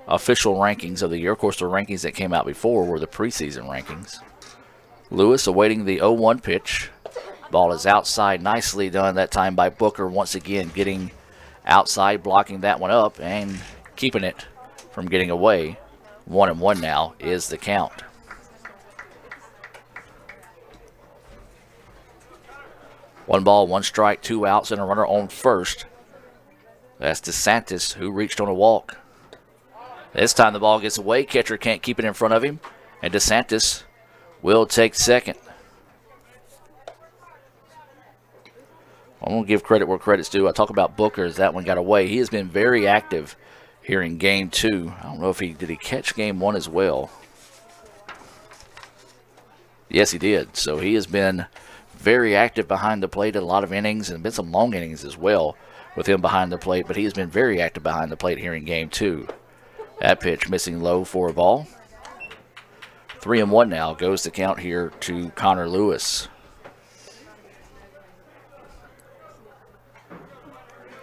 official rankings of the year. Of course, the rankings that came out before were the preseason rankings. Lewis awaiting the 0-1 pitch. Ball is outside, nicely done that time by Booker, once again getting outside, blocking that one up and keeping it from getting away. 1-1 now is the count. One ball, one strike, 2 outs, and a runner on first. That's DeSantis, who reached on a walk. This time the ball gets away. Catcher can't keep it in front of him, and DeSantis will take second. I'm going to give credit where credit's due. I talk about Booker as that one got away. He has been very active here in game 2. I don't know if did he catch game 1 as well. Yes, he did. So he has been very active behind the plate in a lot of innings, and been some long innings as well with him behind the plate, but he has been very active behind the plate here in game 2. That pitch missing low for a ball. 3-1 now goes the count here to Connor Lewis.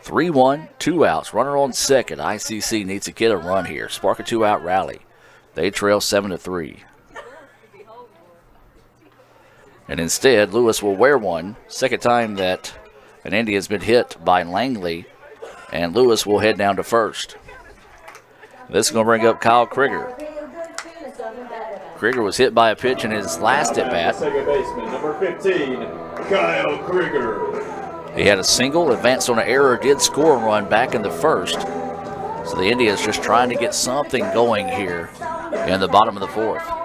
3-1, 2 outs, runner on second. ICC needs to get a run here, spark a 2-out rally. They trail 7-3. And instead, Lewis will wear one. Second time that an Indian's been hit by Langley, and Lewis will head down to first. This is going to bring up Kyle Krieger. Krieger was hit by a pitch in his last at-bat. Second baseman, number 15, Kyle Krieger. He had a single, advanced on an error, did score a run back in the first. So the Indians just trying to get something going here in the bottom of the 4th.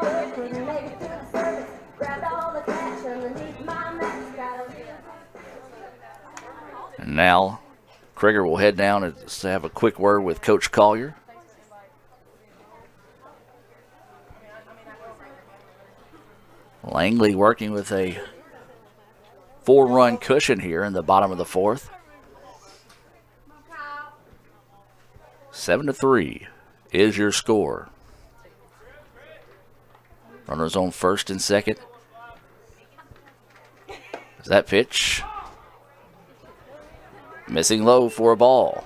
And now Krieger will head down and have a quick word with Coach Collier. Langley working with a 4-run cushion here in the bottom of the 4th. 7-3 is your score. Runners on first and second. Is that pitch? Missing low for a ball.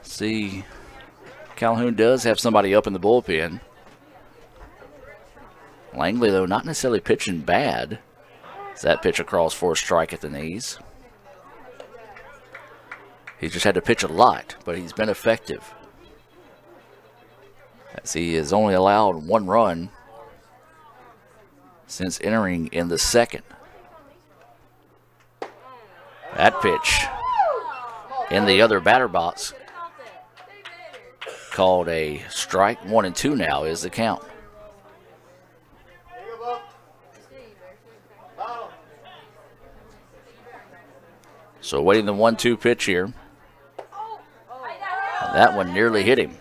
See, Calhoun does have somebody up in the bullpen. Langley, though, not necessarily pitching bad. Is that pitch across for a strike at the knees? He's just had to pitch a lot, but he's been effective. As he has only allowed 1 run since entering in the second. That pitch in the other batter box called a strike. 1-2 now is the count. So waiting the 1-2 pitch here. That one nearly hit him.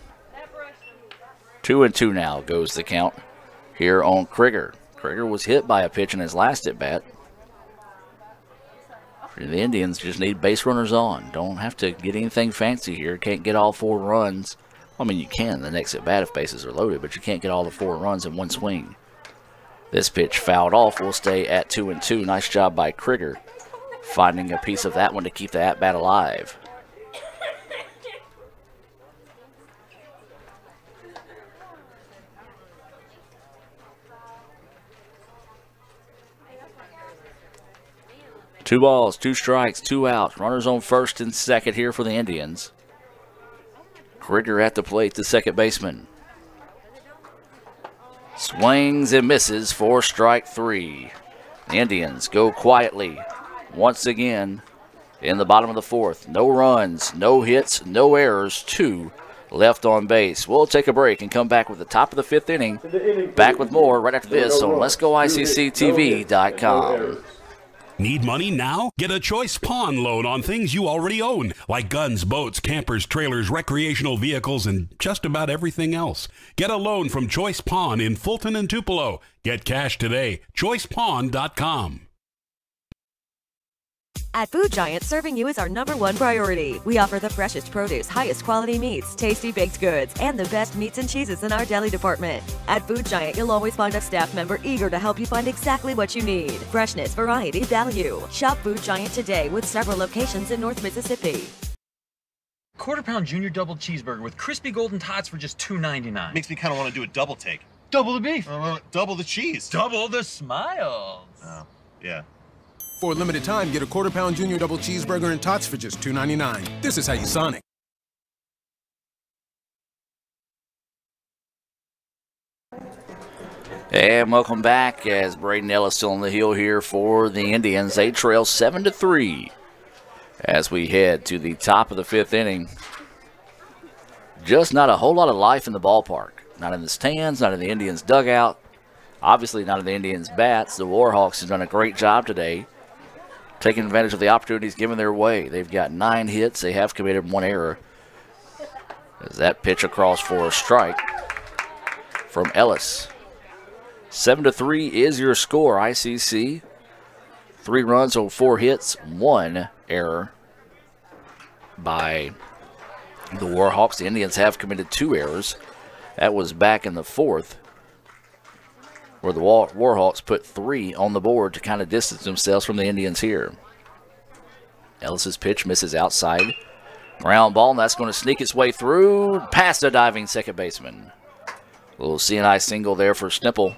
2-2 now goes the count here on Krieger. Krieger was hit by a pitch in his last at-bat. The Indians just need base runners on. Don't have to get anything fancy here. Can't get all 4 runs. I mean, you can the next at-bat if bases are loaded, but you can't get all the 4 runs in one swing. This pitch fouled off. Will stay at 2-2. Nice job by Krieger, finding a piece of that one to keep the at-bat alive. Two balls, 2 strikes, 2 outs. Runners on first and second here for the Indians. Krieger at the plate, the second baseman. Swings and misses for strike 3. The Indians go quietly once again in the bottom of the 4th. No runs, no hits, no errors, 2 left on base. We'll take a break and come back with the top of the 5th inning. Back with more right after this on Let'sGoICCTV.com. Need money now? Get a Choice Pawn loan on things you already own, like guns, boats, campers, trailers, recreational vehicles, and just about everything else. Get a loan from Choice Pawn in Fulton and Tupelo. Get cash today. ChoicePawn.com. At Food Giant, serving you is our #1 priority. We offer the freshest produce, highest quality meats, tasty baked goods, and the best meats and cheeses in our deli department. At Food Giant, you'll always find a staff member eager to help you find exactly what you need. Freshness, variety, value. Shop Food Giant today with several locations in North Mississippi. Quarter-pound junior double cheeseburger with crispy golden tots for just $2.99. Makes me kind of want to do a double take. Double the beef. Double the cheese. Double the smiles. Oh, yeah. For a limited time, get a quarter-pound junior double cheeseburger and tots for just $2.99. This is how you Sonic. And welcome back as Braden Ellis still on the hill here for the Indians. They trail 7-3 as we head to the top of the 5th inning. Just not a whole lot of life in the ballpark. Not in the stands, not in the Indians' dugout. Obviously not in the Indians' bats. The Warhawks have done a great job today, taking advantage of the opportunities given their way. They've got 9 hits. They have committed 1 error. As that pitch across for a strike from Ellis. 7-3 is your score, ICC. 3 runs on 4 hits, 1 error by the Warhawks. The Indians have committed 2 errors. That was back in the 4th, where the Warhawks put 3 on the board to kind of distance themselves from the Indians here. Ellis's pitch misses outside. Ground ball, and that's going to sneak its way through past the diving second baseman. A little CNI single there for Stemple.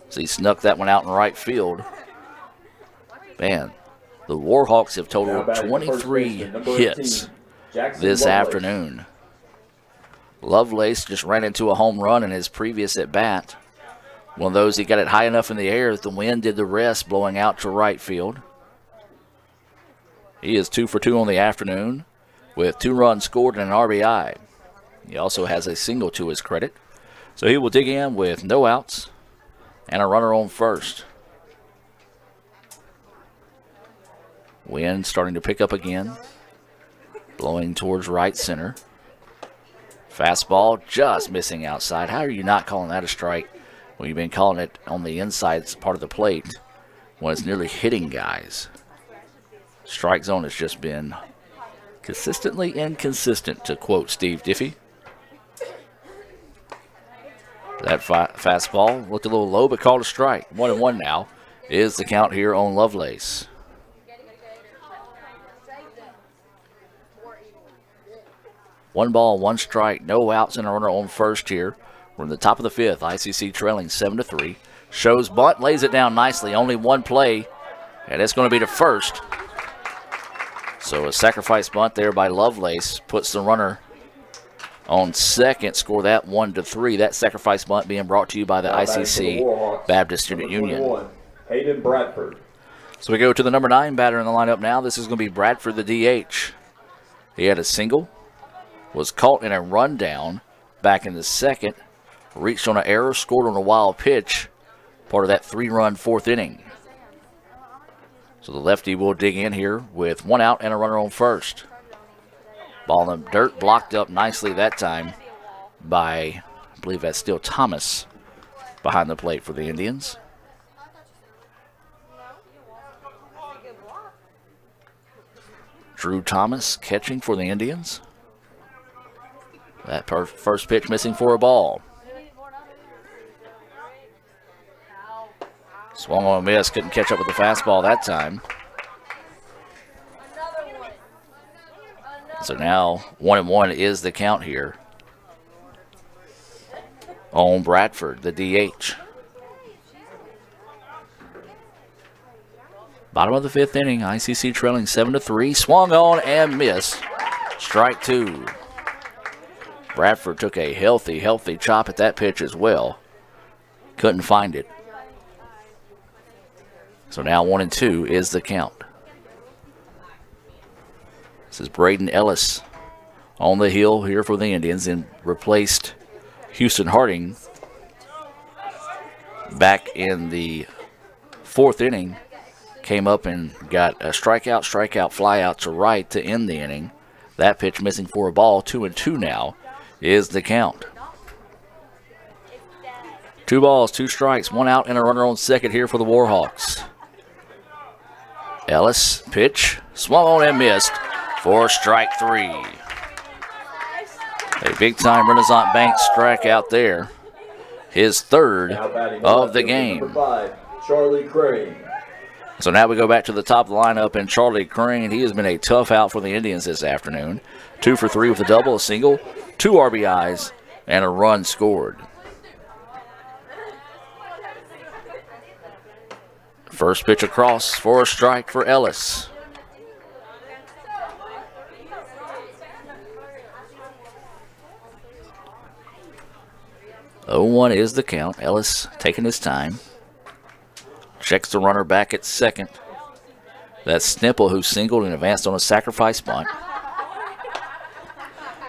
So he snuck that one out in right field. Man, the Warhawks have totaled 23 hits this afternoon. Lovelace just ran into a home run in his previous at-bat. One of those, he got it high enough in the air that the wind did the rest, blowing out to right field. He is 2 for 2 on the afternoon with 2 runs scored and an RBI. He also has a single to his credit. So he will dig in with no outs and a runner on first. Wind starting to pick up again, blowing towards right center. Fastball just missing outside. How are you not calling that a strike when you've been calling it on the inside part of the plate when it's nearly hitting guys? Strike zone has just been consistently inconsistent, to quote Steve Diffie. That fastball looked a little low, but called a strike. 1-1 now is the count here on Lovelace. One ball, 1 strike, no outs, and a runner on first here. We're in the top of the 5th. ICC trailing 7-3. Shows bunt, lays it down nicely. Only 1 play, and it's going to be to first. So a sacrifice bunt there by Lovelace puts the runner on second. Score that 1-3. That sacrifice bunt being brought to you by the ICC Baptist Student Union. Hayden Bradford. So we go to the number 9 batter in the lineup now. This is going to be Bradford, the DH. He had a single, was caught in a rundown back in the 2nd, reached on an error, scored on a wild pitch, part of that 3-run 4th inning. So the lefty will dig in here with 1 out and a runner on first. Ball in the dirt, blocked up nicely that time by, I believe that's still Thomas behind the plate for the Indians. Drew Thomas catching for the Indians. That first pitch missing for a ball. Swung on a miss, couldn't catch up with the fastball that time. So now 1-1 is the count here on Bradford, the DH. Bottom of the 5th inning, ICC trailing 7-3. Swung on and missed. Strike 2. Bradford took a healthy chop at that pitch as well. Couldn't find it. So now 1-2 is the count. This is Braden Ellis on the hill here for the Indians and replaced Houston Harding back in the 4th inning. Came up and got a strikeout, fly out to right to end the inning. That pitch missing for a ball. 2-2 now is the count. 2 balls, 2 strikes, 1 out, and a runner on second here for the Warhawks. Ellis, pitch, swung on and missed for strike 3. A big-time Renaissance Bank strikeout there. His third of the game. Number 5, Charlie Crane. So now we go back to the top of the lineup, and Charlie Crane, he has been a tough out for the Indians this afternoon. 2 for 3 with a double, a single, 2 RBIs, and a run scored. First pitch across for a strike for Ellis. Oh, 0-1 is the count. Ellis taking his time. Checks the runner back at second. That's Sniple, who singled and advanced on a sacrifice bunt.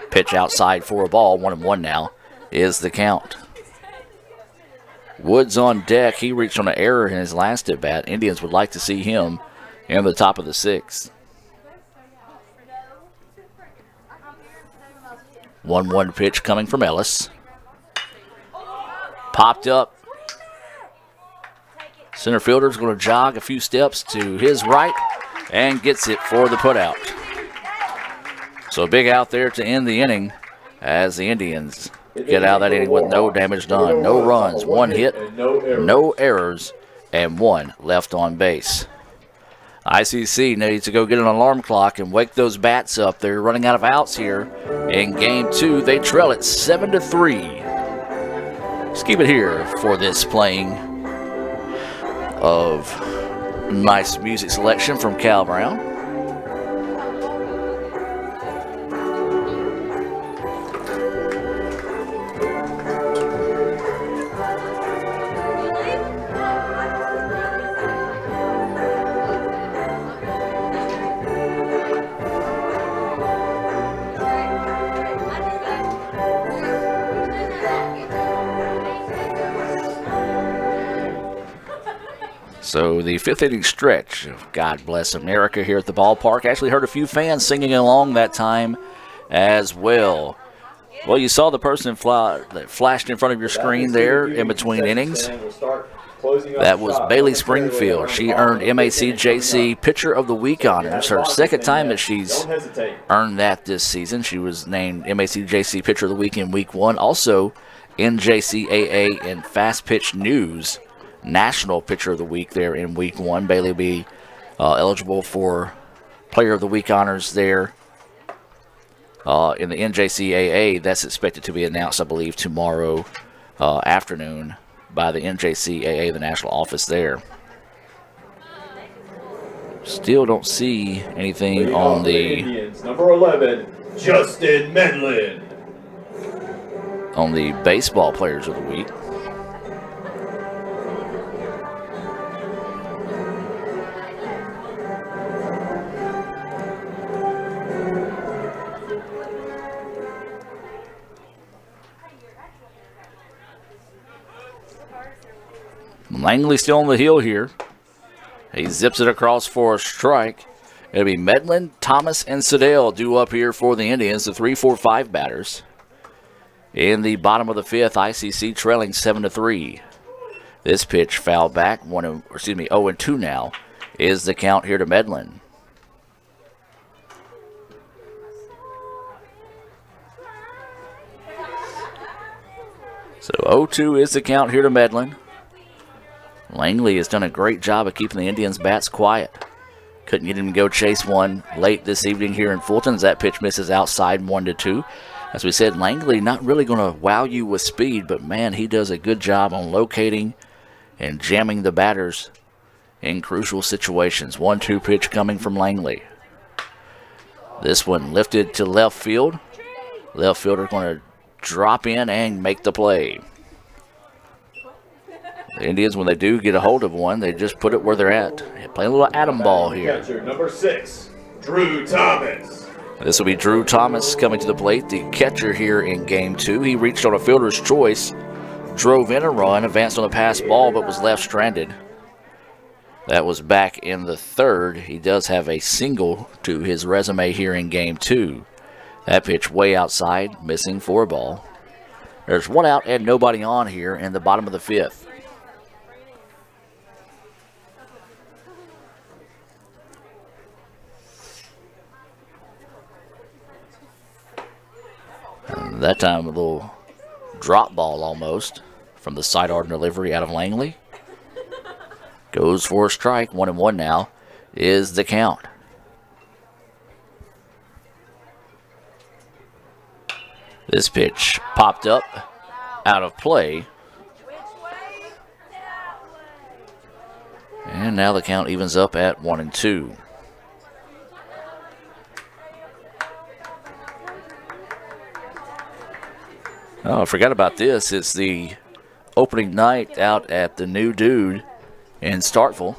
Pitch outside for a ball. 1-1 now is the count. Woods on deck. He reached on an error in his last at bat. Indians would like to see him in the top of the 6th. 1-1 pitch coming from Ellis. Popped up. Center fielder's going to jog a few steps to his right and gets it for the putout. So a big out there to end the inning as the Indians get out of that inning with no damage done. No runs, 1 hit, no errors, and 1 left on base. ICC needs to go get an alarm clock and wake those bats up. They're running out of outs here in Game 2. They trail it 7-3. Let's keep it here for this playing of nice music selection from Cal Brown. So the 5th inning stretch of God Bless America here at the ballpark. Actually heard a few fans singing along that time as well. Well, you saw the person that flashed in front of your screen there in between innings. That was Bailey Springfield. She earned MACJC Pitcher of the Week honors. Her second time that she's earned that this season. She was named MACJC Pitcher of the Week in Week 1. Also, NJCAA and Fast Pitch News National Pitcher of the Week there in Week 1. Bailey will be eligible for Player of the Week honors there in the NJCAA. That's expected to be announced, I believe, tomorrow afternoon by the NJCAA, the national office there. Still don't see anything on the Indians, number 11, Justin Medlin. On the Baseball Players of the Week. Langley still on the hill here. He zips it across for a strike. It'll be Medlin, Thomas, and Siddell due up here for the Indians, the 3-4-5 batters. In the bottom of the 5th, ICC trailing 7-3. This pitch fouled back. 0-2 now is the count here to Medlin. So 0-2 is the count here to Medlin. Langley has done a great job of keeping the Indians' bats quiet. Couldn't get him to go chase one late this evening here in Fulton as that pitch misses outside 1-2. As we said, Langley not really going to wow you with speed, but man, he does a good job on locating and jamming the batters in crucial situations. 1-2 pitch coming from Langley. This one lifted to left field. Left fielder going to drop in and make the play. The Indians, when they do get a hold of one, they just put it where they're at. Play a little atom ball here. Catcher number 6, Drew Thomas. This will be Drew Thomas coming to the plate, the catcher here in Game 2. He reached on a fielder's choice, drove in a run, advanced on a pass ball, but was left stranded. That was back in the 3rd. He does have a single to his resume here in Game 2. That pitch way outside, missing for a ball. There's one out and nobody on here in the bottom of the 5th. That time a little drop ball almost from the sidearm delivery out of Langley. Goes for a strike. 1-1 now is the count. This pitch popped up out of play. And now the count evens up at 1-2. Oh, I forgot about this. It's the opening night out at the New Dude in Starkville.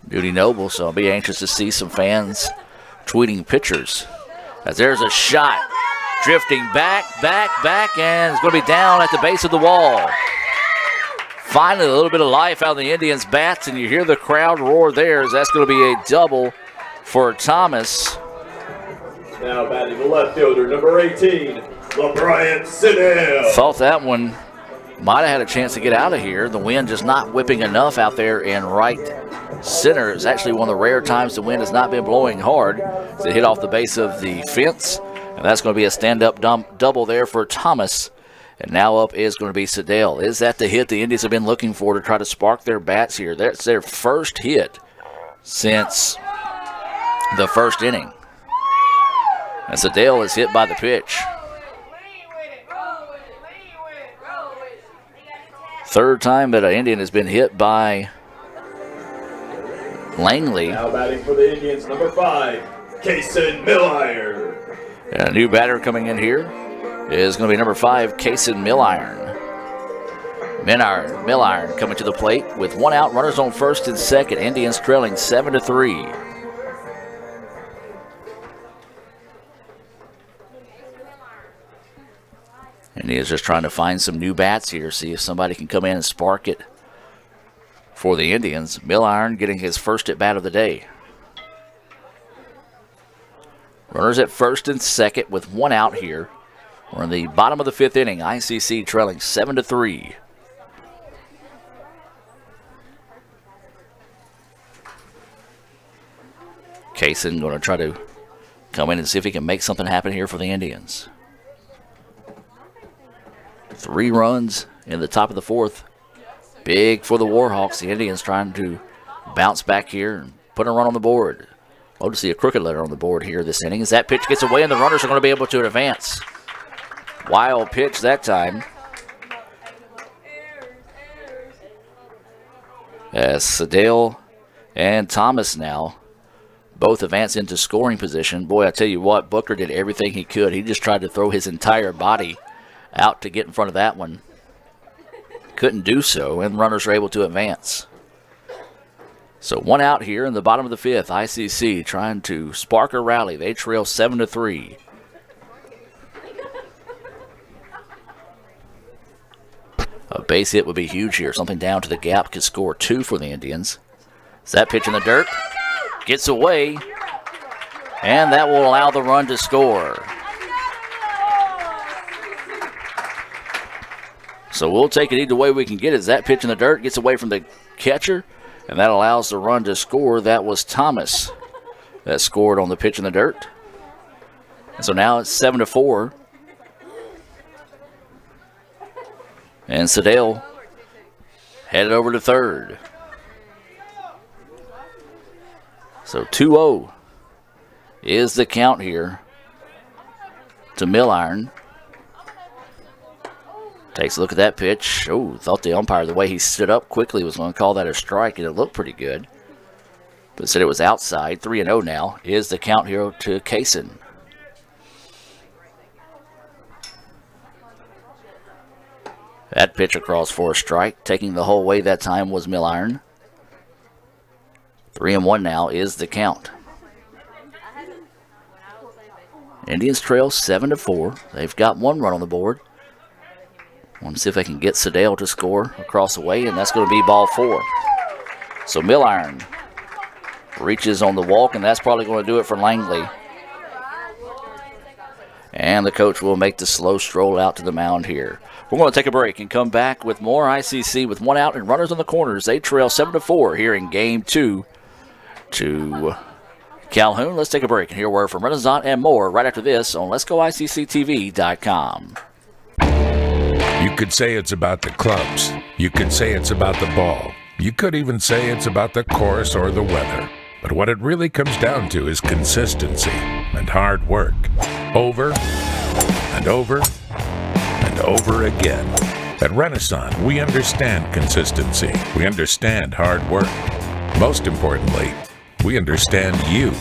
Duty Noble, so I'll be anxious to see some fans tweeting pictures. As there's a shot drifting back, and it's going to be down at the base of the wall. Finally, a little bit of life out of the Indians' bats, and you hear the crowd roar there as that's going to be a double for Thomas. Now batting the left fielder, number 18, LeBryant Siddell. Thought that one might have had a chance to get out of here. The wind just not whipping enough out there in right center. It's actually one of the rare times the wind has not been blowing hard. So it hit off the base of the fence, and that's going to be a stand-up double there for Thomas. And now up is going to be Siddell. Is that the hit the Indians have been looking for to try to spark their bats here? That's their first hit since the first inning. And Siddell is hit by the pitch. Third time that an Indian has been hit by Langley. Now batting for the Indians, number 5, Kason Milliron. And a new batter coming in here is going to be number 5, Kason Milliron. Milliron coming to the plate with one out, runners on first and second. Indians trailing 7-3. And he is just trying to find some new bats here, see if somebody can come in and spark it for the Indians. Milliron getting his first at bat of the day. Runners at first and second with one out here. We're in the bottom of the 5th inning. ICC trailing 7-3. Kaysen going to try to come in and see if he can make something happen here for the Indians. 3 runs in the top of the 4th. Big for the Warhawks. The Indians trying to bounce back here and put a run on the board. Love to see a crooked letter on the board here this inning as that pitch gets away and the runners are going to be able to advance. Wild pitch that time. As Siddell and Thomas now both advance into scoring position. Boy, I tell you what, Booker did everything he could. He just tried to throw his entire body out to get in front of that one. Couldn't do so, and runners are able to advance. So one out here in the bottom of the 5th. ICC trying to spark a rally. They trail 7-3. A base hit would be huge here. Something down to the gap could score 2 for the Indians. Is that pitch in the dirt? Gets away, and that will allow the run to score. So we'll take it either way we can get it. As that pitch in the dirt gets away from the catcher, and that allows the run to score. That was Thomas that scored on the pitch in the dirt. And so now it's 7-4. And Siddell headed over to third. So 2-0 is the count here to Milliron. Takes a look at that pitch. Oh, thought the umpire, the way he stood up quickly, was going to call that a strike, and it looked pretty good. But said it was outside. 3-0 now is the count here to Kaysen. That pitch across for a strike. Taking the whole way that time was Milliron. 3-1 now is the count. Indians trail 7-4. They've got 1 run on the board. Want to see if they can get Siddell to score across the way, and that's going to be ball 4. So Milliron reaches on the walk, and that's probably going to do it for Langley. And the coach will make the slow stroll out to the mound here. We're going to take a break and come back with more ICC with 1 out and runners on the corners. They trail 7-4 here in Game 2 to Calhoun. Let's take a break and hear a word from Renaissance and more right after this on Let'sGoICCTV.com. You could say it's about the clubs. You could say it's about the ball. You could even say it's about the course or the weather. But what it really comes down to is consistency and hard work. Over and over and over again. At Renaissance, we understand consistency. We understand hard work. Most importantly, we understand you.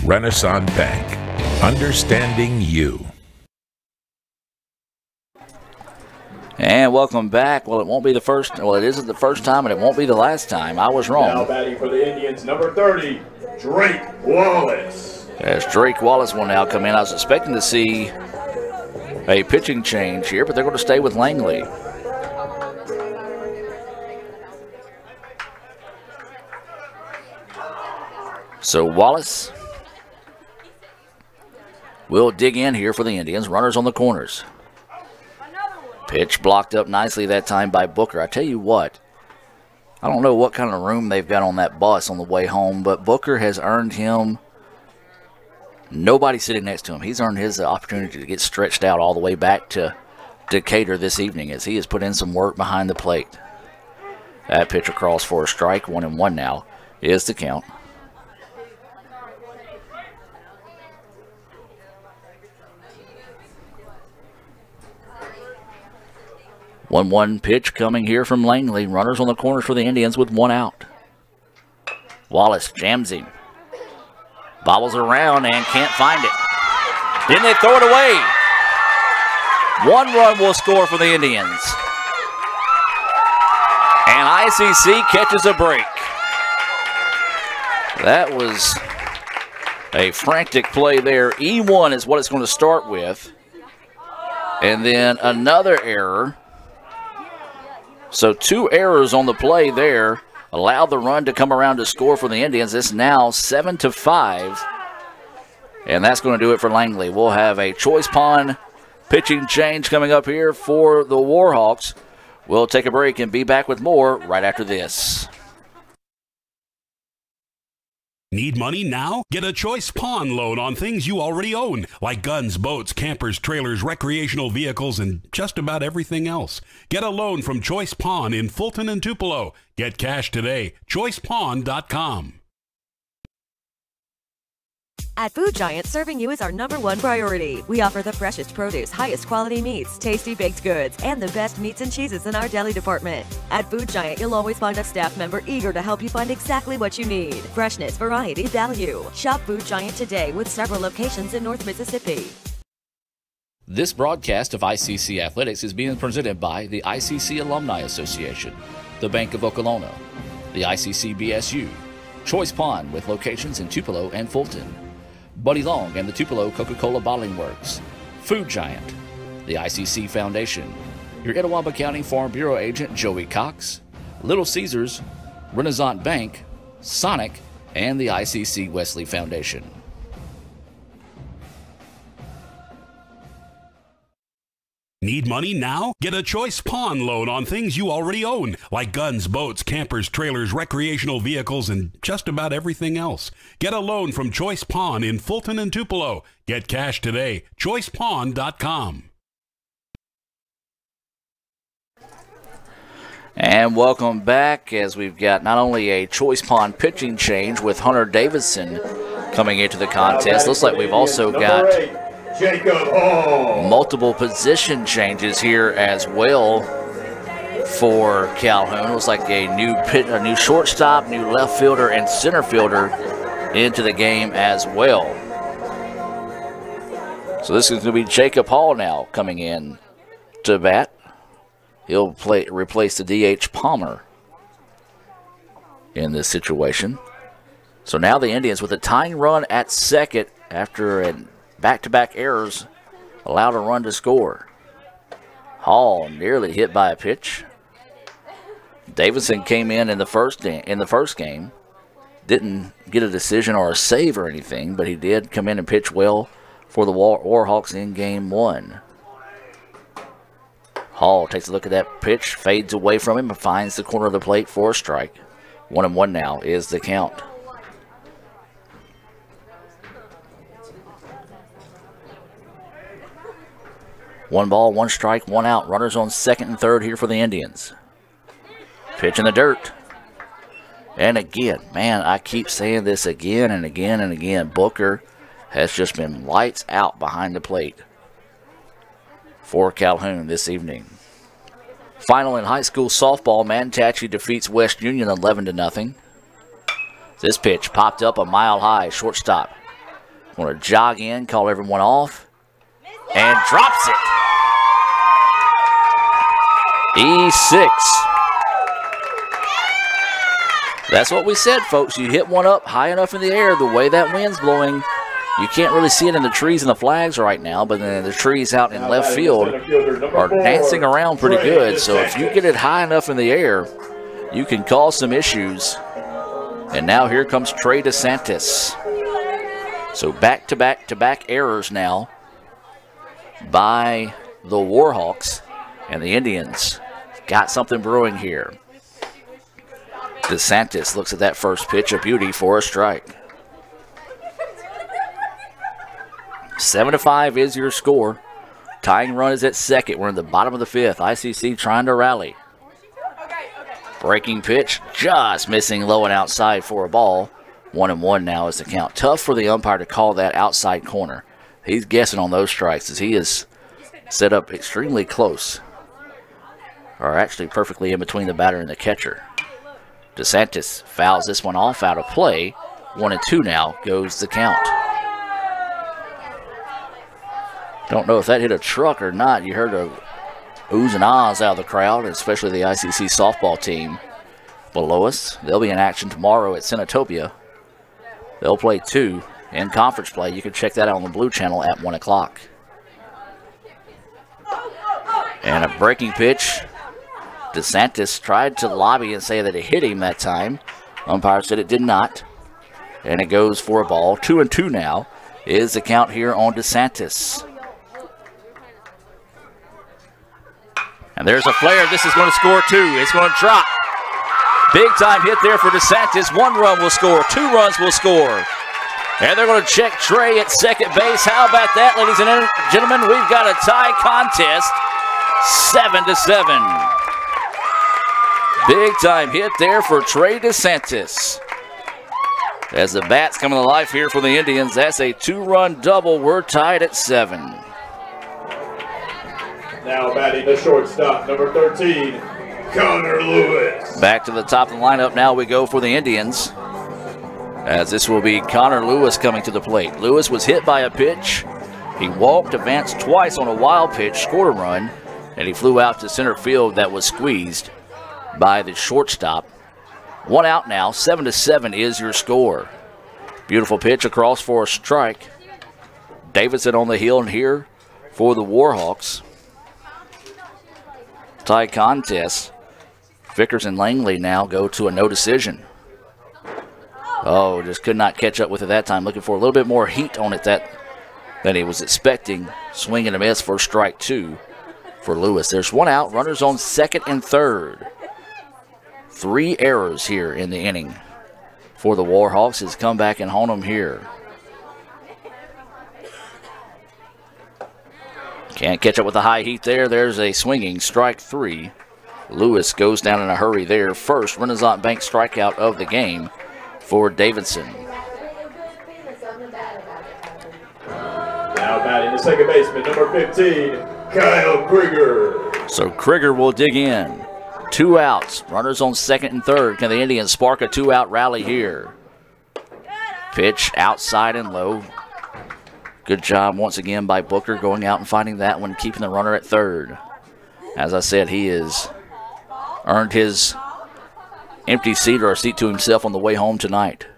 Renaissance Bank. Understanding you. And welcome back. Well, it won't be the first. Well, it isn't the first time, and it won't be the last time. I was wrong. Now batting for the Indians, number 30, Drake Wallace. As Drake Wallace will now come in. I was expecting to see a pitching change here, but they're going to stay with Langley. So Wallace will dig in here for the Indians. Runners on the corners. Pitch blocked up nicely that time by Booker. I tell you what, I don't know what kind of room they've got on that bus on the way home, but Booker has earned him. Nobody sitting next to him. He's earned his opportunity to get stretched out all the way back to Decatur this evening as he has put in some work behind the plate. That pitch across for a strike. 1-1 now is the count. One pitch coming here from Langley. Runners on the corners for the Indians with one out. Wallace jams him. Bobbles around and can't find it. Then they throw it away. 1 run will score for the Indians. And ICC catches a break. That was a frantic play there. E1 is what it's going to start with. And then another error. So 2 errors on the play there. Allowed the run to come around to score for the Indians. It's now 7-5. And that's going to do it for Langley. We'll have a choice pawn pitching change coming up here for the Warhawks. We'll take a break and be back with more right after this. Need money now? Get a Choice Pawn loan on things you already own, like guns, boats, campers, trailers, recreational vehicles, and just about everything else. Get a loan from Choice Pawn in Fulton and Tupelo. Get cash today. ChoicePawn.com. At Food Giant, serving you is our #1 priority. We offer the freshest produce, highest quality meats, tasty baked goods, and the best meats and cheeses in our deli department. At Food Giant, you'll always find a staff member eager to help you find exactly what you need. Freshness, variety, value. Shop Food Giant today with several locations in North Mississippi. This broadcast of ICC Athletics is being presented by the ICC Alumni Association, the Bank of Okolona, the ICC BSU, Choice Pawn with locations in Tupelo and Fulton, Buddy Long and the Tupelo Coca-Cola Bottling Works, Food Giant, the ICC Foundation, your Etowah County Farm Bureau agent Joey Cox, Little Caesars, Renaissance Bank, Sonic, and the ICC Wesley Foundation. Need money now? Get a Choice Pawn loan on things you already own, like guns, boats, campers, trailers, recreational vehicles, and just about everything else. Get a loan from Choice Pawn in Fulton and Tupelo. Get cash today. ChoicePawn.com. And welcome back as we've got not only a Choice Pawn pitching change with Hunter Davidson coming into the contest. Looks like we've also got multiple position changes here as well for Calhoun. Looks like a new shortstop, new left fielder, and center fielder into the game as well. So this is going to be Jacob Hall now coming in to bat. He'll replace the DH Palmer in this situation. So now the Indians with a tying run at second after an back-to-back errors allowed a run to score. Hall nearly hit by a pitch. Davidson came in the first game. Didn't get a decision or a save or anything, but he did come in and pitch well for the Warhawks in game 1. Hall takes a look at that pitch, fades away from him, and finds the corner of the plate for a strike. 1-1 now is the count. 1 ball, 1 strike, 1 out. Runners on second and third here for the Indians. Pitch in the dirt. And again, man, I keep saying this again and again and again. Booker has just been lights out behind the plate for Calhoun this evening. Final in high school softball, Manatachee defeats West Union 11-0. This pitch popped up a mile high, shortstop. Want to jog in, call everyone off, and drops it. E6. That's what we said, folks. You hit one up high enough in the air, the way that wind's blowing, you can't really see it in the trees and the flags right now, but then the trees out in left field are dancing around pretty good. So if you get it high enough in the air, you can cause some issues. And now here comes Trey DeSantis. So back-to-back errors now by the Warhawks, and the Indians got something brewing here. DeSantis looks at that first pitch, a beauty for a strike. 7-5 is your score. Tying run is at second. We're in the bottom of the fifth. ICC trying to rally. Breaking pitch, just missing low and outside for a ball. 1-1 now is the count. Tough for the umpire to call that outside corner. He's guessing on those strikes as he is set up extremely close, or actually perfectly in between the batter and the catcher. DeSantis fouls this one off, out of play. 1-2 now goes the count. Don't know if that hit a truck or not. You heard a oohs and ahs out of the crowd, especially the ICC softball team below us. They'll be in action tomorrow at Senatopia. They'll play 2 in conference play. You can check that out on the Blue Channel at 1 o'clock. And a breaking pitch. DeSantis tried to lobby and say that it hit him that time. Umpire said it did not. And it goes for a ball. 2-2 now is the count here on DeSantis. And there's a flare. This is going to score 2. It's going to drop. Big time hit there for DeSantis. 1 run will score. 2 runs will score. And they're going to check Trey at second base. How about that, ladies and gentlemen? We've got a tie contest. 7-7. Big time hit there for Trey DeSantis. As the bats come to life here for the Indians, that's a 2-run double. We're tied at 7. Now batting the shortstop, number 13, Connor Lewis. Back to the top of the lineup now we go for the Indians, as this will be Connor Lewis coming to the plate. Lewis was hit by a pitch. He walked, advanced twice on a wild pitch, scored a run, and he flew out to center field. That was squeezed by the shortstop. 1 out now. 7-7 is your score. Beautiful pitch across for a strike. Davidson on the hill here for the Warhawks. Tie contest. Vickers and Langley now go to a no decision. Oh, just could not catch up with it that time. Looking for a little bit more heat on it than he was expecting. Swing and a miss for strike 2 for Lewis. There's 1 out. Runners on second and third. 3 errors here in the inning for the Warhawks. Has come back and hone them here. Can't catch up with the high heat there. There's a swinging strike 3. Lewis goes down in a hurry there. First Renaissance Bank strikeout of the game for Davidson. Now batting the second baseman, number 15, Kyle Krieger. So Krieger will dig in. 2 outs. Runners on second and third. Can the Indians spark a 2-out rally here? Pitch outside and low. Good job once again by Booker going out and finding that one, keeping the runner at third. As I said, he has earned his empty seat, or a seat to himself, on the way home tonight.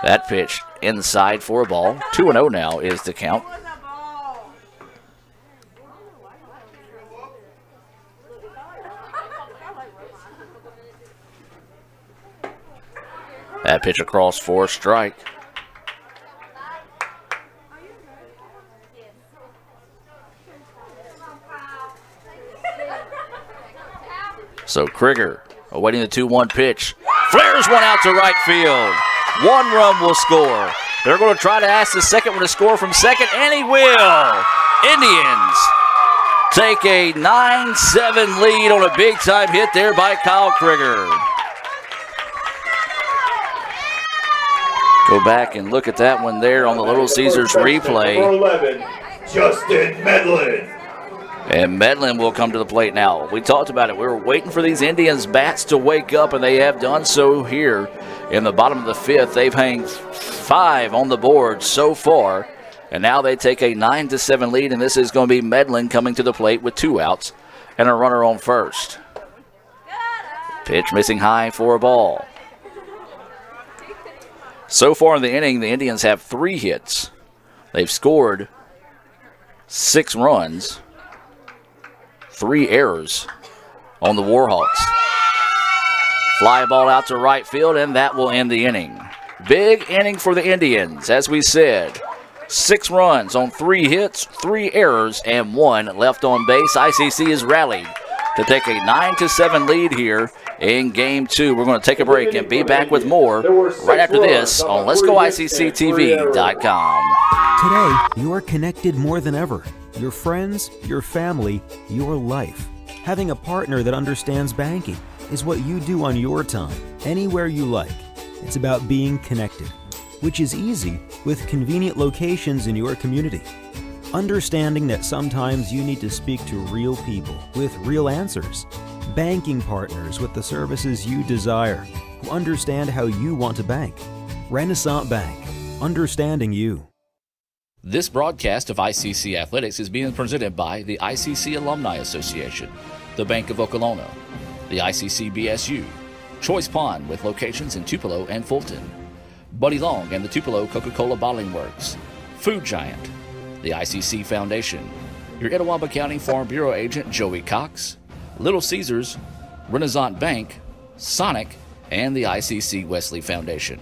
That pitch inside for a ball. 2-0 now is the count. That pitch across for a strike. So Krieger awaiting the 2-1 pitch. Flares one out to right field. 1 run will score. They're going to try to ask the second one to score from second, and he will. Indians take a 9-7 lead on a big-time hit there by Kyle Krieger. Go back and look at that one there on the Little Caesars replay. Number 11, Justin Medlin. And Medlin will come to the plate now. We talked about it. We were waiting for these Indians bats to wake up, and they have done so here in the bottom of the fifth. They've hanged 5 on the board so far, and now they take a 9-7 lead, and this is going to be Medlin coming to the plate with 2 outs and a runner on first. Pitch missing high for a ball. So far in the inning, the Indians have 3 hits. They've scored 6 runs, 3 errors on the Warhawks. Fly ball out to right field, and that will end the inning. Big inning for the Indians, as we said. 6 runs on 3 hits, 3 errors, and 1 left on base. ICC has rallied to take a 9-7 lead here in Game 2. We're going to take a break and be back with more right after this on Let'sGoICCTV.com. Today, you are connected more than ever. Your friends, your family, your life. Having a partner that understands banking is what you do on your time, anywhere you like. It's about being connected, which is easy with convenient locations in your community. Understanding that sometimes you need to speak to real people with real answers. Banking partners with the services you desire, who understand how you want to bank. Renaissance Bank, understanding you. This broadcast of ICC Athletics is being presented by the ICC Alumni Association, the Bank of Okolona, the ICC BSU, Choice Pond with locations in Tupelo and Fulton, Buddy Long and the Tupelo Coca-Cola Bottling Works, Food Giant, the ICC Foundation, your Etowah County Farm Bureau agent Joey Cox, Little Caesars, Renaissance Bank, Sonic, and the ICC Wesley Foundation.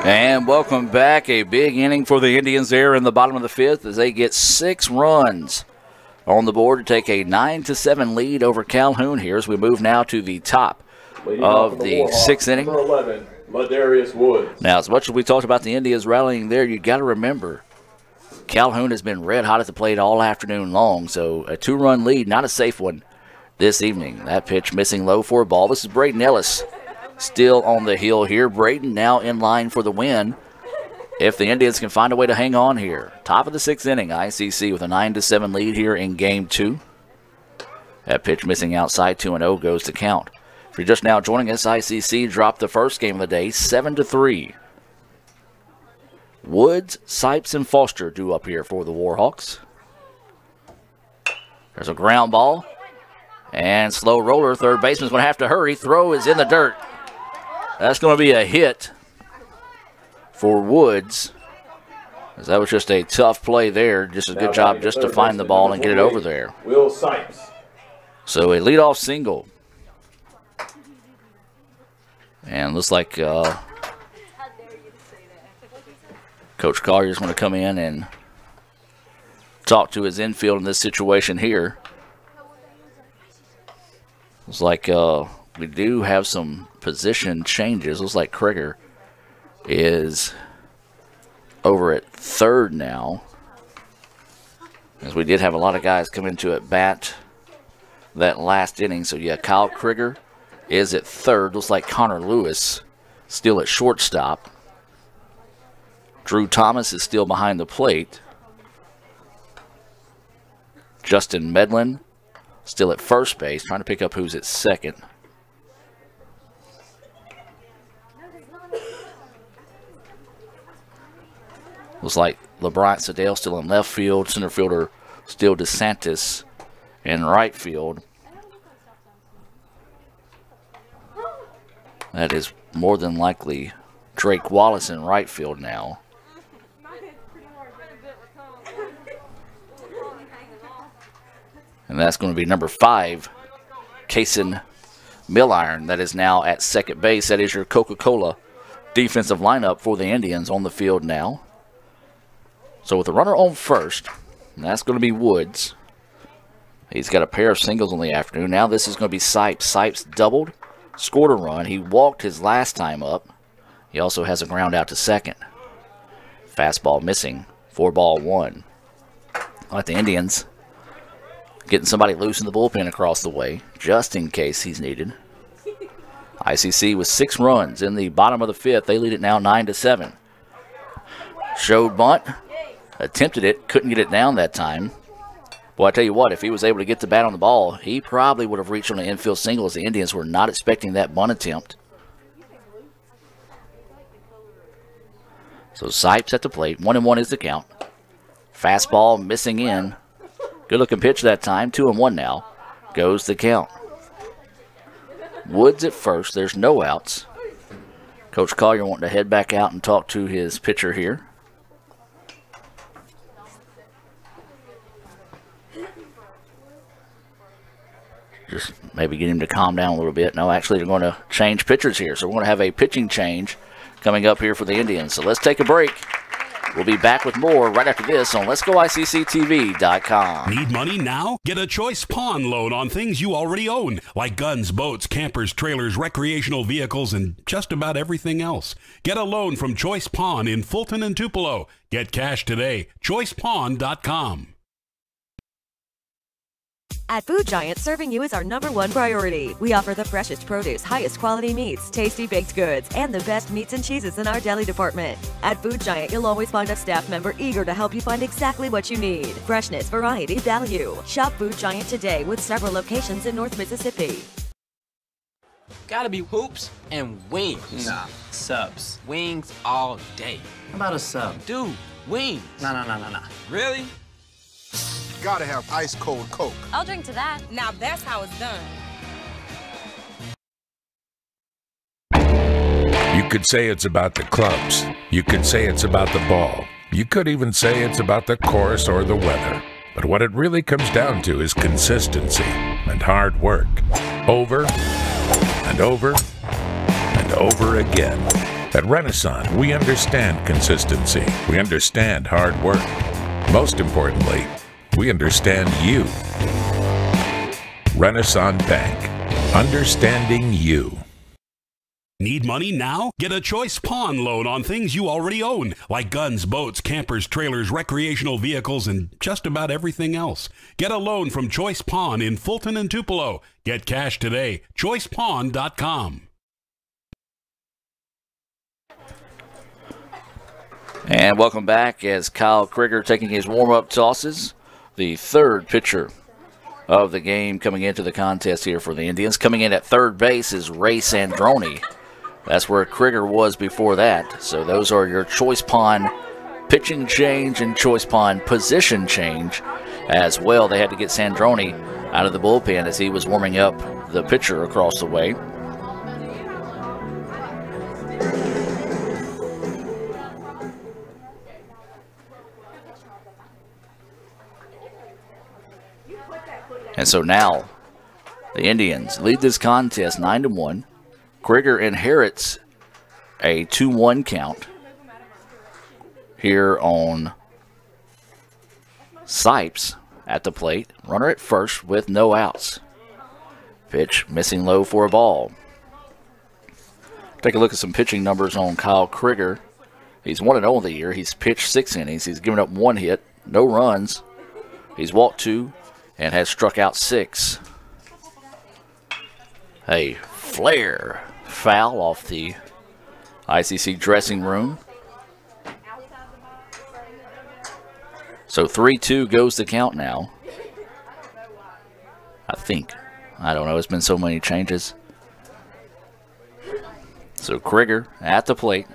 And welcome back. A big inning for the Indians there in the bottom of the fifth as they get 6 runs on the board to take a 9-7 lead over Calhoun here as we move now to the top of the 6th inning. Number 11, Ladarius Woods. Now, as much as we talked about the Indians rallying there, you got to remember Calhoun has been red hot at the plate all afternoon long, so a 2-run lead, not a safe one this evening. That pitch missing low for a ball. This is Braden Ellis still on the hill here. Braden now in line for the win if the Indians can find a way to hang on here. Top of the 6th inning, ICC with a 9-7 lead here in Game 2. That pitch missing outside, 2-0 goes to count. If you're just now joining us, ICC dropped the first game of the day, 7-3. Woods, Sipes, and Foster due up here for the Warhawks. There's a ground ball. And slow roller, third baseman's going to have to hurry. Throw is in the dirt. That's going to be a hit for Woods. As that was just a tough play there. Just a good job just to find the ball and get it over there. Will Sipes. So a leadoff single. And looks like Coach Collier's going to come in and talk to his infield in this situation here. Looks like we do have some position changes. Looks like Krieger is over at third now, as we did have a lot of guys come into at bat that last inning. So yeah, Kyle Krieger is at third. Looks like Connor Lewis still at shortstop. Drew Thomas is still behind the plate. Justin Medlin still at first base, trying to pick up who's at second. Looks like LeBron Sedale still in left field. Center fielder still DeSantis in right field. That is more than likely Drake Wallace in right field now. And that's going to be number 5, Kason Milliron, that is now at second base. That is your Coca-Cola defensive lineup for the Indians on the field now. So with the runner on first, and that's going to be Woods. He's got a pair of singles on the afternoon. Now this is going to be Sipes. Sipes doubled, scored a run. He walked his last time up, He also has a ground out to second. Fastball missing. 4-1. Like the Indians, getting somebody loose in the bullpen across the way, just in case he's needed. ICC with 6 runs in the bottom of the 5th. They lead it now 9-7. Showed bunt, attempted it, couldn't get it down that time. Well, I tell you what, if he was able to get the bat on the ball, he probably would have reached on an infield single, as the Indians were not expecting that bunt attempt. So Sipes at the plate. 1-1 is the count. Fastball missing in. Good-looking pitch that time. 2-1 now. Goes the count. Woods at first. There's no outs. Coach Collier wanting to head back out and talk to his pitcher here. Just maybe get him to calm down a little bit. No, actually, they're going to change pitchers here. So we're going to have a pitching change coming up here for the Indians. So let's take a break. We'll be back with more right after this on Let'sGoICCTV.com. Need money now? Get a Choice Pawn loan on things you already own, like guns, boats, campers, trailers, recreational vehicles, and just about everything else. Get a loan from Choice Pawn in Fulton and Tupelo. Get cash today. ChoicePawn.com. At Food Giant, serving you is our #1 priority. We offer the freshest produce, highest quality meats, tasty baked goods, and the best meats and cheeses in our deli department. At Food Giant, you'll always find a staff member eager to help you find exactly what you need. Freshness, variety, value. Shop Food Giant today with several locations in North Mississippi. Gotta be hoops and wings. Nah, subs. Wings all day. How about a sub? Dude, wings. Nah. Really? Gotta have ice cold Coke. I'll drink to that. Now that's how it's done. You could say it's about the clubs. You could say it's about the ball. You could even say it's about the course or the weather. But what it really comes down to is consistency and hard work. Over and over and over again. At Renaissance, we understand consistency. We understand hard work. Most importantly, we understand you. Renaissance Bank. Understanding you. Need money now? Get a Choice Pawn loan on things you already own, like guns, boats, campers, trailers, recreational vehicles, and just about everything else. Get a loan from Choice Pawn in Fulton and Tupelo. Get cash today. ChoicePawn.com. And welcome back as Kyle Krieger taking his warm-up tosses. The third pitcher of the game coming into the contest here for the Indians. Coming in at third base is Ray Sandroni. That's where Krieger was before that. So those are your Choice Pawn pitching change and Choice Pawn position change as well. They had to get Sandroni out of the bullpen as he was warming up the pitcher across the way. And so now, the Indians lead this contest 9-1. Krieger inherits a 2-1 count here on Sipes at the plate. Runner at first with no outs. Pitch missing low for a ball. Take a look at some pitching numbers on Kyle Krieger. He's 1-0 on the year. He's pitched 6 innings. He's given up 1 hit, no runs. He's walked 2. And has struck out 6. A flare foul off the ICC dressing room. So 3-2 goes the count now. I think. I don't know. It's been so many changes. So Krieger at the plate.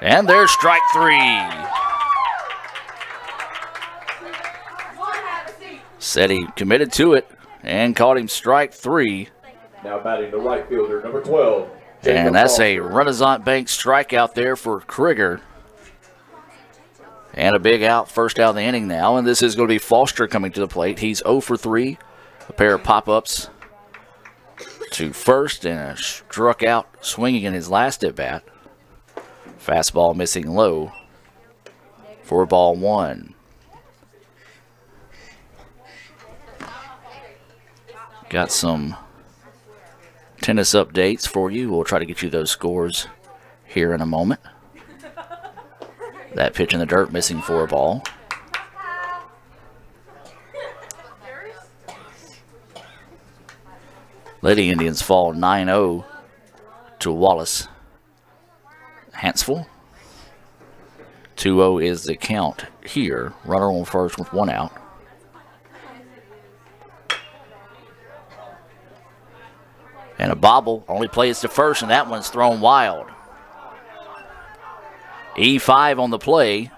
And there's strike 3. Said he committed to it and caught him strike 3. Now batting the right fielder, number 12. And that's a Renaissance Bank strikeout there for Krieger. And a big out, first out of the inning now. And this is going to be Foster coming to the plate. He's 0 for 3. A pair of pop-ups to first and struck out swinging in his last at-bat. Fastball missing low for ball 1. Got some Tennis updates for you. We'll try to get you those scores here in a moment. That pitch in the dirt, missing for a ball. Lady Indians fall 9-0 to Wallace Hansville. 2-0 is the count here. Runner on first with one out. And a bobble, only plays to first, and that one's thrown wild. E5 on the play,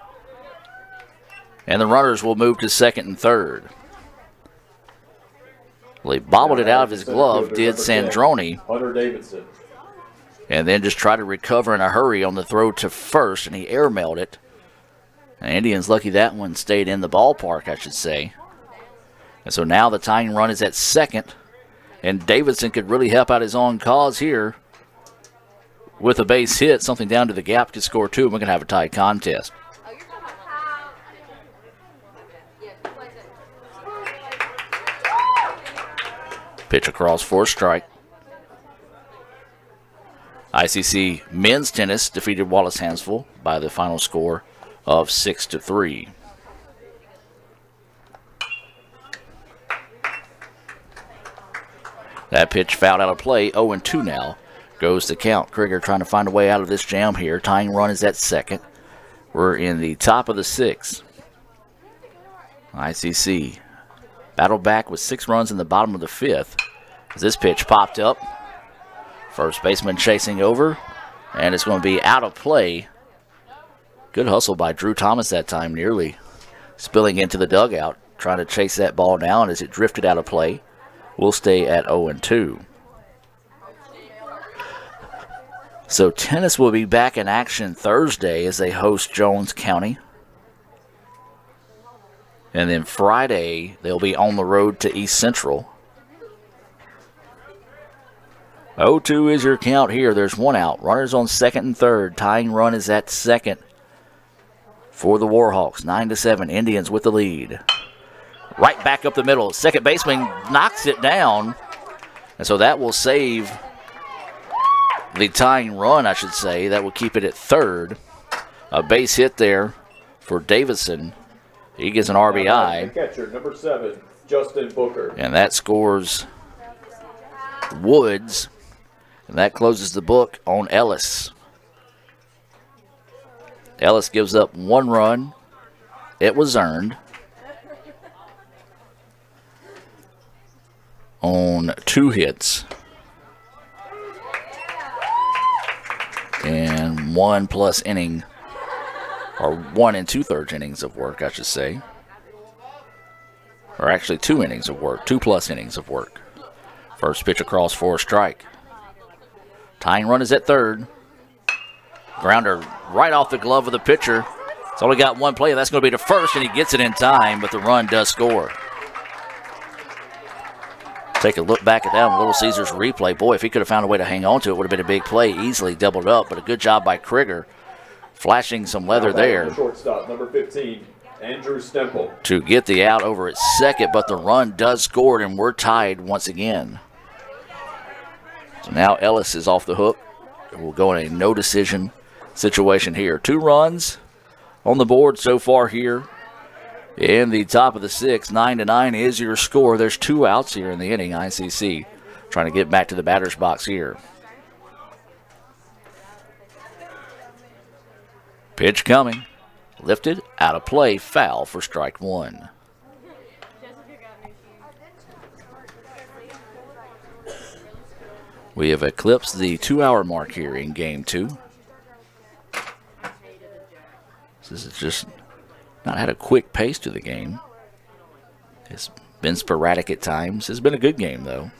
and the runners will move to second and third. Well, he bobbled it out of his glove, did Sandroni. Hunter Davidson. And then just tried to recover in a hurry on the throw to first, and he airmailed it. And Indians lucky that one stayed in the ballpark, I should say. And so now the tying run is at second. And Davidson could really help out his own cause here with a base hit. Something down to the gap could score two, and we're going to have a tied contest. Pitch across for a strike. ICC men's tennis defeated Wallace Hansville by the final score of 6-3. That pitch fouled out of play. 0-2 now goes the count. Krieger trying to find a way out of this jam here. Tying run is at second. We're in the top of the sixth. ICC battled back with 6 runs in the bottom of the fifth. As this pitch popped up. First baseman chasing over, and it's going to be out of play. Good hustle by Drew Thomas that time, nearly spilling into the dugout, trying to chase that ball down as it drifted out of play. We'll stay at 0-2. So tennis will be back in action Thursday as they host Jones County. And then Friday, they'll be on the road to East Central. 0-2 is your count here. There's one out. Runners on second and third. Tying run is at second for the Warhawks. 9-7. Indians with the lead. Right back up the middle. Second baseman knocks it down. And so that will save the tying run, I should say. That will keep it at third. A base hit there for Davidson. He gets an RBI. Catcher, number 7, Justin Booker. And that scores Woods. And that closes the book on Ellis. Ellis gives up 1 run. It was earned on 2 hits. And 1+ inning, or 1 2/3 innings of work, I should say. Or actually 2 innings of work, 2+ innings of work. First pitch across for a strike. Tying run is at third. Grounder right off the glove of the pitcher. It's only got 1 play, and that's going to be to first, and he gets it in time, but the run does score. Take a look back at that on Little Caesars replay. Boy, if he could have found a way to hang on to it, would have been a big play, easily doubled up, but a good job by Krieger, flashing some leather there. Shortstop, number 15, Andrew Stemple. To get the out over at second, but the run does score, and we're tied once again. So now Ellis is off the hook. We'll go in a no decision situation here. 2 runs on the board so far here in the top of the 6th. 9-9 is your score. There's 2 outs here in the inning. ICC trying to get back to the batter's box here. Pitch coming. Lifted, out of play, foul for strike 1. We have eclipsed the 2-hour mark here in Game 2. This has just not had a quick pace to the game. It's been sporadic at times. It's been a good game, though.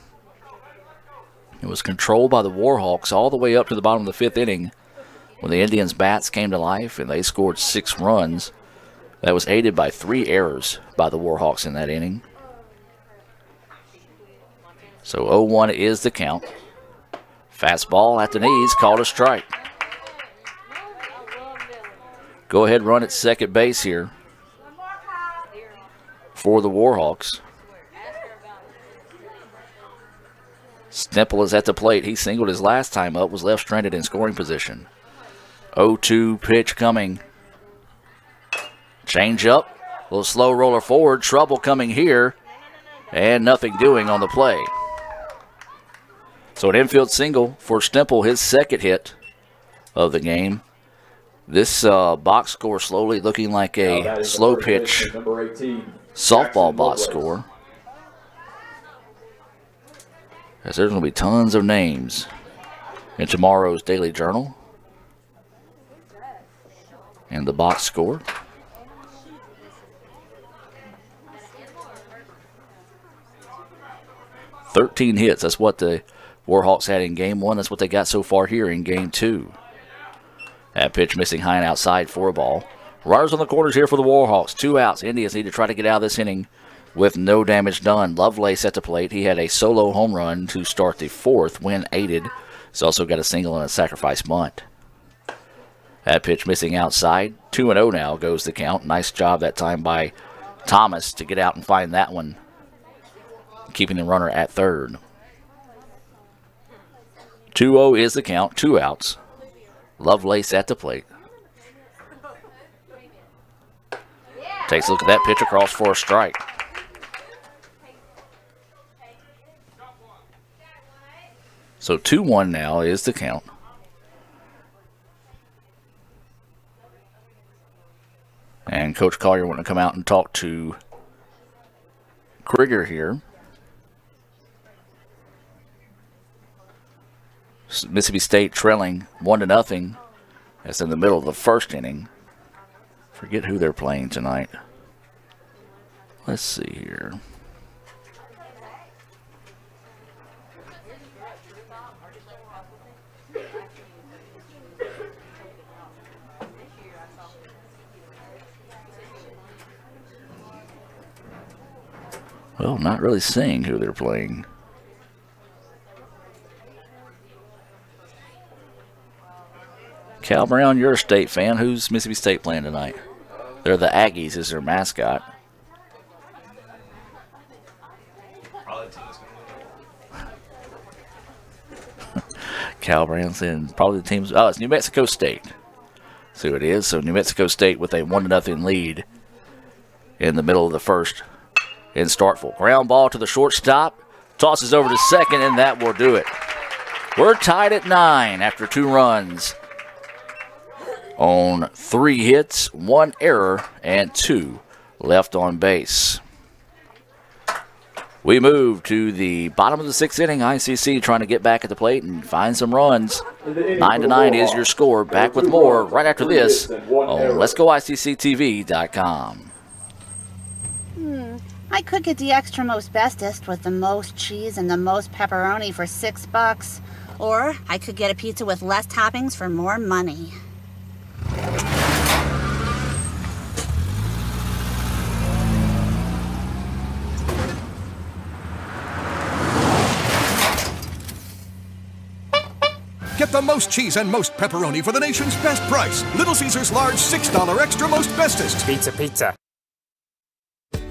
It was controlled by the Warhawks all the way up to the bottom of the 5th inning when the Indians' bats came to life and they scored 6 runs. That was aided by 3 errors by the Warhawks in that inning. So 0-1 is the count. Fastball at the knees, called a strike. Go ahead, run at second base here for the Warhawks. Stemple is at the plate. He singled his last time up, was left stranded in scoring position. 0-2 pitch coming. Change up. A little slow roller forward. Trouble coming here. And nothing doing on the play. So an infield single for Stemple, his second hit of the game. This box score slowly looking like a slow pitch softball box score. As there's going to be tons of names in tomorrow's Daily Journal. And the box score. $13 hits. That's what the Warhawks had in Game 1. That's what they got so far here in Game 2. That pitch missing high and outside for a ball. Runners on the corners here for the Warhawks. 2 outs. Indians need to try to get out of this inning with no damage done. Lovelace at the plate. He had a solo home run to start the 4th when aided. He's also got a single and a sacrifice bunt. That pitch missing outside. 2-0 now goes the count. Nice job that time by Thomas to get out and find that one, keeping the runner at third. 2-0 is the count. 2 outs. Lovelace at the plate. Takes a look at that pitch across for a strike. So 2-1 now is the count. And Coach Collier wanting to come out and talk to Krieger here. Mississippi State trailing 1-0. That's in the middle of the first inning. Forget who they're playing tonight. Let's see here. Well, not really seeing who they're playing. Cal Brown, you're a State fan. Who's Mississippi State playing tonight? They're the Aggies as their mascot. Cal Brown saying probably the team's... Oh, it's New Mexico State. See what it is. So New Mexico State with a 1-0 lead in the middle of the first in Starkville. Ground ball to the shortstop. Tosses over to second, and that will do it. We're tied at 9 after 2 runs on 3 hits, 1 error, and 2 left on base. We move to the bottom of the 6th inning. ICC trying to get back at the plate and find some runs. 9-9 is your score. Back with more right after this on Let'sGoICCTV.com. I could get the extra most bestest with the most cheese and the most pepperoni for $6. Or I could get a pizza with less toppings for more money. Get the most cheese and most pepperoni for the nation's best price. Little Caesars large $6 extra most bestest. Pizza, pizza.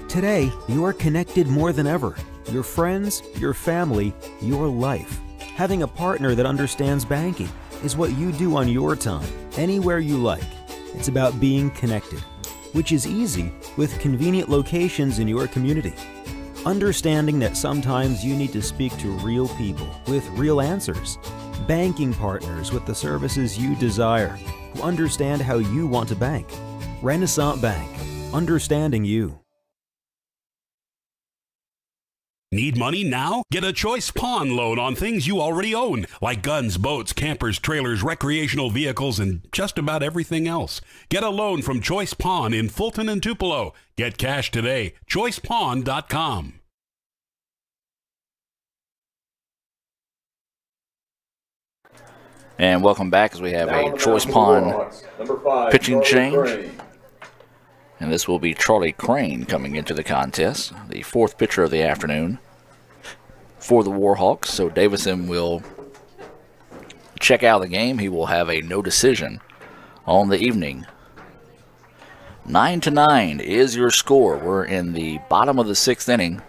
Today, you are connected more than ever. Your friends, your family, your life. Having a partner that understands banking is what you do on your time, anywhere you like. It's about being connected, which is easy with convenient locations in your community. Understanding that sometimes you need to speak to real people with real answers. Banking partners with the services you desire, who understand how you want to bank. Renaissance Bank, understanding you. Need money now? Get a Choice Pawn loan on things you already own, like guns, boats, campers, trailers, recreational vehicles, and just about everything else. Get a loan from Choice Pawn in Fulton and Tupelo. Get cash today. ChoicePawn.com. And welcome back as we have a Choice Pawn pitching change. And this will be Charlie Crane coming into the contest, the 4th pitcher of the afternoon for the Warhawks. So Davidson will check out of the game. He will have a no decision on the evening. 9-9 is your score. We're in the bottom of the 6th inning.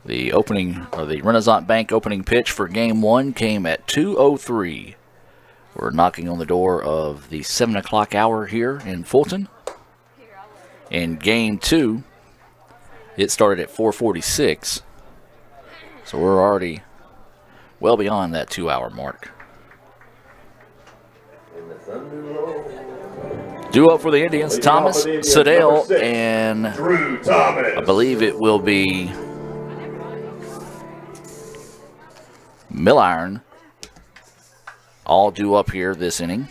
The opening, or the Renaissance Bank opening pitch for Game 1 came at 2:03. We're knocking on the door of the 7 o'clock hour here in Fulton. In Game 2, it started at 4:46. So we're already well beyond that 2-hour mark. Due up for the Indians, Thomas, Sedale, and I believe it will be Milliron, all due up here this inning.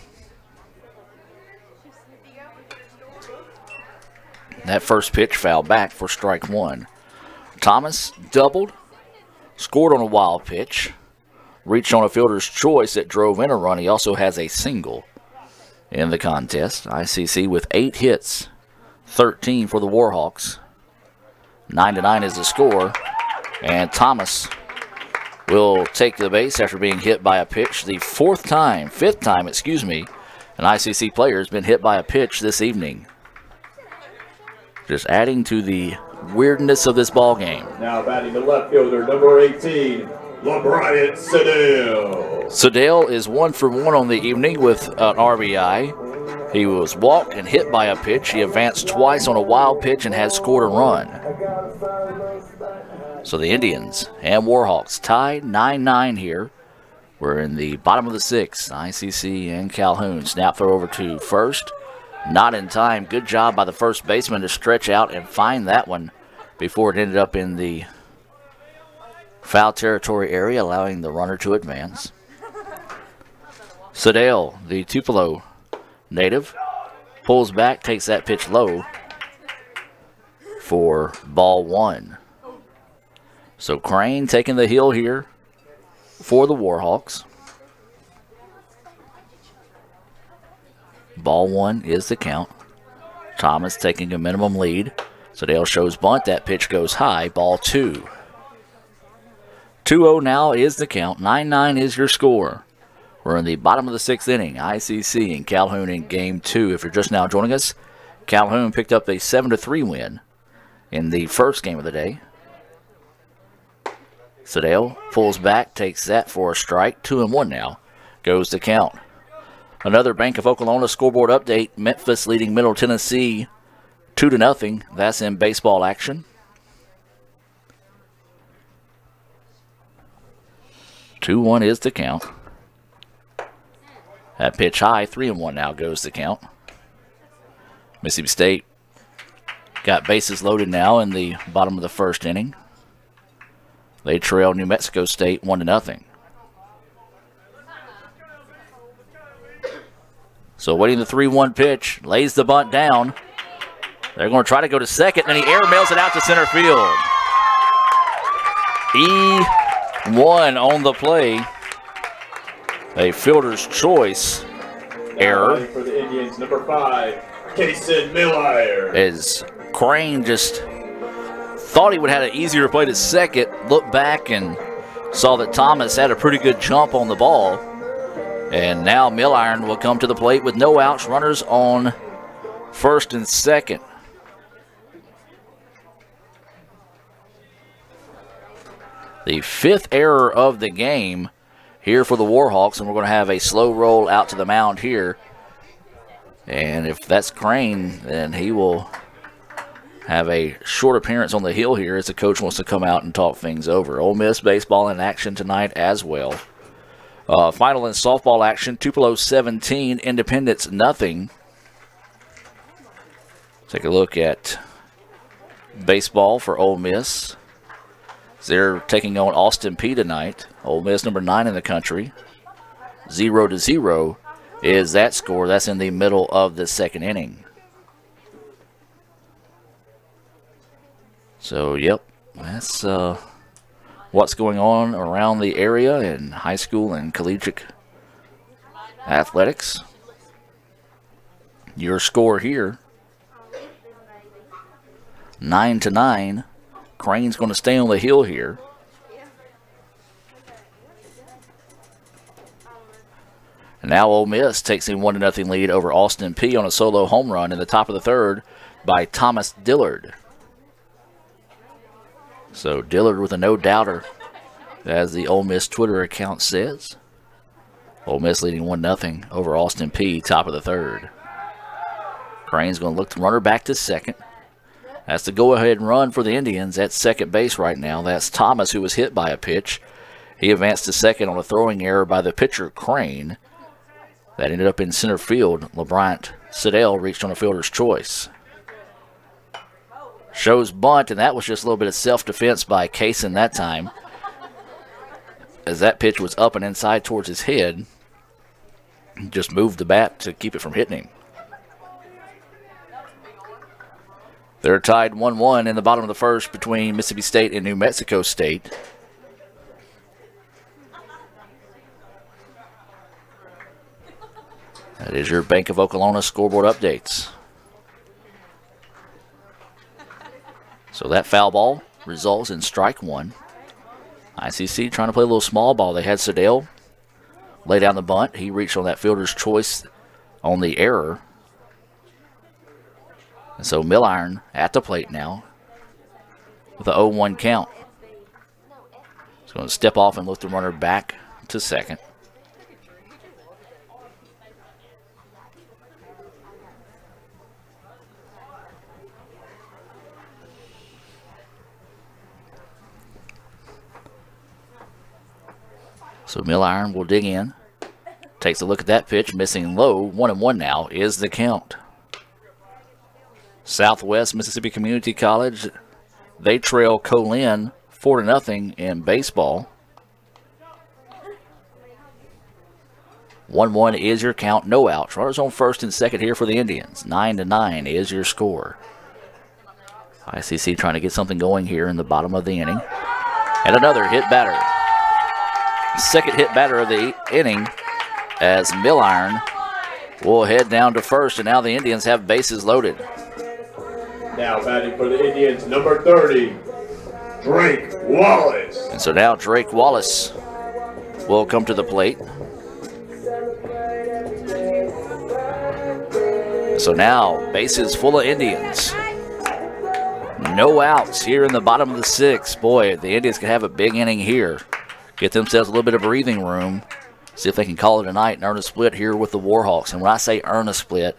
That first pitch fouled back for strike one. Thomas doubled, scored on a wild pitch, reached on a fielder's choice that drove in a run. He also has a single in the contest. ICC with 8 hits, 13 for the Warhawks. 9-9 is the score, and Thomas will take the base after being hit by a pitch. The fifth time, an ICC player has been hit by a pitch this evening. Just adding to the weirdness of this ball game. Now batting the left fielder, number 18, LeBryant Sedale. Sedale is 1 for 1 on the evening with an RBI. He was walked and hit by a pitch. He advanced twice on a wild pitch and has scored a run. So the Indians and Warhawks tied 9-9 here. We're in the bottom of the 6th. ICC and Calhoun. Snap throw over to first. Not in time. Good job by the first baseman to stretch out and find that one before it ended up in the foul territory area, allowing the runner to advance. Sedale, the Tupelo native, pulls back, takes that pitch low for ball 1. So Crane taking the hill here for the Warhawks. Ball 1 is the count. Thomas taking a minimum lead. Sedale shows bunt. That pitch goes high. Ball 2. 2-0 now is the count. 9-9 is your score. We're in the bottom of the 6th inning. ICC and Calhoun in Game 2. If you're just now joining us, Calhoun picked up a 7-3 win in the first game of the day. Sedale pulls back, takes that for a strike. 2-1 now goes the count. Another Bank of Oklahoma scoreboard update. Memphis leading Middle Tennessee 2-0. That's in baseball action. 2-1 is the count. That pitch high. 3-1 now goes the count. Mississippi State got bases loaded now in the bottom of the 1st inning. They trail New Mexico State 1-0. So waiting the 3-1 pitch, lays the bunt down. They're going to try to go to second, and he air mails it out to center field. E1 on the play. A fielder's choice error. For the Indians, number 5, Kason Miller. As Crane just thought he would have an easier play to second, looked back and saw that Thomas had a pretty good jump on the ball. And now Milliron will come to the plate with no outs, runners on first and second. The 5th error of the game here for the Warhawks, and we're going to have a slow roll out to the mound here. And if that's Crane, then he will have a short appearance on the hill here as the coach wants to come out and talk things over. Ole Miss baseball in action tonight as well. Final in softball action, Tupelo 17, Independence nothing. Take a look at baseball for Ole Miss. They're taking on Austin Peay tonight. Ole Miss number 9 in the country. 0-0 is that score. That's in the middle of the 2nd inning. So, yep, that's what's going on around the area in high school and collegiate athletics. Your score here, 9-9. Crane's going to stay on the hill here. And now Ole Miss takes a 1-0 lead over Austin Peay on a solo home run in the top of the 3rd by Thomas Dillard. So Dillard with a no-doubter, as the Ole Miss Twitter account says. Ole Miss leading 1-0 over Austin Peay, top of the third. Crane's going to look the runner back to second. That's the go-ahead run for the Indians at second base right now. That's Thomas, who was hit by a pitch. He advanced to second on a throwing error by the pitcher, Crane. That ended up in center field. LeBryant Siddell reached on a fielder's choice. Shows bunt, and that was just a little bit of self-defense by Kaysen that time, as that pitch was up and inside towards his head. Just moved the bat to keep it from hitting him. They're tied 1-1 in the bottom of the first between Mississippi State and New Mexico State. That is your Bank of Oklahoma scoreboard updates. So that foul ball results in strike one. ICC trying to play a little small ball. They had Siddell lay down the bunt. He reached on that fielder's choice on the error. And so Milliron at the plate now with the 0-1 count. He's going to step off and look the runner back to second. So Milliron will dig in. Takes a look at that pitch, missing low. 1-1 now is the count. Southwest Mississippi Community College, they trail Colin 4-0 in baseball. 1-1 is your count, no outs. Runners on first and second here for the Indians. 9-9 is your score. ICC trying to get something going here in the bottom of the inning. And another hit batter. Second hit batter of the inning, as Milliron will head down to first, and now the Indians have bases loaded. Now batting for the Indians, number 30, Drake Wallace. And so now Drake Wallace will come to the plate. So now bases full of Indians. No outs here in the bottom of the sixth. Boy, the Indians can have a big inning here. Get themselves a little bit of breathing room. See if they can call it a night and earn a split here with the Warhawks. And when I say earn a split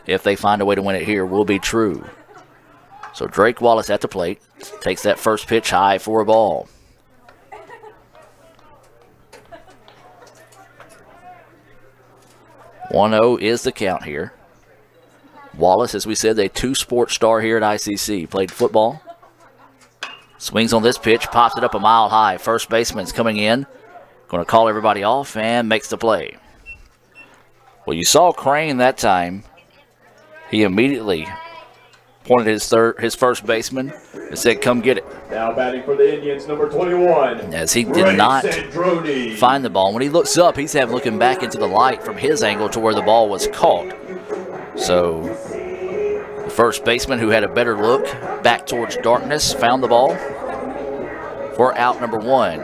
if they find a way to win it here will be true. So Drake Wallace at the plate. Takes that first pitch high for a ball. "1-0 is the count here. Wallace, as we said, a two-sport star here at ICC. Played football. Swings on this pitch, pops it up a mile high. First baseman's coming in. Going to call everybody off and makes the play. Well, you saw Crane that time. He immediately pointed his first baseman and said, "Come get it." Now batting for the Indians, number 21. As he did not find the ball. When he looks up, he's looking back into the light from his angle to where the ball was caught. So the first baseman, who had a better look back towards darkness, found the ball for out number one.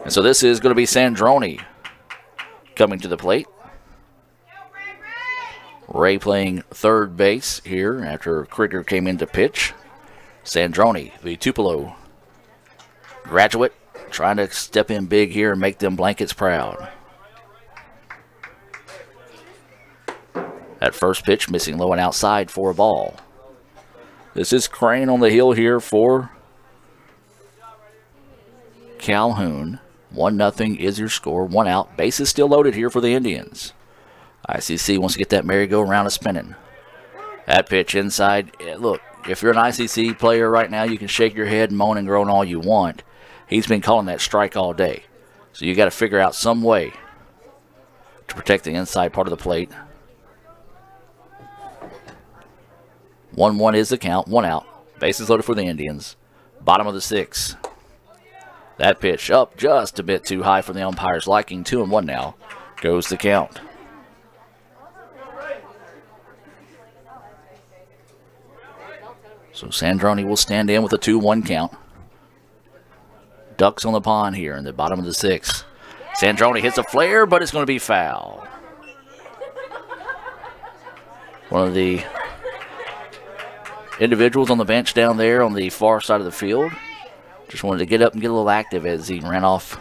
And so this is going to be Sandroni coming to the plate. Ray playing third base here after Krieger came in to pitch. Sandroni, the Tupelo graduate, trying to step in big here and make them Blankets proud. That first pitch missing low and outside for a ball. This is Crane on the hill here for Calhoun. 1-0 is your score. 1 out. Bases still loaded here for the Indians. ICC wants to get that merry-go-round spinning. That pitch inside. Look, if you're an ICC player right now, you can shake your head and moan and groan all you want. He's been calling that strike all day. So you got to figure out some way to protect the inside part of the plate. 1-1 is the count. 1 out. Bases loaded for the Indians. Bottom of the sixth. That pitch up just a bit too high for the umpire's liking. 2-1 now goes the count. So Sandroni will stand in with a 2-1 count. Ducks on the pond here in the bottom of the sixth. Sandroni hits a flare, but it's going to be foul. One of the individuals on the bench down there on the far side of the field. Just wanted to get up and get a little active as he ran off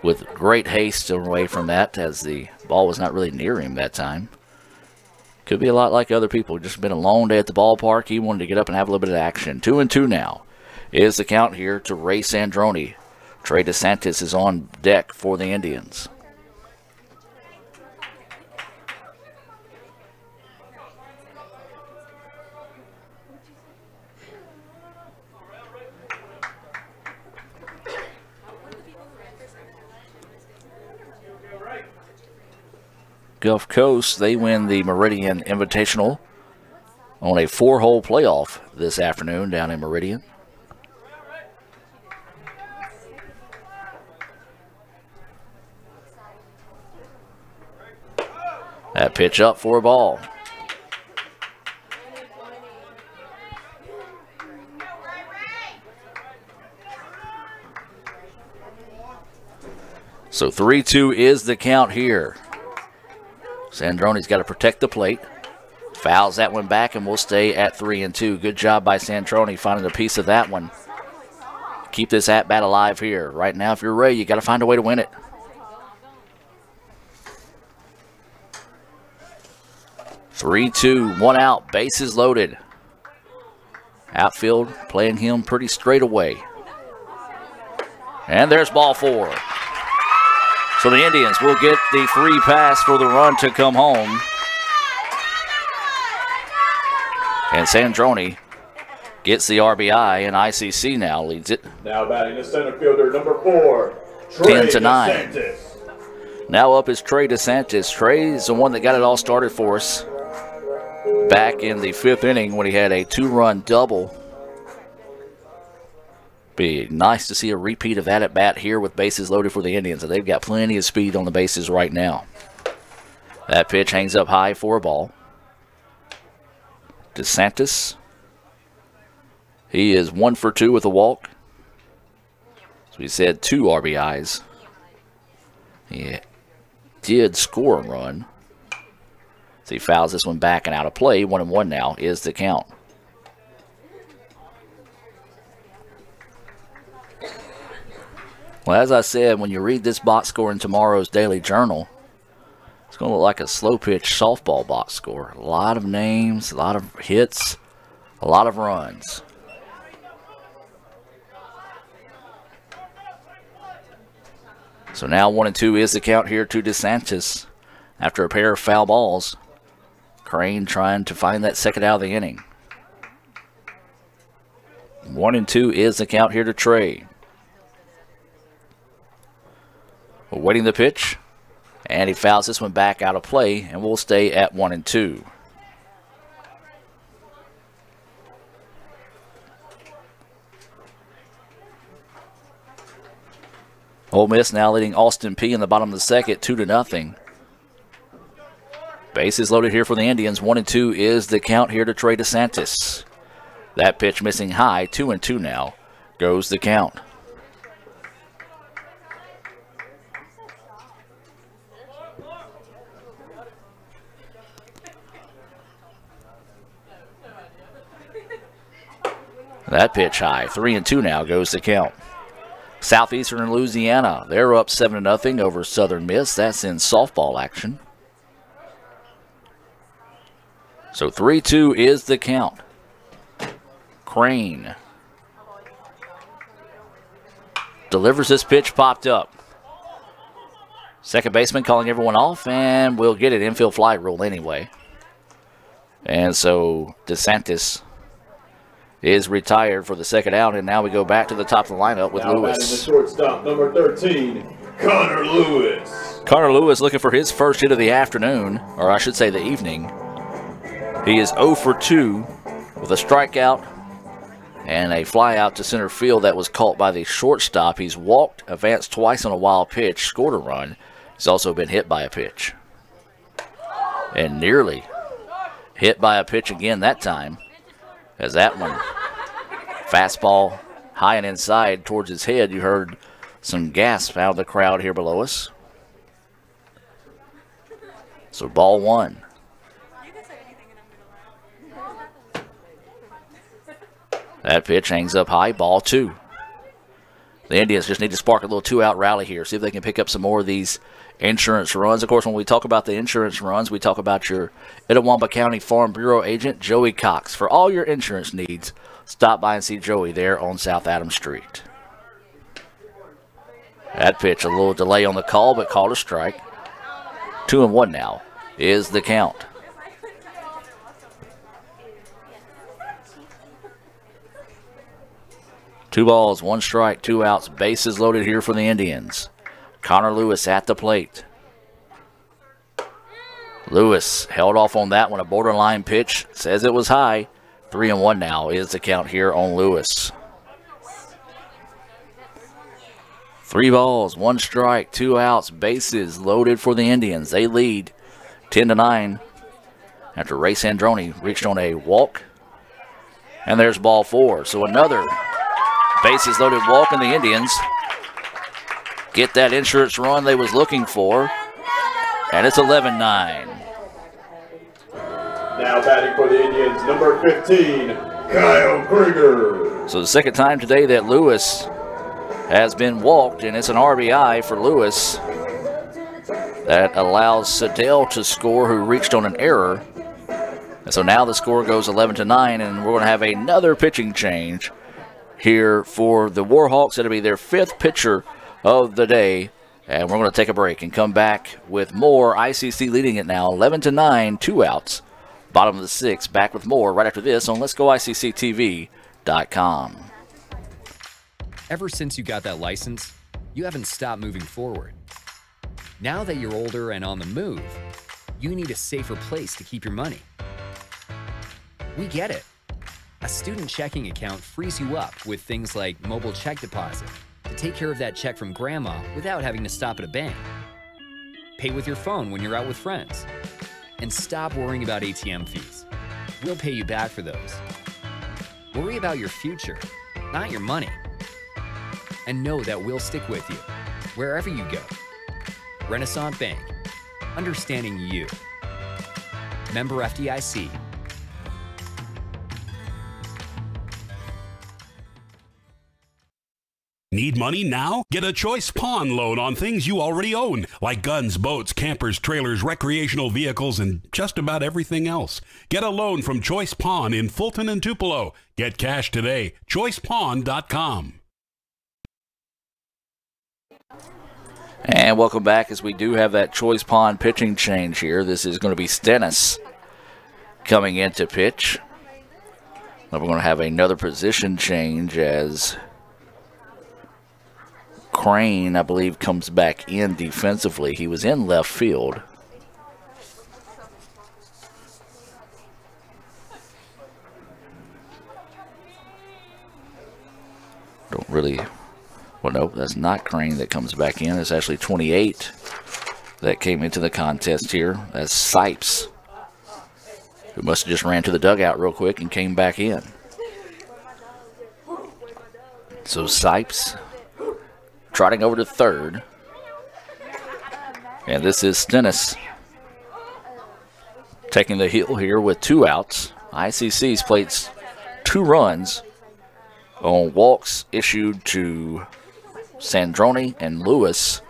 with great haste away from that, as the ball was not really near him that time. Could be a lot like other people. Just been a long day at the ballpark. He wanted to get up and have a little bit of action. 2-2 now is the count here to Ray Sandroni. Trey DeSantis is on deck for the Indians. Gulf Coast, they win the Meridian Invitational on a 4-hole playoff this afternoon down in Meridian. That pitch up for a ball. So 3-2 is the count here. Sandroni's got to protect the plate. Fouls that one back, and we'll stay at 3-2. Good job by Sandroni finding a piece of that one. Keep this at-bat alive here. Right now, if you're Ray, you got to find a way to win it. (3-2), 1 out, bases loaded. Outfield playing him pretty straight away. And there's ball 4. So the Indians will get the free pass for the run to come home. And Sandroni gets the RBI, and ICC now leads it. Now batting the center fielder, number 4, Trey 10-9. DeSantis. Now up is Trey DeSantis. Trey is the one that got it all started for us back in the 5th inning when he had a 2-run double. Be nice to see a repeat of that at bat here with bases loaded for the Indians. And they've got plenty of speed on the bases right now. That pitch hangs up high for a ball. DeSantis, he is 1 for 2 with a walk. So we said 2 RBIs. He did score a run. So he fouls this one back and out of play. 1-1 now is the count. Well, as I said, when you read this box score in tomorrow's Daily Journal, it's going to look like a slow pitch softball box score. A lot of names, a lot of hits, a lot of runs. So now 1-2 is the count here to DeSantis after a pair of foul balls. Crane trying to find that second out of the inning. 1-2 is the count here to Trey. Awaiting the pitch, and he fouls this one back out of play, and we'll stay at 1-2. Ole Miss now leading Austin Peay in the bottom of the second, 2-0. Bases loaded here for the Indians. 1-2 is the count here to Trey DeSantis. That pitch missing high. 2-2 now goes the count. That pitch high. 3-2 now goes the count. Southeastern Louisiana, they're up 7-0 over Southern Miss. That's in softball action. So 3-2 is the count. Crane delivers this pitch, popped up. Second baseman calling everyone off, and we'll get it. Infield fly rule anyway. And so DeSantis is retired for the second out, and now we go back to the top of the lineup with now Lewis. The shortstop, number 13, Connor Lewis. Connor Lewis looking for his first hit of the afternoon, or I should say the evening. He is 0 for 2 with a strikeout and a fly out to center field that was caught by the shortstop. He's walked, advanced twice on a wild pitch, scored a run. He's also been hit by a pitch. And nearly hit by a pitch again that time, as that one, fastball high and inside towards his head. You heard some gasp out of the crowd here below us. So ball 1. That pitch hangs up high, ball 2. The Indians just need to spark a little 2-out rally here, see if they can pick up some more of these insurance runs. Of course, when we talk about the insurance runs, we talk about your Itawamba County Farm Bureau agent, Joey Cox. For all your insurance needs, stop by and see Joey there on South Adams Street. That pitch, a little delay on the call, but called a strike. 2-1 now is the count. Two balls, 1 strike, 2 outs. Bases loaded here for the Indians. Connor Lewis at the plate. Lewis held off on that one. A borderline pitch. Says it was high. 3-1 now is the count here on Lewis. 3 balls, 1 strike, 2 outs. Bases loaded for the Indians. They lead 10-9 after Ray Sandroni reached on a walk. And there's ball 4. So another bases loaded walk, and the Indians get that insurance run they was looking for. And it's 11-9. Now batting for the Indians, number 15, Kyle Krieger. So the second time today that Lewis has been walked, and it's an RBI for Lewis. That allows Sedell to score, who reached on an error. And so now the score goes 11-9, and we're going to have another pitching change here for the Warhawks. It'll be their 5th pitcher of the day. And we're going to take a break and come back with more. ICC leading it now 11-9, 2 outs. Bottom of the 6th. Back with more right after this on Let'sGoICCTV.com. Ever since you got that license, you haven't stopped moving forward. Now that you're older and on the move, you need a safer place to keep your money. We get it. A student checking account frees you up with things like mobile check deposit to take care of that check from grandma without having to stop at a bank. Pay with your phone when you're out with friends. And stop worrying about ATM fees. We'll pay you back for those. Worry about your future, not your money. And know that we'll stick with you wherever you go. Renaissance Bank, understanding you. Member FDIC. Need money now? Get a Choice Pawn loan on things you already own, like guns, boats, campers, trailers, recreational vehicles, and just about everything else. Get a loan from Choice Pawn in Fulton and Tupelo. Get cash today. ChoicePawn.com. And welcome back, as we do have that Choice Pawn pitching change here. This is going to be Stennis coming in to pitch. Then we're going to have another position change as Crane, I believe, comes back in defensively. He was in left field. Don't really, well, no, that's not Crane that comes back in. It's actually 28 that came into the contest here. That's Sipes, who must have just ran to the dugout real quick and came back in. So Sipes trotting over to third. And this is Stennis taking the hill here with 2 outs. ICC's played 2 runs on walks issued to Sandroni and Lewis.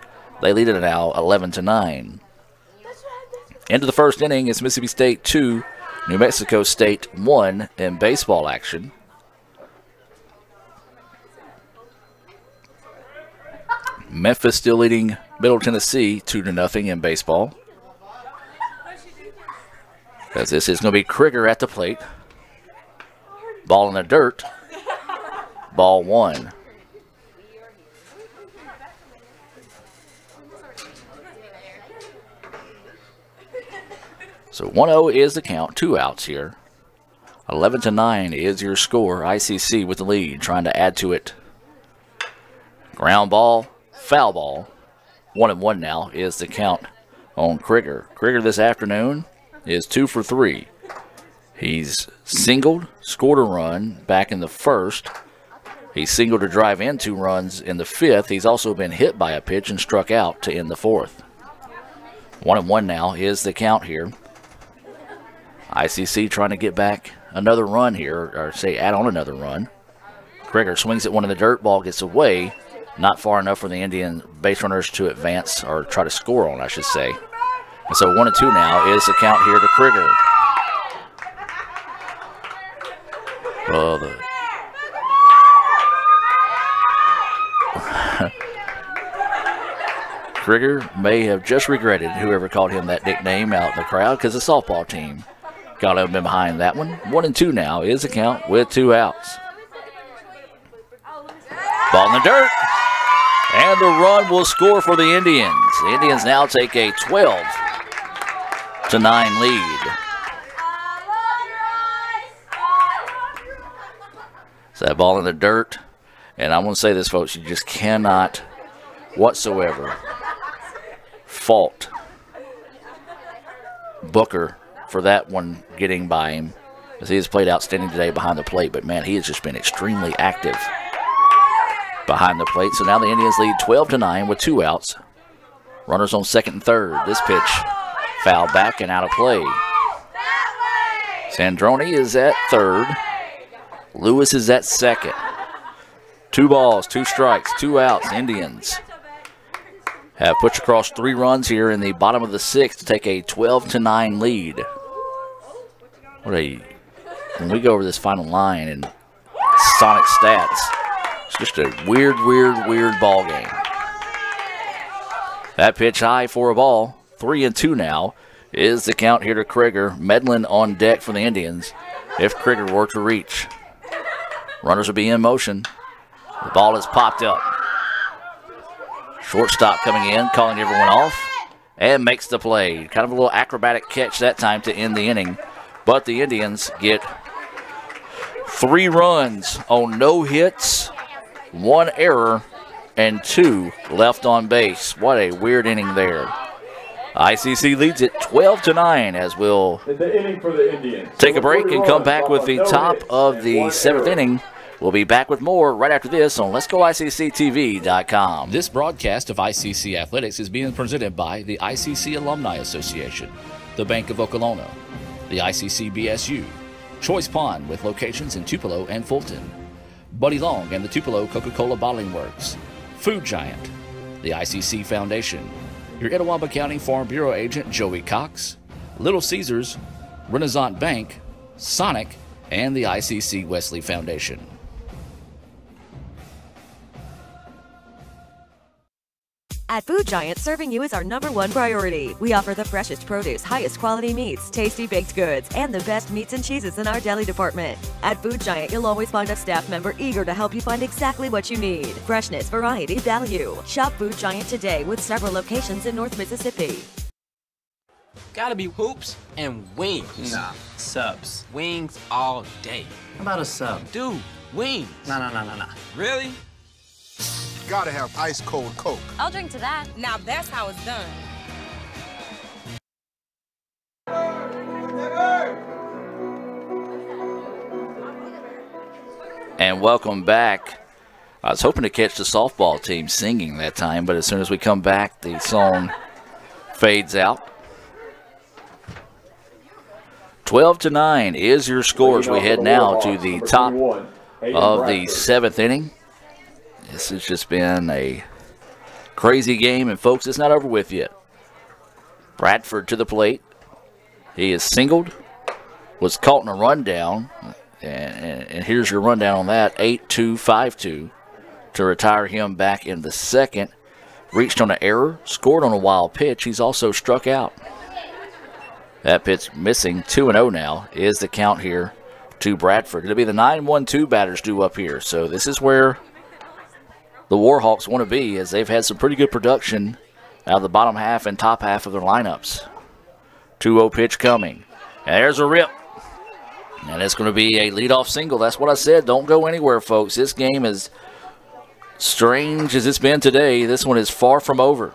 They lead it now 11-9. Into the first inning, it's Mississippi State 2, New Mexico State 1 in baseball action. Memphis still leading Middle Tennessee 2-0 in baseball. As this is going to be Krieger at the plate. Ball in the dirt. Ball 1. So 1-0 is the count. 2 outs here. 11-9 is your score. ICC with the lead, trying to add to it. Ground ball. Foul ball. 1-1 now is the count on Krieger. Krieger this afternoon is 2 for 3. He's singled, scored a run back in the first. He singled to drive in 2 runs in the 5th. He's also been hit by a pitch and struck out to end the 4th. 1-1 now is the count here. ICC trying to get back another run here, or say add on another run. Krieger swings at one in the dirt. Ball gets away. Not far enough for the Indian base runners to advance or try to score on, I should say. And so 1-2 now is the count here to Krieger. Krieger may have just regretted whoever called him that nickname out in the crowd because the softball team got him behind that one. 1-2 now is the count with 2 outs. Ball in the dirt. And the run will score for the Indians. The Indians now take a 12-9 lead. So that ball in the dirt. And I want to say this, folks, you just cannot whatsoever fault Booker for that one getting by him, as he has played outstanding today behind the plate. But, man, he has just been extremely active behind the plate. So now the Indians lead 12-9 with 2 outs. Runners on second and third. This pitch fouled back and out of play. Sandroni is at third. Lewis is at second. 2 balls, 2 strikes, 2 outs. Indians have pushed across 3 runs here in the bottom of the 6th to take a 12-9 lead. When we go over this final line and Sonic stats, it's just a weird ball game. That pitch high for a ball. 3-2 now is the count here to Krieger. Medlin on deck for the Indians if Krieger were to reach. Runners will be in motion. The ball is popped up. Shortstop coming in, calling everyone off, and makes the play. Kind of a little acrobatic catch that time to end the inning. But the Indians get 3 runs on no hits, 1 error, and 2 left on base. What a weird inning there. ICC leads it 12-9 as we'll take a break and come back with the top of the 7th inning. We'll be back with more right after this on Let'sGoICCTV.com. This broadcast of ICC Athletics is being presented by the ICC Alumni Association, the Bank of Okolona, the ICC BSU, Choice Pond with locations in Tupelo and Fulton, Buddy Long and the Tupelo Coca-Cola Bottling Works, Food Giant, the ICC Foundation, your Etowah County Farm Bureau agent Joey Cox, Little Caesars, Renaissance Bank, Sonic, and the ICC Wesley Foundation. At Food Giant, serving you is our #1 priority. We offer the freshest produce, highest quality meats, tasty baked goods, and the best meats and cheeses in our deli department. At Food Giant, you'll always find a staff member eager to help you find exactly what you need. Freshness, variety, value. Shop Food Giant today with several locations in North Mississippi. Gotta be hoops and wings. Nah, subs. Wings all day. How about a sub? Dude, wings. Nah. Really? Gotta have ice cold Coke. I'll drink to that. Now that's how it's done. And welcome back. I was hoping to catch the softball team singing that time, but as soon as we come back, the song fades out. 12-9 is your score as we head now to the top of the 7th inning. This has just been a crazy game, and folks, it's not over with yet. Bradford to the plate. He is singled, was caught in a rundown, and here's your rundown on that, 8-2-5-2 to retire him back in the 2nd. Reached on an error, scored on a wild pitch. He's also struck out. That pitch missing, 2-0 now is the count here to Bradford. It'll be the 9-1-2 batters due up here, so this is where the Warhawks want to be, as they've had some pretty good production out of the bottom half and top half of their lineups. 2-0 pitch coming. And there's a rip. And it's going to be a leadoff single. That's what I said. Don't go anywhere, folks. This game is strange as it's been today. This one is far from over.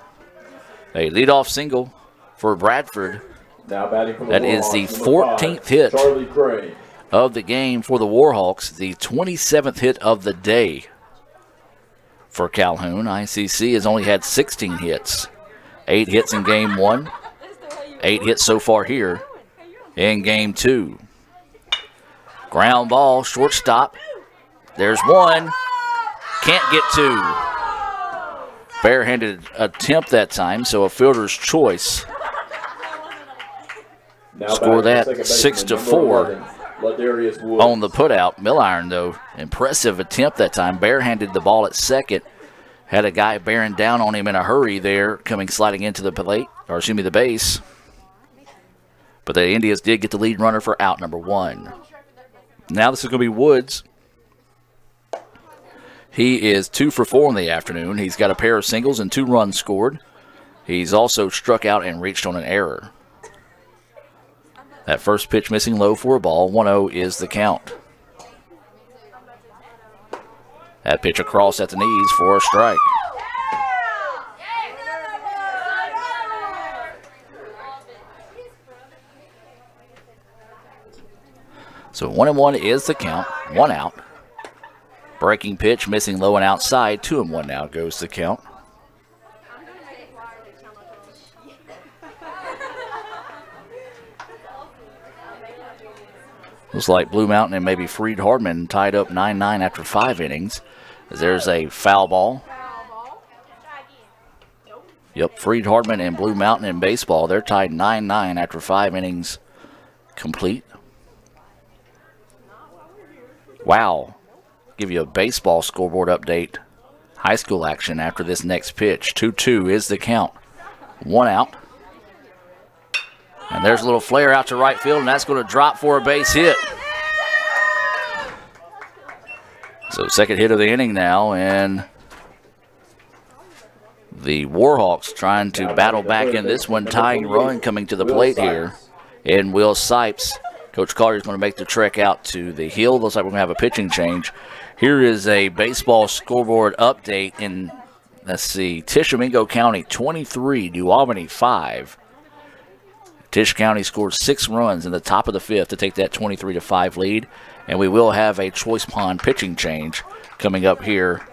A leadoff single for Bradford. Now batting from the that is the 14th hit of the game for the Warhawks. The 27th hit of the day for Calhoun. ICC has only had 16 hits. 8 hits in game 1. 8 hits so far here in game 2. Ground ball, shortstop. There's one. Can't get two. Barehanded attempt that time, so a fielder's choice. Score that 6-4 on the putout. Milliron, though, impressive attempt that time. Barehanded the ball at second. Had a guy bearing down on him in a hurry there, coming sliding into the plate, or excuse me, the base. But the Indians did get the lead runner for out number 1. Now this is going to be Woods. He is 2 for 4 in the afternoon. He's got a pair of singles and 2 runs scored. He's also struck out and reached on an error. That first pitch missing low for a ball. 1-0 is the count. That pitch across at the knees for a strike. So 1-1 is the count. 1 out. Breaking pitch missing low and outside. 2-1 now goes the count. Looks like Blue Mountain and maybe Freed Hardman tied up 9-9 after 5 innings. As there's a foul ball. Yep, Freed Hardman and Blue Mountain in baseball. They're tied 9-9 after 5 innings complete. Wow. Give you a baseball scoreboard update. High school action after this next pitch. 2-2 is the count. 1 out. And there's a little flare out to right field, and that's going to drop for a base hit. So second hit of the inning now, and the Warhawks trying to battle back in this one. Tying run coming to the plate here. And Will Sipes. Coach Collier is going to make the trek out to the hill. Looks like we're going to have a pitching change. Here is a baseball scoreboard update in, let's see, Tishomingo County 23, New Albany 5. Tisch County scored 6 runs in the top of the 5th to take that 23-5 lead. And we will have a Choice Pond pitching change coming up here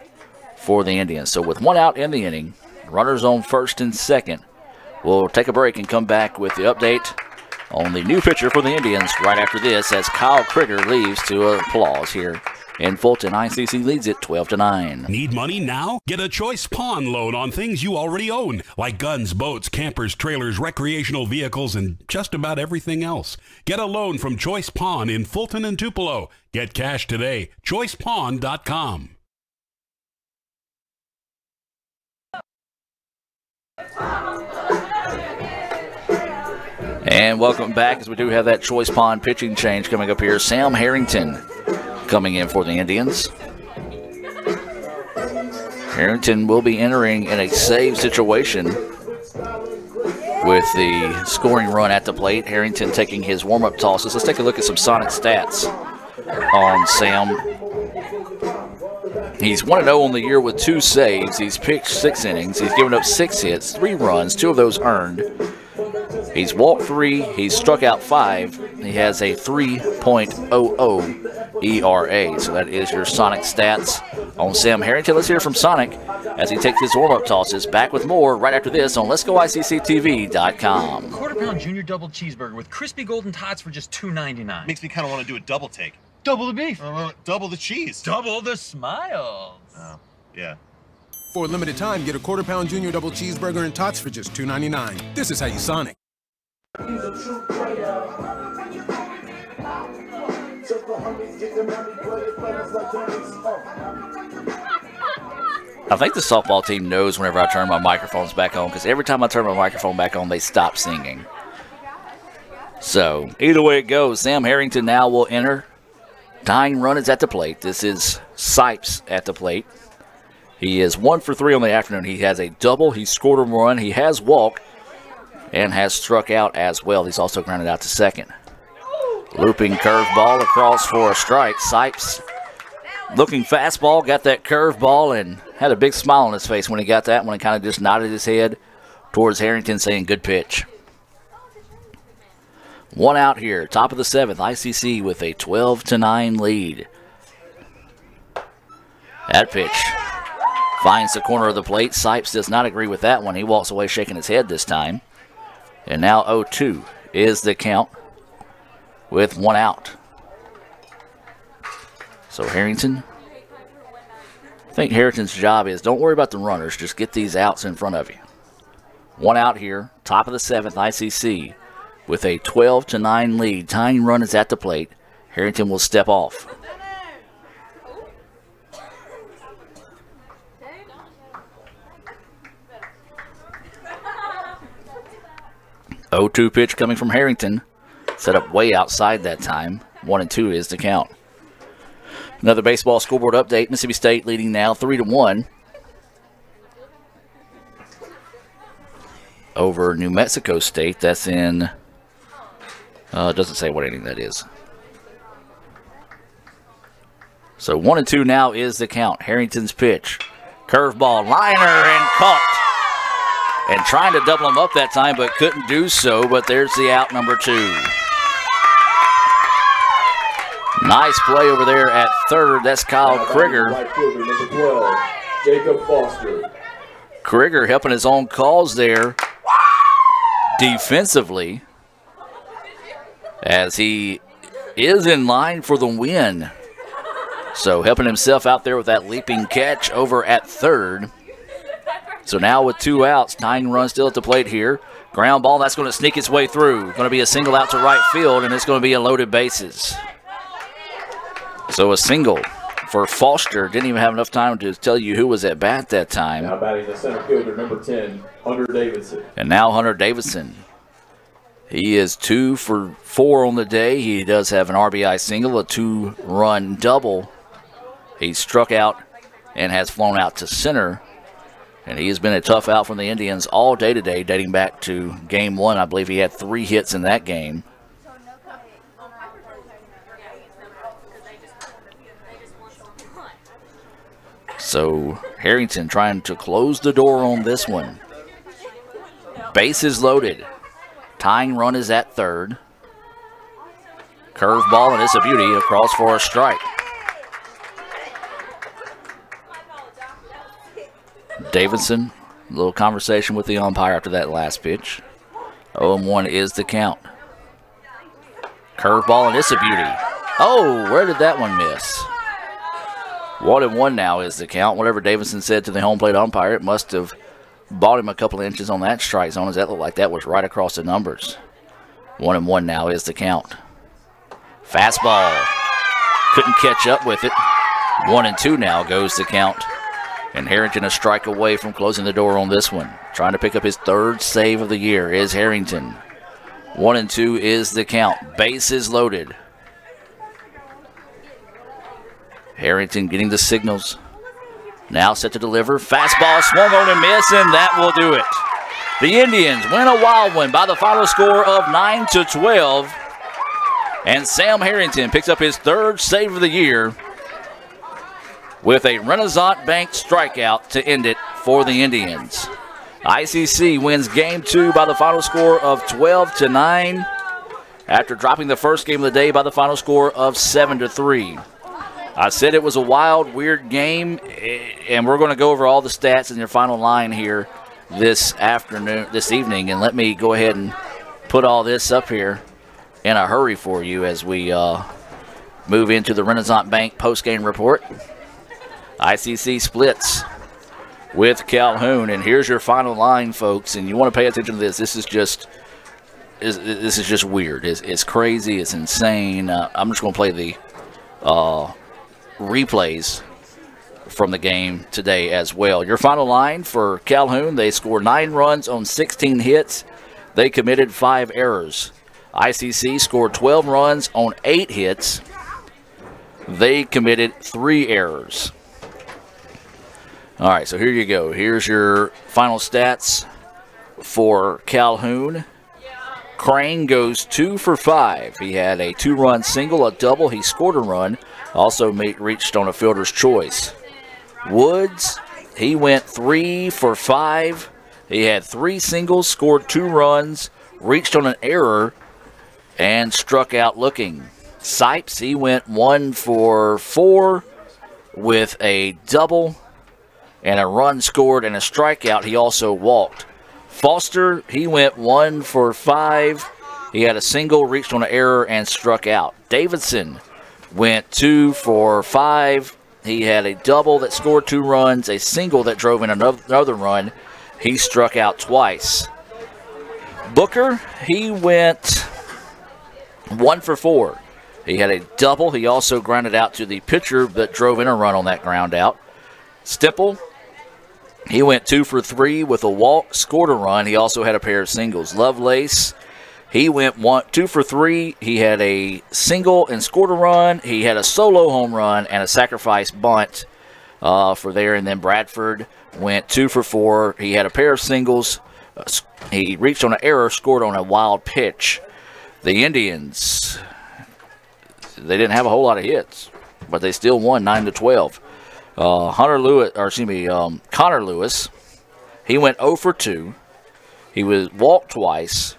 for the Indians. So with 1 out in the inning, runners on first and second. We'll take a break and come back with the update on the new pitcher for the Indians right after this, as Kyle Krieger leaves to applause here in Fulton. ICC leads it 12-9. Need money now? Get a Choice Pawn loan on things you already own, like guns, boats, campers, trailers, recreational vehicles, and just about everything else. Get a loan from Choice Pawn in Fulton and Tupelo. Get cash today. ChoicePawn.com. And welcome back, as we do have that Choice Pond pitching change coming up here. Sam Harrington coming in for the Indians. Harrington will be entering in a save situation with the scoring run at the plate. Harrington taking his warm-up tosses. Let's take a look at some Sonic stats on Sam. He's 1-0 on the year with 2 saves. He's pitched 6 innings. He's given up 6 hits, 3 runs, 2 of those earned. He's walked 3. He's struck out 5. He has a 3.00 ERA. So that is your Sonic stats on Sam Harrington. Let's hear from Sonic as he takes his warm-up tosses. Back with more right after this on Let'sGoICCTV.com. Quarter-pound junior double cheeseburger with crispy golden tots for just $2.99. Makes me kind of want to do a double take. Double the beef. Double the cheese. Double the smiles. Oh, yeah. For a limited time, get a quarter-pound junior double cheeseburger and tots for just $2.99. This is how you Sonic. I think the softball team knows whenever I turn my microphones back on, because every time I turn my microphone back on, they stop singing. So, either way it goes, Sam Harrington now will enter. Tying run is at the plate. This is Sipes at the plate. He is 1 for 3 on the afternoon. He has a double. He scored a run. He has walked and has struck out as well. He's also grounded out to second. Looping curveball across for a strike. Sipes looking fastball, got that curveball and had a big smile on his face when he got that one and kind of just nodded his head towards Harrington saying good pitch. 1 out here, top of the 7th. ICC with a 12-9 lead. That pitch finds the corner of the plate. Sipes does not agree with that one. He walks away shaking his head this time. And now 0-2 is the count with 1 out. So Harrington think Harrington's job is don't worry about the runners. Just get these outs in front of you. One out here, top of the 7th, ICC, with a 12-9 lead. Tying run is at the plate. Harrington will step off. Oh, 2 pitch coming from Harrington. Set up way outside that time. 1-2 is the count. Another baseball scoreboard update. Mississippi State leading now 3-1 over New Mexico State. That's in, it doesn't say what inning that is. So 1-2 now is the count. Harrington's pitch. Curveball, liner, and caught. And trying to double him up that time, but couldn't do so. But there's the out, number 2. Nice play over there at third. That's Kyle Krieger. Right fielder, number 12, Jacob Foster. Krieger helping his own cause there defensively as he is in line for the win. So helping himself out there with that leaping catch over at third. So now with 2 outs, tying run still at the plate here. Ground ball, that's going to sneak its way through. Going to be a single out to right field, and it's going to be a loaded bases. So a single for Foster. Didn't even have enough time to tell you who was at bat that time. Now batting the center fielder, number 10, Hunter Davidson. And now Hunter Davidson. He is 2 for 4 on the day. He does have an RBI single, a 2-run double. He struck out and has flown out to center. And he has been a tough out from the Indians all day today, dating back to game 1. I believe he had 3 hits in that game. So Harrington trying to close the door on this one. Bases loaded. Tying run is at third. Curveball, and it's a beauty across for a strike. Davidson, a little conversation with the umpire after that last pitch. 0-1 is the count. Curveball, and it's a beauty. Oh, where did that one miss? 1-1 now is the count. Whatever Davidson said to the home plate umpire, it must have bought him a couple of inches on that strike zone, as that looked like that was right across the numbers. 1-1 now is the count. Fastball. Couldn't catch up with it. 1-2 now goes the count. And Harrington a strike away from closing the door on this one. Trying to pick up his 3rd save of the year is Harrington. 1-2 is the count. Bases loaded. Harrington getting the signals. Now set to deliver. Fastball swung on and miss, and that will do it. The Indians win a wild one by the final score of 9-12. And Sam Harrington picks up his 3rd save of the year with a Renaissance Bank strikeout to end it for the Indians. ICC wins game 2 by the final score of 12-9 after dropping the first game of the day by the final score of 7-3. I said it was a wild, weird game, and we're going to go over all the stats in your final line here this evening. And let me go ahead and put all this up here in a hurry for you as we move into the Renaissance Bank postgame report. ICC splits with Calhoun, and here's your final line, folks. And you want to pay attention to this. This is just weird. It's crazy. It's insane. I'm just going to play the replays from the game today as well. Your final line for Calhoun: they scored 9 runs on 16 hits. They committed 5 errors. ICC scored 12 runs on 8 hits. They committed 3 errors. All right, so here you go. Here's your final stats for Calhoun. Crane goes 2 for 5. He had a 2-run single, a double. He scored a run. Also reached on a fielder's choice. Woods, he went 3 for 5. He had 3 singles, scored 2 runs, reached on an error, and struck out looking. Sipes, he went 1 for 4 with a double and a run scored and a strikeout. He also walked. Foster, he went 1 for 5. He had a single, reached on an error, and struck out. Davidson went 2 for 5. he had a double that scored 2 runs, a single that drove in another run. He struck out twice. Booker, he went 1 for 4. He had a double. He also grounded out to the pitcher that drove in a run on that ground out. Stipple, he went 2 for 3 with a walk, scored a run. He also had a pair of singles. Lovelace, he went 2 for 3. He had a single and scored a run. He had a solo home run and a sacrifice bunt for there. And then Bradford went 2 for 4. He had a pair of singles. He reached on an error, scored on a wild pitch. The Indians, they didn't have a whole lot of hits, but they still won 9-12. Connor Lewis, he went 0 for 2. He was walked twice,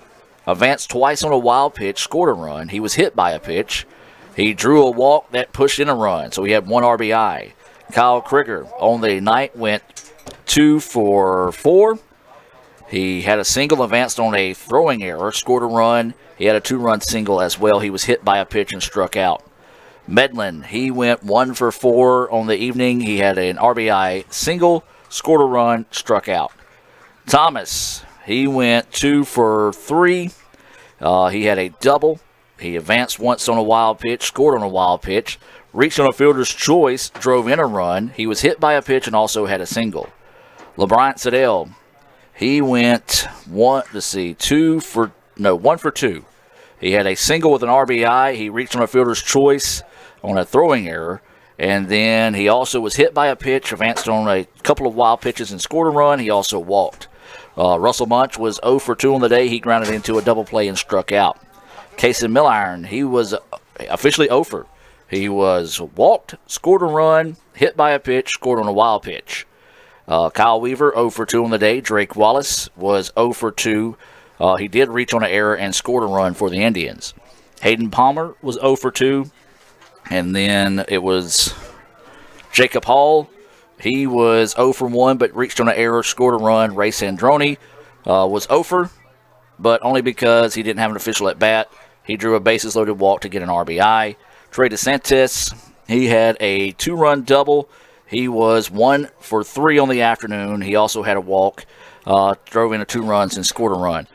advanced twice on a wild pitch, scored a run. He was hit by a pitch. He drew a walk that pushed in a run, so he had 1 RBI. Kyle Krieger on the night went 2 for 4. He had a single, advanced on a throwing error, scored a run. He had a 2-run single as well. He was hit by a pitch and struck out. Medlin, he went 1 for 4 on the evening. He had an RBI single, scored a run, struck out. Thomas, he went 2 for 3. He had a double. He advanced once on a wild pitch, scored on a wild pitch, reached on a fielder's choice, drove in a run. He was hit by a pitch and also had a single. LeBryant Siddell, he went 1 for 2. He had a single with an RBI. He reached on a fielder's choice on a throwing error. And then he also was hit by a pitch, advanced on a couple of wild pitches and scored a run. He also walked. Russell Munch was 0 for 2 on the day. He grounded into a double play and struck out. Casey Milliron, he was officially 0 for. He was walked, scored a run, hit by a pitch, scored on a wild pitch. Kyle Weaver, 0 for 2 on the day. Drake Wallace was 0 for 2. He did reach on an error and scored a run for the Indians. Hayden Palmer was 0 for 2. And then it was Jacob Hall. He was 0 for 1, but reached on an error, scored a run. Ray Sandroni was 0 for, but only because he didn't have an official at bat. He drew a bases-loaded walk to get an RBI. Trey DeSantis, he had a 2-run double. He was 1 for 3 on the afternoon. He also had a walk, drove in 2 runs, and scored a run.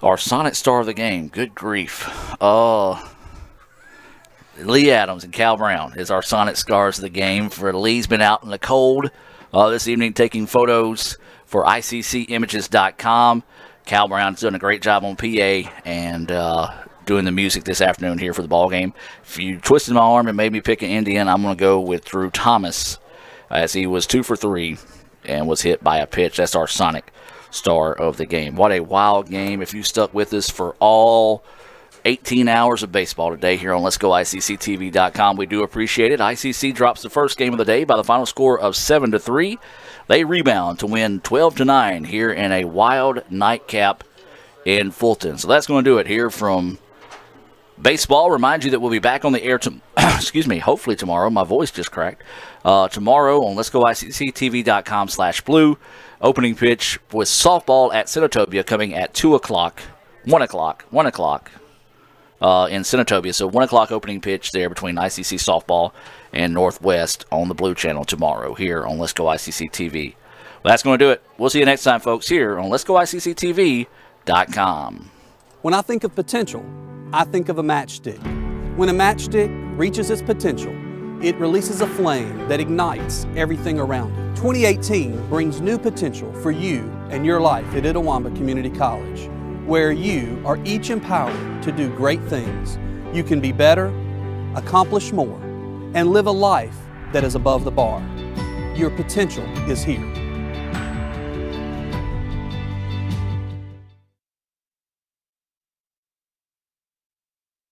Our Sonic star of the game, good grief. Lee Adams and Cal Brown is our Sonic stars of the game. Lee's been out in the cold this evening taking photos for ICCimages.com. Cal Brown's done a great job on PA and doing the music this afternoon here for the ball game. If you twisted my arm and made me pick an Indian, I'm going to go with Drew Thomas, as he was 2 for 3 and was hit by a pitch. That's our Sonic star of the game. What a wild game. If you stuck with us for all 18 hours of baseball today here on Let'sGoICCTV.com, we do appreciate it. ICC drops the first game of the day by the final score of 7-3. They rebound to win 12-9 here in a wild nightcap in Fulton. So that's going to do it here from baseball. Remind you that we'll be back on the air hopefully tomorrow. My voice just cracked. Tomorrow on Let'sGoICCTV.com/blue. Opening pitch with softball at Senatobia coming at 1 o'clock in Senatobia. So 1 o'clock opening pitch there between ICC softball and Northwest on the Blue Channel tomorrow here on Let's Go ICC TV. Well, that's going to do it. We'll see you next time, folks, here on Let'sGoICCTV.com. When I think of potential, I think of a matchstick. When a matchstick reaches its potential, it releases a flame that ignites everything around it. 2018 brings new potential for you and your life at Itawamba Community College, where you are each empowered to do great things. You can be better, accomplish more, and live a life that is above the bar. Your potential is here.